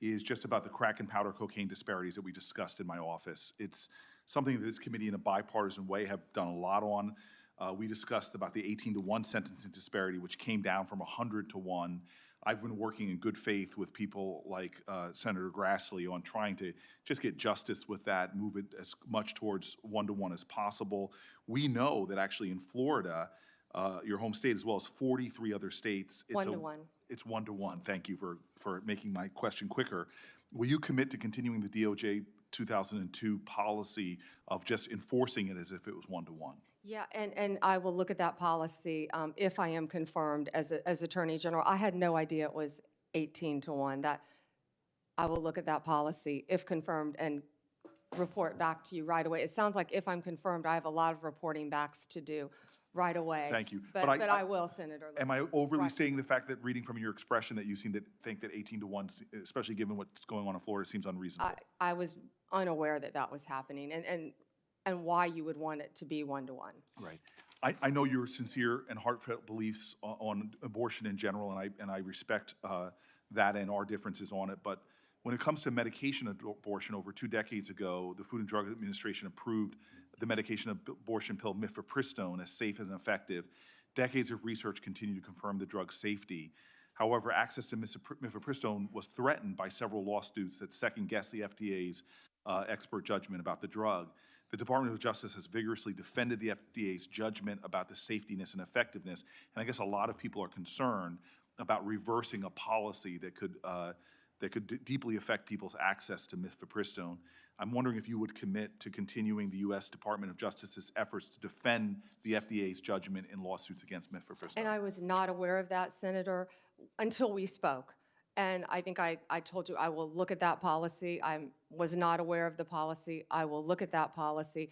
is just about the crack and powder cocaine disparities that we discussed in my office. It's something that this committee in a bipartisan way have done a lot on. We discussed about the 18-to-1 sentencing disparity, which came down from 100-to-1. I've been working in good faith with people like Senator Grassley on trying to just get justice with that, move it as much towards 1-to-1 as possible. We know that actually in Florida, your home state, as well as 43 other states, it's 1-to-1. It's 1-to-1. Thank you for making my question quicker. Will you commit to continuing the DOJ 2002 policy of just enforcing it as if it was 1-to-1? Yeah, and I will look at that policy if I am confirmed as Attorney General. I had no idea it was 18-to-1. That I will look at that policy if confirmed and report back to you right away. It sounds like if I'm confirmed, I have a lot of reporting backs to do right away. Thank you. But I will, Senator. Am I overly Right. stating the fact that, reading from your expression, that you seem to think that 18-to-1, especially given what's going on in Florida, seems unreasonable? I was unaware that that was happening and why you would want it to be 1-to-1. Right. I know your sincere and heartfelt beliefs on abortion in general, and I respect that and our differences on it. But when it comes to medication abortion, over 2 decades ago, the Food and Drug Administration approved the medication abortion pill mifepristone as safe and effective. Decades of research continue to confirm the drug's safety. However, access to mifepristone was threatened by several lawsuits that second-guessed the FDA's expert judgment about the drug. The Department of Justice has vigorously defended the FDA's judgment about the safetiness and effectiveness, and I guess a lot of people are concerned about reversing a policy that could deeply affect people's access to mifepristone. I'm wondering if you would commit to continuing the U.S. Department of Justice's efforts to defend the FDA's judgment in lawsuits against mifepristone. And I was not aware of that, Senator, until we spoke. And I think I told you I will look at that policy. I was not aware of the policy. I will look at that policy.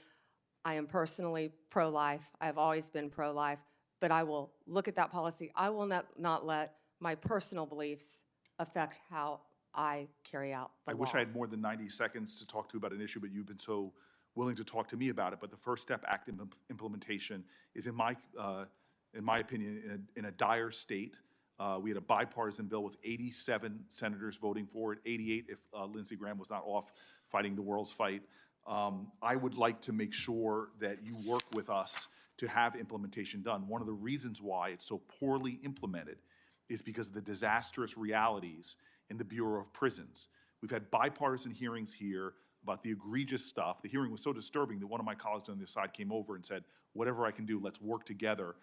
I am personally pro-life. I have always been pro-life. But I will look at that policy. I will not let my personal beliefs affect how I carry out the law. I wish I had more than 90 seconds to talk to you about an issue, but you've been so willing to talk to me about it. But the First Step Act implementation is, in my opinion, in a dire state. We had a bipartisan bill with 87 senators voting for it, 88 if Lindsey Graham was not off fighting the world's fight. I would like to make sure that you work with us to have implementation done. One of the reasons why it's so poorly implemented is because of the disastrous realities in the Bureau of Prisons. We've had bipartisan hearings here about the egregious stuff. The hearing was so disturbing that one of my colleagues on the side came over and said, whatever I can do, let's work together.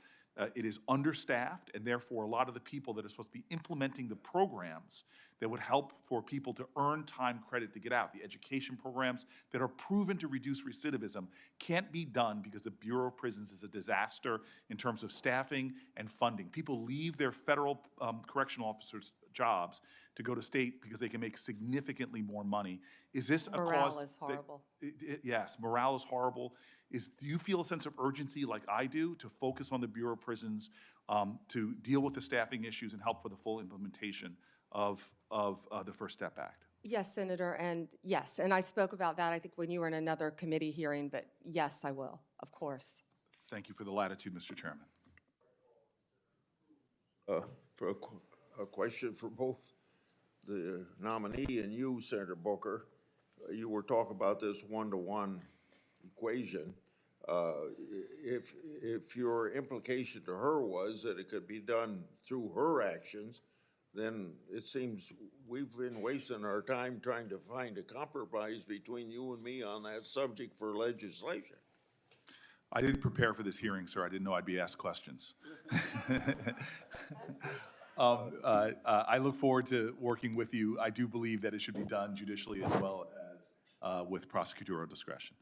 It is understaffed, and therefore a lot of the people that are supposed to be implementing the programs that would help for people to earn time credit to get out, the education programs that are proven to reduce recidivism, can't be done because the Bureau of Prisons is a disaster in terms of staffing and funding. People leave their federal correctional officers' jobs to go to state because they can make significantly more money. Is this a cause? Morale is horrible. Yes, morale is horrible. Do you feel a sense of urgency like I do to focus on the Bureau of Prisons, to deal with the staffing issues and help for the full implementation of the First Step Act? Yes, Senator, and yes, and I spoke about that, I think, when you were in another committee hearing, but yes, I will, of course. Thank you for the latitude, Mr. Chairman. For a question for both the nominee and you, Senator Booker. You were talking about this 1-to-1 equation. If your implication to her was that it could be done through her actions, then it seems we've been wasting our time trying to find a compromise between you and me on that subject for legislation. I didn't prepare for this hearing, sir. I didn't know I'd be asked questions. I look forward to working with you. I do believe that it should be done judicially as well as with prosecutorial discretion.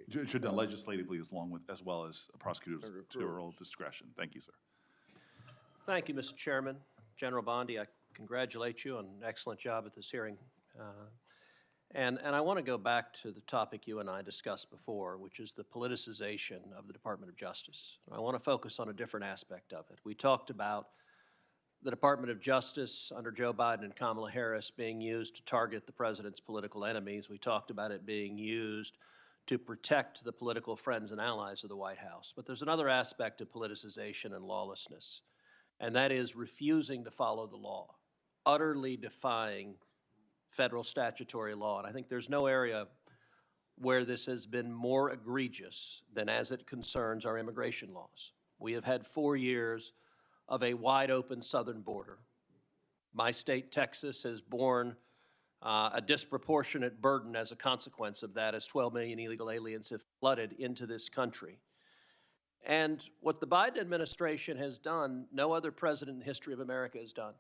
Should done legislatively as well as prosecutorial discretion. Thank you, sir. Thank you, Mr. Chairman. General Bondi, I congratulate you on an excellent job at this hearing. And I want to go back to the topic you and I discussed before, which is the politicization of the Department of Justice. I want to focus on a different aspect of it. We talked about the Department of Justice under Joe Biden and Kamala Harris being used to target the president's political enemies. We talked about it being used to protect the political friends and allies of the White House. But there's another aspect of politicization and lawlessness, and that is refusing to follow the law, utterly defying federal statutory law. And I think there's no area where this has been more egregious than as it concerns our immigration laws. We have had 4 years of a wide open southern border. My state, Texas, has borne a disproportionate burden as a consequence of that, as 12 million illegal aliens have flooded into this country. And what the Biden administration has done, no other president in the history of America has done.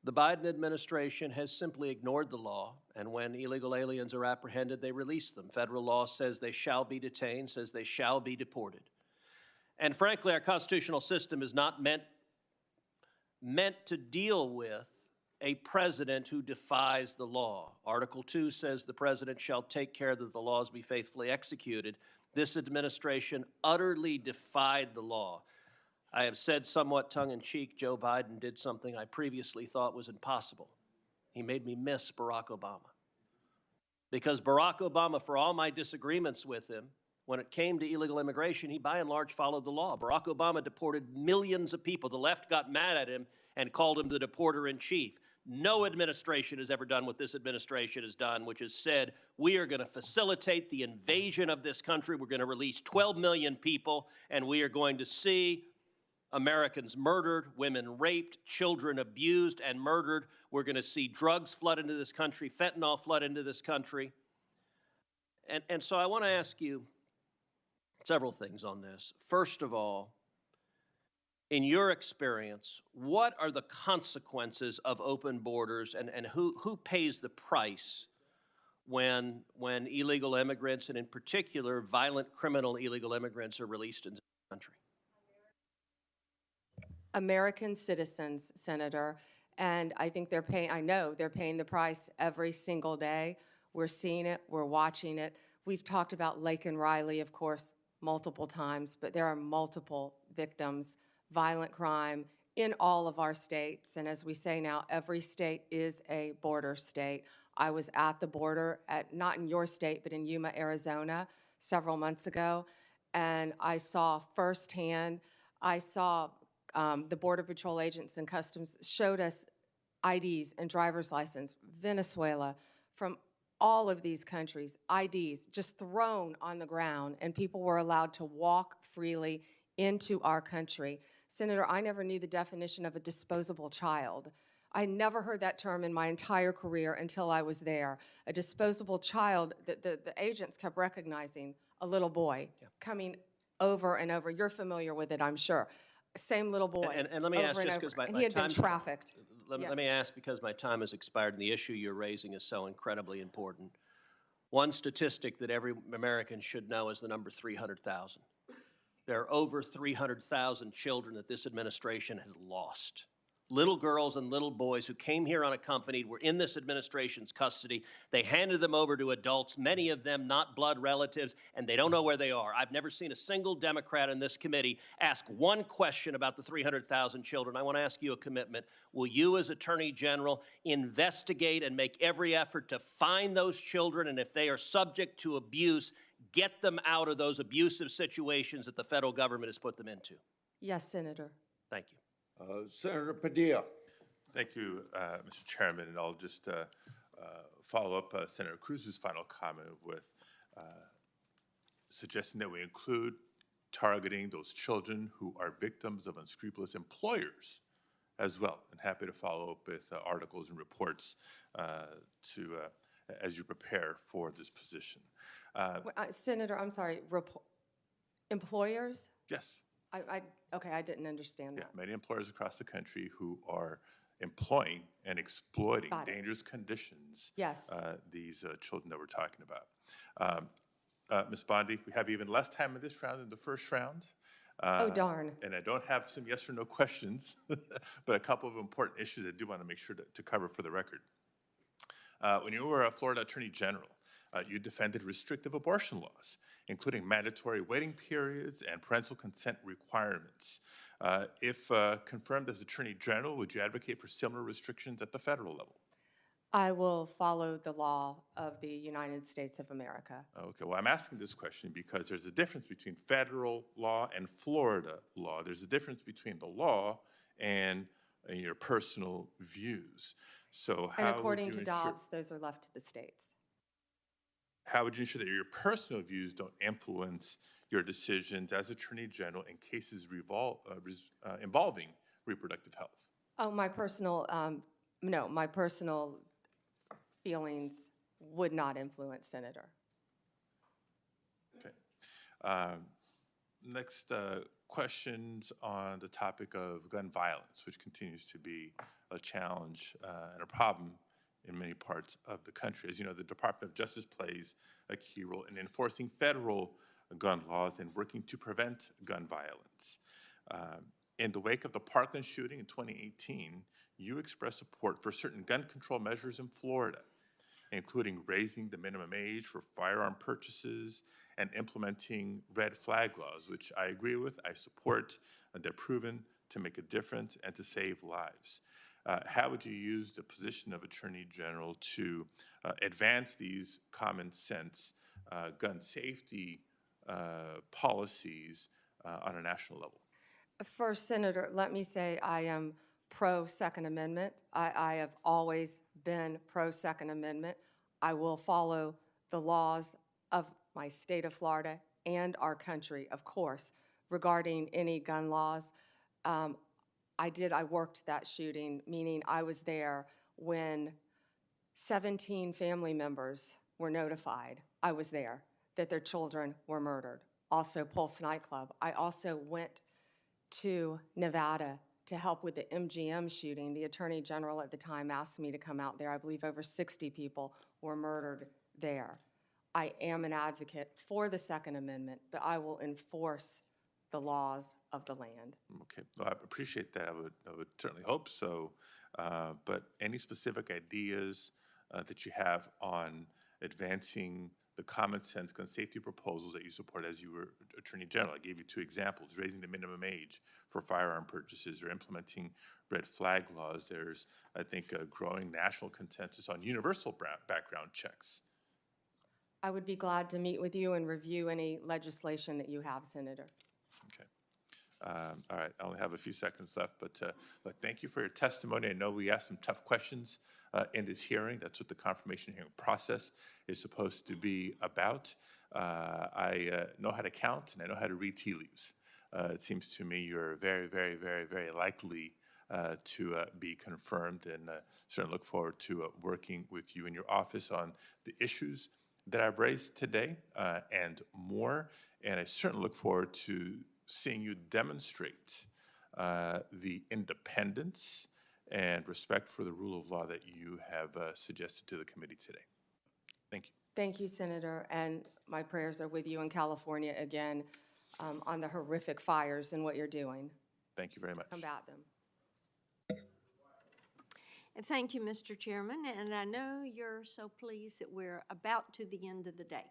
The Biden administration has simply ignored the law, and when illegal aliens are apprehended, they release them. Federal law says they shall be detained, says they shall be deported. And frankly, our constitutional system is not meant to deal with a president who defies the law. Article 2 says the president shall take care that the laws be faithfully executed. This administration utterly defied the law. I have said somewhat tongue-in-cheek, Joe Biden did something I previously thought was impossible. He made me miss Barack Obama. Because Barack Obama, for all my disagreements with him, when it came to illegal immigration, he by and large followed the law. Barack Obama deported millions of people. The left got mad at him and called him the deporter-in-chief. No administration has ever done what this administration has done, which has said, we are going to facilitate the invasion of this country. We're going to release 12 million people, and we are going to see Americans murdered, women raped, children abused and murdered. We're going to see drugs flood into this country, fentanyl flood into this country. And so I want to ask you several things on this. First of all, in your experience, what are the consequences of open borders, and who pays the price when illegal immigrants, and in particular violent criminal illegal immigrants, are released into the country? American citizens, Senator, and I think I know they're paying the price every single day. We're seeing it, we're watching it. We've talked about Lake and Riley, of course, multiple times, but there are multiple victims, violent crime in all of our states. And as we say now, every state is a border state. I was at the border, not in your state, but in Yuma, Arizona, several months ago, and I saw firsthand, the Border Patrol agents and Customs showed us IDs and driver's license, Venezuela, from all of these countries, IDs just thrown on the ground, and people were allowed to walk freely into our country. Senator, I never knew the definition of a disposable child. I never heard that term in my entire career until I was there. A disposable child, the agents kept recognizing a little boy coming over and over. You're familiar with it, I'm sure. Same little boy. And let me ask, just because and he had been trafficked. Let me ask, because my time has expired and the issue you're raising is so incredibly important. One statistic that every American should know is the number 300,000. There are over 300,000 children that this administration has lost. Little girls and little boys who came here unaccompanied were in this administration's custody. They handed them over to adults, many of them not blood relatives, and they don't know where they are. I've never seen a single Democrat in this committee ask one question about the 300,000 children. I want to ask you a commitment. Will you, as Attorney General, investigate and make every effort to find those children, and if they are subject to abuse, get them out of those abusive situations that the federal government has put them into? Yes, Senator. Thank you. Senator Padilla. Thank you, Mr. Chairman, and I'll just follow up Senator Cruz's final comment with suggesting that we include targeting those children who are victims of unscrupulous employers as well. And happy to follow up with articles and reports as you prepare for this position. Senator, I'm sorry, employers? Yes. Okay, I didn't understand that. Yeah, many employers across the country who are employing and exploiting dangerous conditions. Yes. These children that we're talking about. Ms. Bondi, we have even less time in this round than the first round. Oh, darn. And I don't have some yes or no questions, but a couple of important issues I do want to make sure to cover for the record. When you were a Florida Attorney General, you defended restrictive abortion laws, including mandatory waiting periods and parental consent requirements. If confirmed as Attorney General, would you advocate for similar restrictions at the federal level? I will follow the law of the United States of America. Okay, well, I'm asking this question because there's a difference between federal law and Florida law. There's a difference between the law and your personal views. So how And according would you to ensure, Dobbs, those are left to the states. how would you ensure that your personal views don't influence your decisions as Attorney General in cases involving reproductive health? Oh, my personal, no, my personal feelings would not influence, Senator. Okay. Next, questions on the topic of gun violence, which continues to be a challenge and a problem in many parts of the country. As you know, the Department of Justice plays a key role in enforcing federal gun laws and working to prevent gun violence. In the wake of the Parkland shooting in 2018, you expressed support for certain gun control measures in Florida, including raising the minimum age for firearm purchases and implementing red flag laws, which I agree with, I support. They're proven to make a difference and to save lives. How would you use the position of Attorney General to advance these common sense gun safety policies on a national level? First, Senator, let me say I am pro-Second Amendment. I have always been pro-Second Amendment. I will follow the laws of my state of Florida and our country, of course, regarding any gun laws. I worked that shooting, meaning I was there when 17 family members were notified. I was there that their children were murdered. Also, Pulse nightclub. I also went to Nevada to help with the MGM shooting. The Attorney General at the time asked me to come out there. I believe over 60 people were murdered there. I am an advocate for the Second Amendment, but I will enforce the laws of the land. Okay, well, I appreciate that. I would certainly hope so. But any specific ideas that you have on advancing the common sense gun safety proposals that you support as you were Attorney General? I gave you two examples: raising the minimum age for firearm purchases or implementing red flag laws. There's, I think, a growing national consensus on universal background checks. I would be glad to meet with you and review any legislation that you have, Senator. Okay. All right, I only have a few seconds left, but thank you for your testimony. I know we asked some tough questions in this hearing. That's what the confirmation hearing process is supposed to be about. I know how to count and I know how to read tea leaves. It seems to me you're very, very, very, very likely to be confirmed, and certainly look forward to working with you in your office on the issues that I've raised today and more. And I certainly look forward to seeing you demonstrate the independence and respect for the rule of law that you have suggested to the committee today. Thank you. Thank you, Senator, and my prayers are with you in California again on the horrific fires and what you're doing. Thank you very much. Combat them. And thank you, Mr. Chairman, and I know you're so pleased that we're about to the end of the day.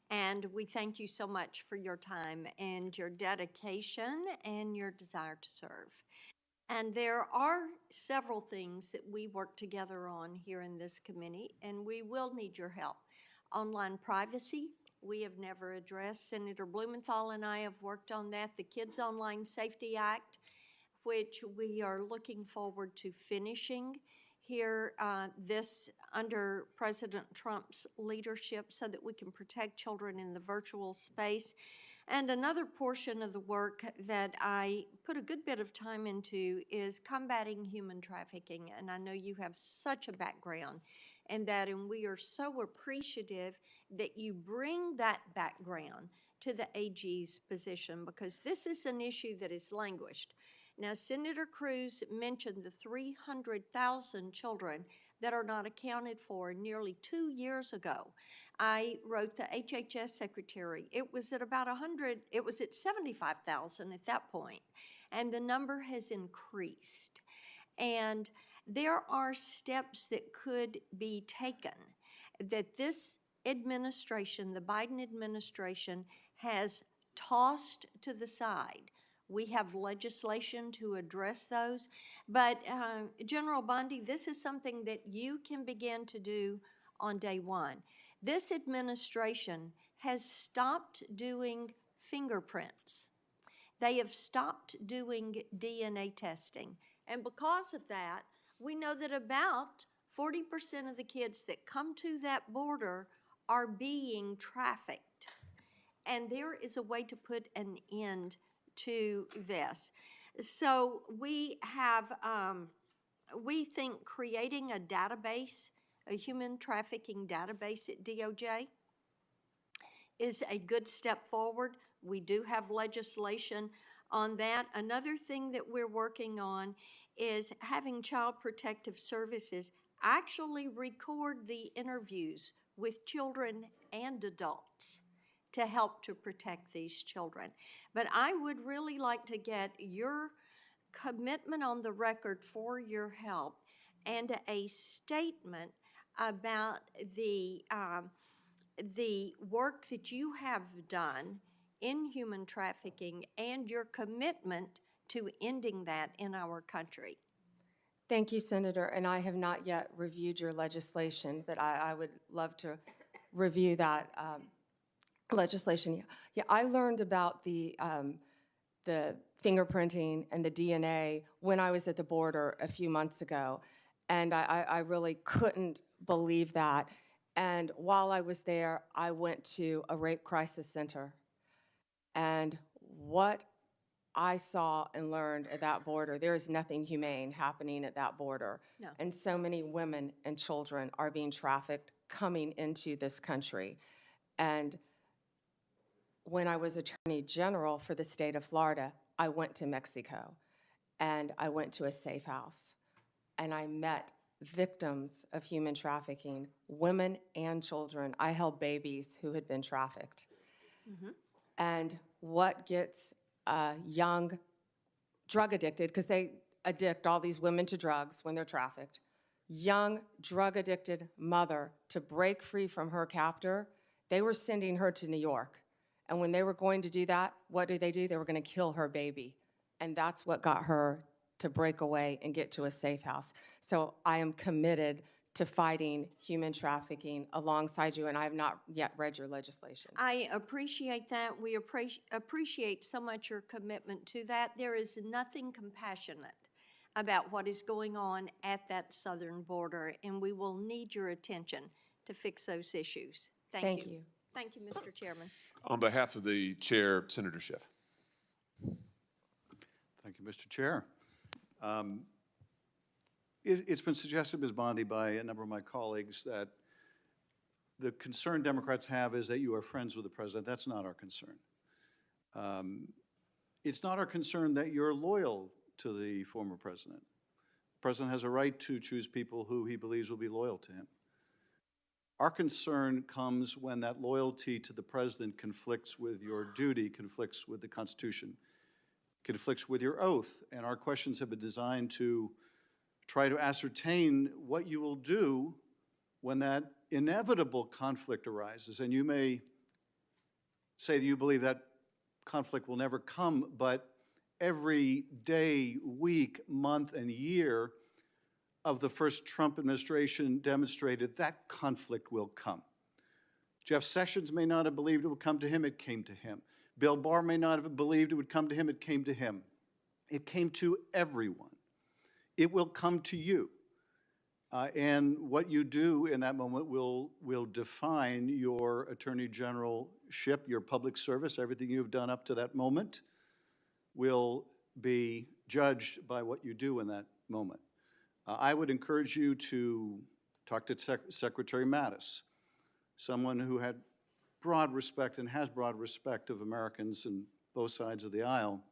And we thank you so much for your time and your dedication and your desire to serve. And there are several things that we work together on here in this committee, and we will need your help. Online privacy, we have never addressed. Senator Blumenthal and I have worked on that. The Kids Online Safety Act, which we are looking forward to finishing here this under President Trump's leadership so that we can protect children in the virtual space. And another portion of the work that I put a good bit of time into is combating human trafficking. And I know you have such a background in that, and we are so appreciative that you bring that background to the AG's position, because this is an issue that has languished. Now, Senator Cruz mentioned the 300,000 children that are not accounted for nearly 2 years ago. I wrote the HHS secretary. It was at about 100, it was at 75,000 at that point, and the number has increased. And there are steps that could be taken that this administration, the Biden administration, has tossed to the side. We have legislation to address those, but General Bondi, this is something that you can begin to do on day one. This administration has stopped doing fingerprints. They have stopped doing DNA testing, and because of that, we know that about 40% of the kids that come to that border are being trafficked. And there is a way to put an end to this. So we have, we think creating a database, a human trafficking database at DOJ is a good step forward. We do have legislation on that. Another thing that we're working on is having Child Protective Services actually record the interviews with children and adults to help to protect these children. But I would really like to get your commitment on the record for your help and a statement about the work that you have done in human trafficking and your commitment to ending that in our country. Thank you, Senator, and I have not yet reviewed your legislation, but I would love to review that legislation. Yeah, I learned about the fingerprinting and the DNA when I was at the border a few months ago, and I really couldn't believe that. And while I was there, I went to a rape crisis center, and what I saw and learned at that border, there is nothing humane happening at that border. No. And so many women and children are being trafficked coming into this country. And when I was Attorney General for the state of Florida, I went to Mexico and I went to a safe house and I met victims of human trafficking, women and children. I held babies who had been trafficked. Mm-hmm. And what gets young drug addicted, because they addict all these women to drugs when they're trafficked, young drug addicted mother to break free from her captor, they were sending her to New York. And when they were going to do that, what did? They were going to kill her baby. And that's what got her to break away and get to a safe house. So I am committed to fighting human trafficking alongside you, and I have not yet read your legislation. I appreciate that. We appreciate so much your commitment to that. There is nothing compassionate about what is going on at that southern border, and we will need your attention to fix those issues. Thank you. Thank you, Mr. Chairman. On behalf of the chair, Senator Schiff. Thank you, Mr. Chair. It's been suggested, Ms. Bondi, by a number of my colleagues that the concern Democrats have is that you are friends with the president. That's not our concern. It's not our concern that you're loyal to the former president. The president has a right to choose people who he believes will be loyal to him. Our concern comes when that loyalty to the president conflicts with your duty, conflicts with the Constitution, conflicts with your oath. And our questions have been designed to try to ascertain what you will do when that inevitable conflict arises. And you may say that you believe that conflict will never come, but every day, week, month, and year of the first Trump administration demonstrated that conflict will come. Jeff Sessions may not have believed it would come to him, it came to him. Bill Barr may not have believed it would come to him, it came to him. It came to everyone. It will come to you. And what you do in that moment will define your Attorney Generalship, your public service, everything you've done up to that moment will be judged by what you do in that moment. I would encourage you to talk to Secretary Mattis, someone who had broad respect and has broad respect of Americans on both sides of the aisle,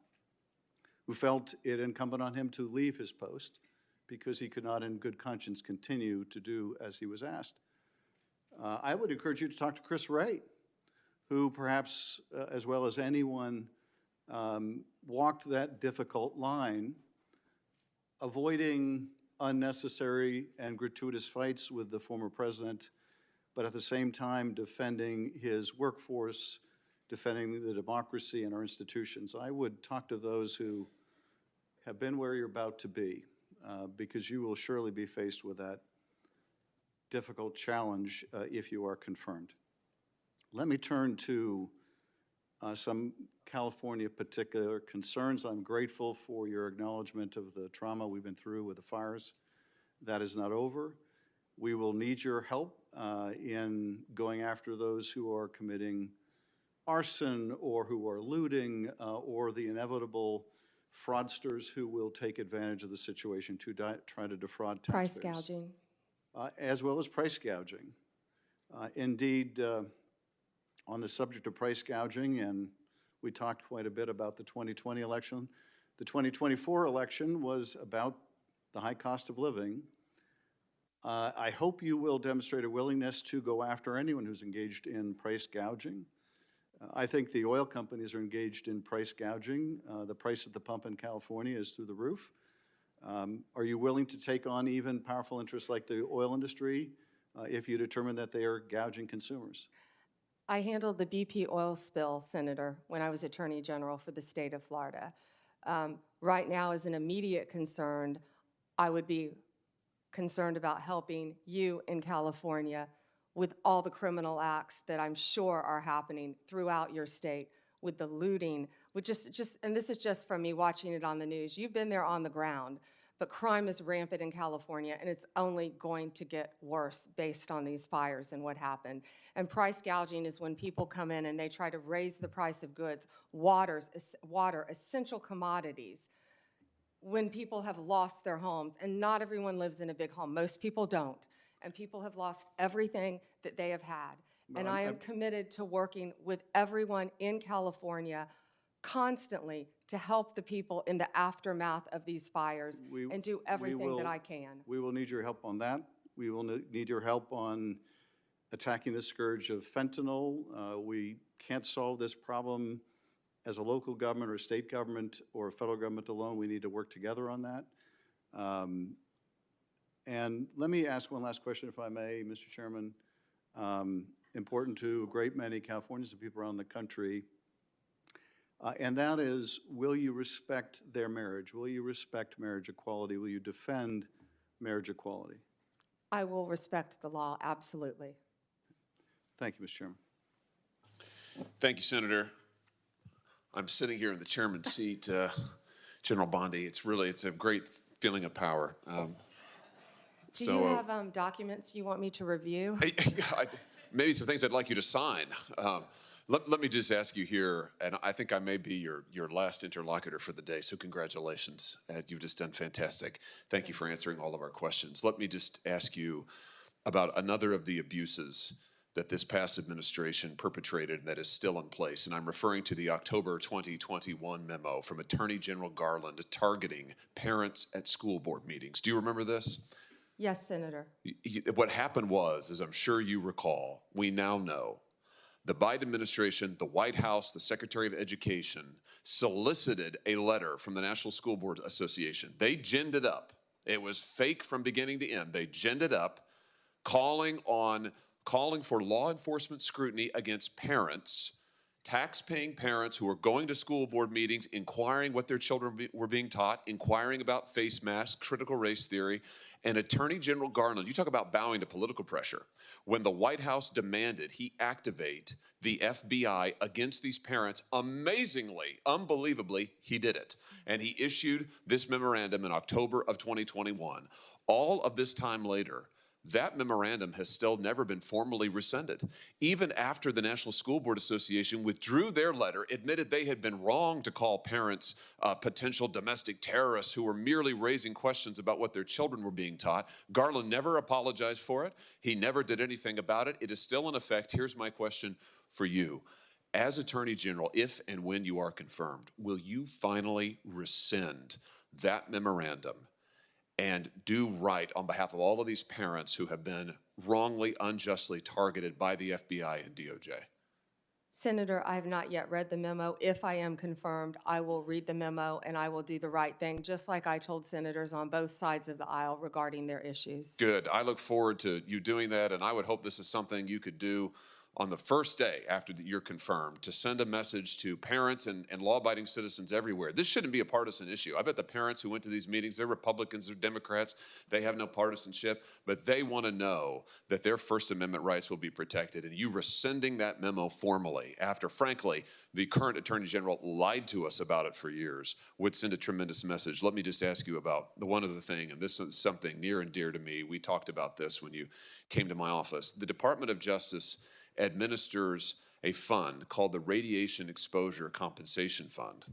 who felt it incumbent on him to leave his post because he could not in good conscience continue to do as he was asked. I would encourage you to talk to Chris Wray, who perhaps, as well as anyone, walked that difficult line, avoiding unnecessary and gratuitous fights with the former president, but at the same time defending his workforce, defending the democracy and our institutions. I would talk to those who have been where you're about to be, because you will surely be faced with that difficult challenge if you are confirmed. Let me turn to some California particular concerns. I'm grateful for your acknowledgement of the trauma we've been through with the fires. That is not over. We will need your help in going after those who are committing arson or who are looting or the inevitable fraudsters who will take advantage of the situation to try to defraud taxpayers. Price gouging. As well as price gouging. Indeed, on the subject of price gouging, and we talked quite a bit about the 2020 election, the 2024 election was about the high cost of living. I hope you will demonstrate a willingness to go after anyone who's engaged in price gouging. I think the oil companies are engaged in price gouging. The price at the pump in California is through the roof. Are you willing to take on even powerful interests like the oil industry if you determine that they are gouging consumers? I handled the BP oil spill, Senator, when I was Attorney General for the state of Florida. Right now, as an immediate concern, I would be concerned about helping you in California with all the criminal acts that I'm sure are happening throughout your state, with the looting, with and this is just from me watching it on the news. You've been there on the ground, but crime is rampant in California, and it's only going to get worse based on these fires and what happened. And price gouging is when people come in and they try to raise the price of goods, water, essential commodities, when people have lost their homes. And not everyone lives in a big home. Most people don't. And people have lost everything that they have had. And I am committed to working with everyone in California constantly to help the people in the aftermath of these fires and do everything that I can. We will need your help on that. We will need your help on attacking the scourge of fentanyl. We can't solve this problem as a local government or a state government or a federal government alone. We need to work together on that. And let me ask one last question, if I may, Mr. Chairman. Important to a great many Californians and people around the country. And that is, will you respect their marriage? Will you respect marriage equality? Will you defend marriage equality? I will respect the law, absolutely. Thank you, Mr. Chairman. Thank you, Senator. I'm sitting here in the chairman's seat, General Bondi. It's a great feeling of power. Do you have documents you want me to review? Maybe some things I'd like you to sign. Let me just ask you here, and I think I may be your last interlocutor for the day, so congratulations. You've just done fantastic. Thank you for answering all of our questions. Let me just ask you about another of the abuses that this past administration perpetrated that is still in place, and I'm referring to the October 2021 memo from Attorney General Garland targeting parents at school board meetings. Do you remember this? Yes, Senator. What happened was, as I'm sure you recall, we now know the Biden administration, the White House, the Secretary of Education solicited a letter from the National School Board Association. They ginned it up. It was fake from beginning to end. They ginned it up, calling for law enforcement scrutiny against parents, tax-paying parents who are going to school board meetings, inquiring what their children were being taught, inquiring about face masks, critical race theory. And Attorney General Garland, you talk about bowing to political pressure. When the White House demanded he activate the FBI against these parents, amazingly, unbelievably, he did it. And he issued this memorandum in October of 2021. All of this time later, that memorandum has still never been formally rescinded. Even after the National School Board Association withdrew their letter, admitted they had been wrong to call parents potential domestic terrorists who were merely raising questions about what their children were being taught, Garland never apologized for it. He never did anything about it. It is still in effect. Here's my question for you. as Attorney General, if and when you are confirmed, will you finally rescind that memorandum and do right on behalf of all of these parents who have been wrongly, unjustly targeted by the FBI and DOJ? Senator, I have not yet read the memo. If I am confirmed, I will read the memo and I will do the right thing, just like I told senators on both sides of the aisle regarding their issues. Good. I look forward to you doing that, and I would hope this is something you could do on the first day after you're confirmed, to send a message to parents and law-abiding citizens everywhere. This shouldn't be a partisan issue. I bet the parents who went to these meetings, they're Republicans, they're Democrats, they have no partisanship, but they want to know that their First Amendment rights will be protected. And you rescinding that memo formally after, frankly, the current Attorney General lied to us about it for years would send a tremendous message. Let me just ask you about the one other thing, and this is something near and dear to me. We talked about this when you came to my office. The Department of Justice administers a fund called the Radiation Exposure Compensation Fund.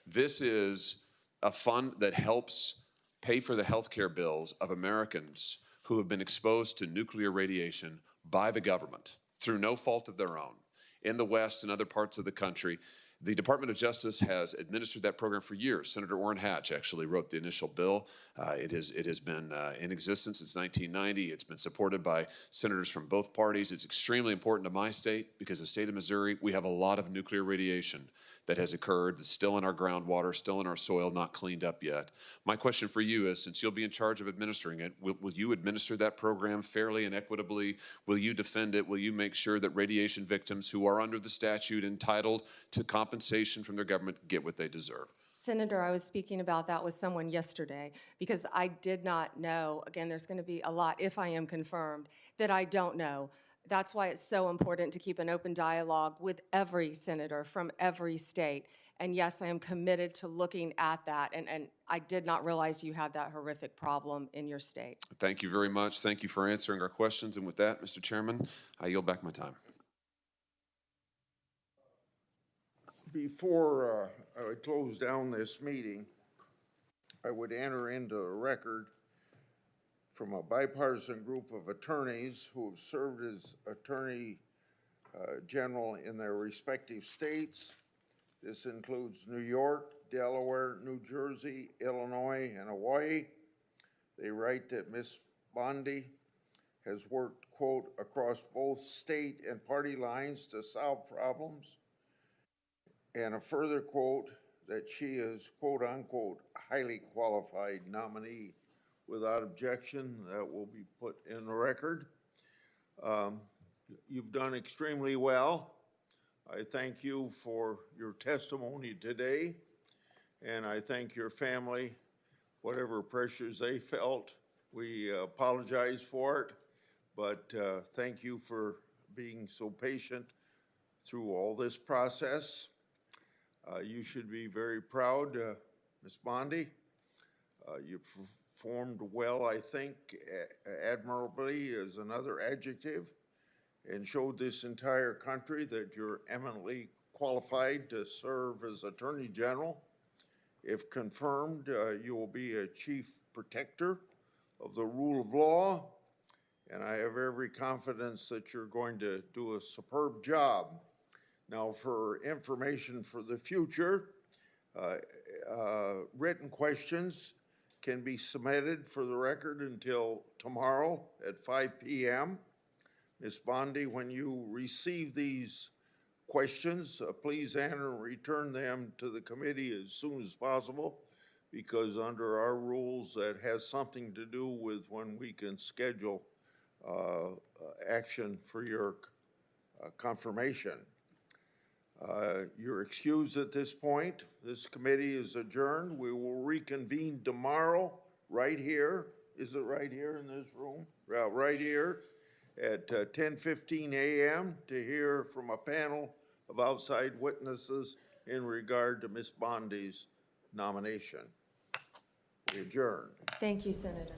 This is a fund that helps pay for the health care bills of Americans who have been exposed to nuclear radiation by the government through no fault of their own. In the West and other parts of the country, the Department of Justice has administered that program for years. Senator Orrin Hatch actually wrote the initial bill. It has been in existence since 1990. It's been supported by senators from both parties. It's extremely important to my state because the state of Missouri, we have a lot of nuclear radiation that has occurred, that's still in our groundwater, still in our soil, not cleaned up yet. My question for you is, since you'll be in charge of administering it, will you administer that program fairly and equitably? Will you defend it? Will you make sure that radiation victims who are under the statute entitled to compensation from their government get what they deserve? Senator, I was speaking about that with someone yesterday because I did not know, again, there's going to be a lot, if I am confirmed, that I don't know. That's why it's so important to keep an open dialogue with every senator from every state. And yes, I am committed to looking at that. And I did not realize you had that horrific problem in your state. Thank you very much. Thank you for answering our questions. And with that, Mr. Chairman, I yield back my time. Before I close down this meeting, I would enter into a record from a bipartisan group of attorneys who have served as Attorney General in their respective states. This includes New York, Delaware, New Jersey, Illinois, and Hawaii. They write that Ms. Bondi has worked, quote, across both state and party lines to solve problems. And a further quote, that she is, quote unquote, highly qualified nominee. Without objection, that will be put in the record. You've done extremely well. I thank you for your testimony today, and I thank your family, whatever pressures they felt. We apologize for it, but thank you for being so patient through all this process. You should be very proud, Ms. Bondi. You performed well, I think, admirably is another adjective, and showed this entire country that you're eminently qualified to serve as Attorney General. If confirmed, you will be a chief protector of the rule of law, and I have every confidence that you're going to do a superb job. Now, for information for the future, written questions can be submitted for the record until tomorrow at 5 p.m. Ms. Bondi, when you receive these questions, please enter and return them to the committee as soon as possible, because under our rules, that has something to do with when we can schedule action for your confirmation. You're excused at this point. This committee is adjourned. We will reconvene tomorrow right here. Is it right here in this room? Right here at 10:15 a.m. to hear from a panel of outside witnesses in regard to Ms. Bondi's nomination. We adjourn. Thank you, Senator.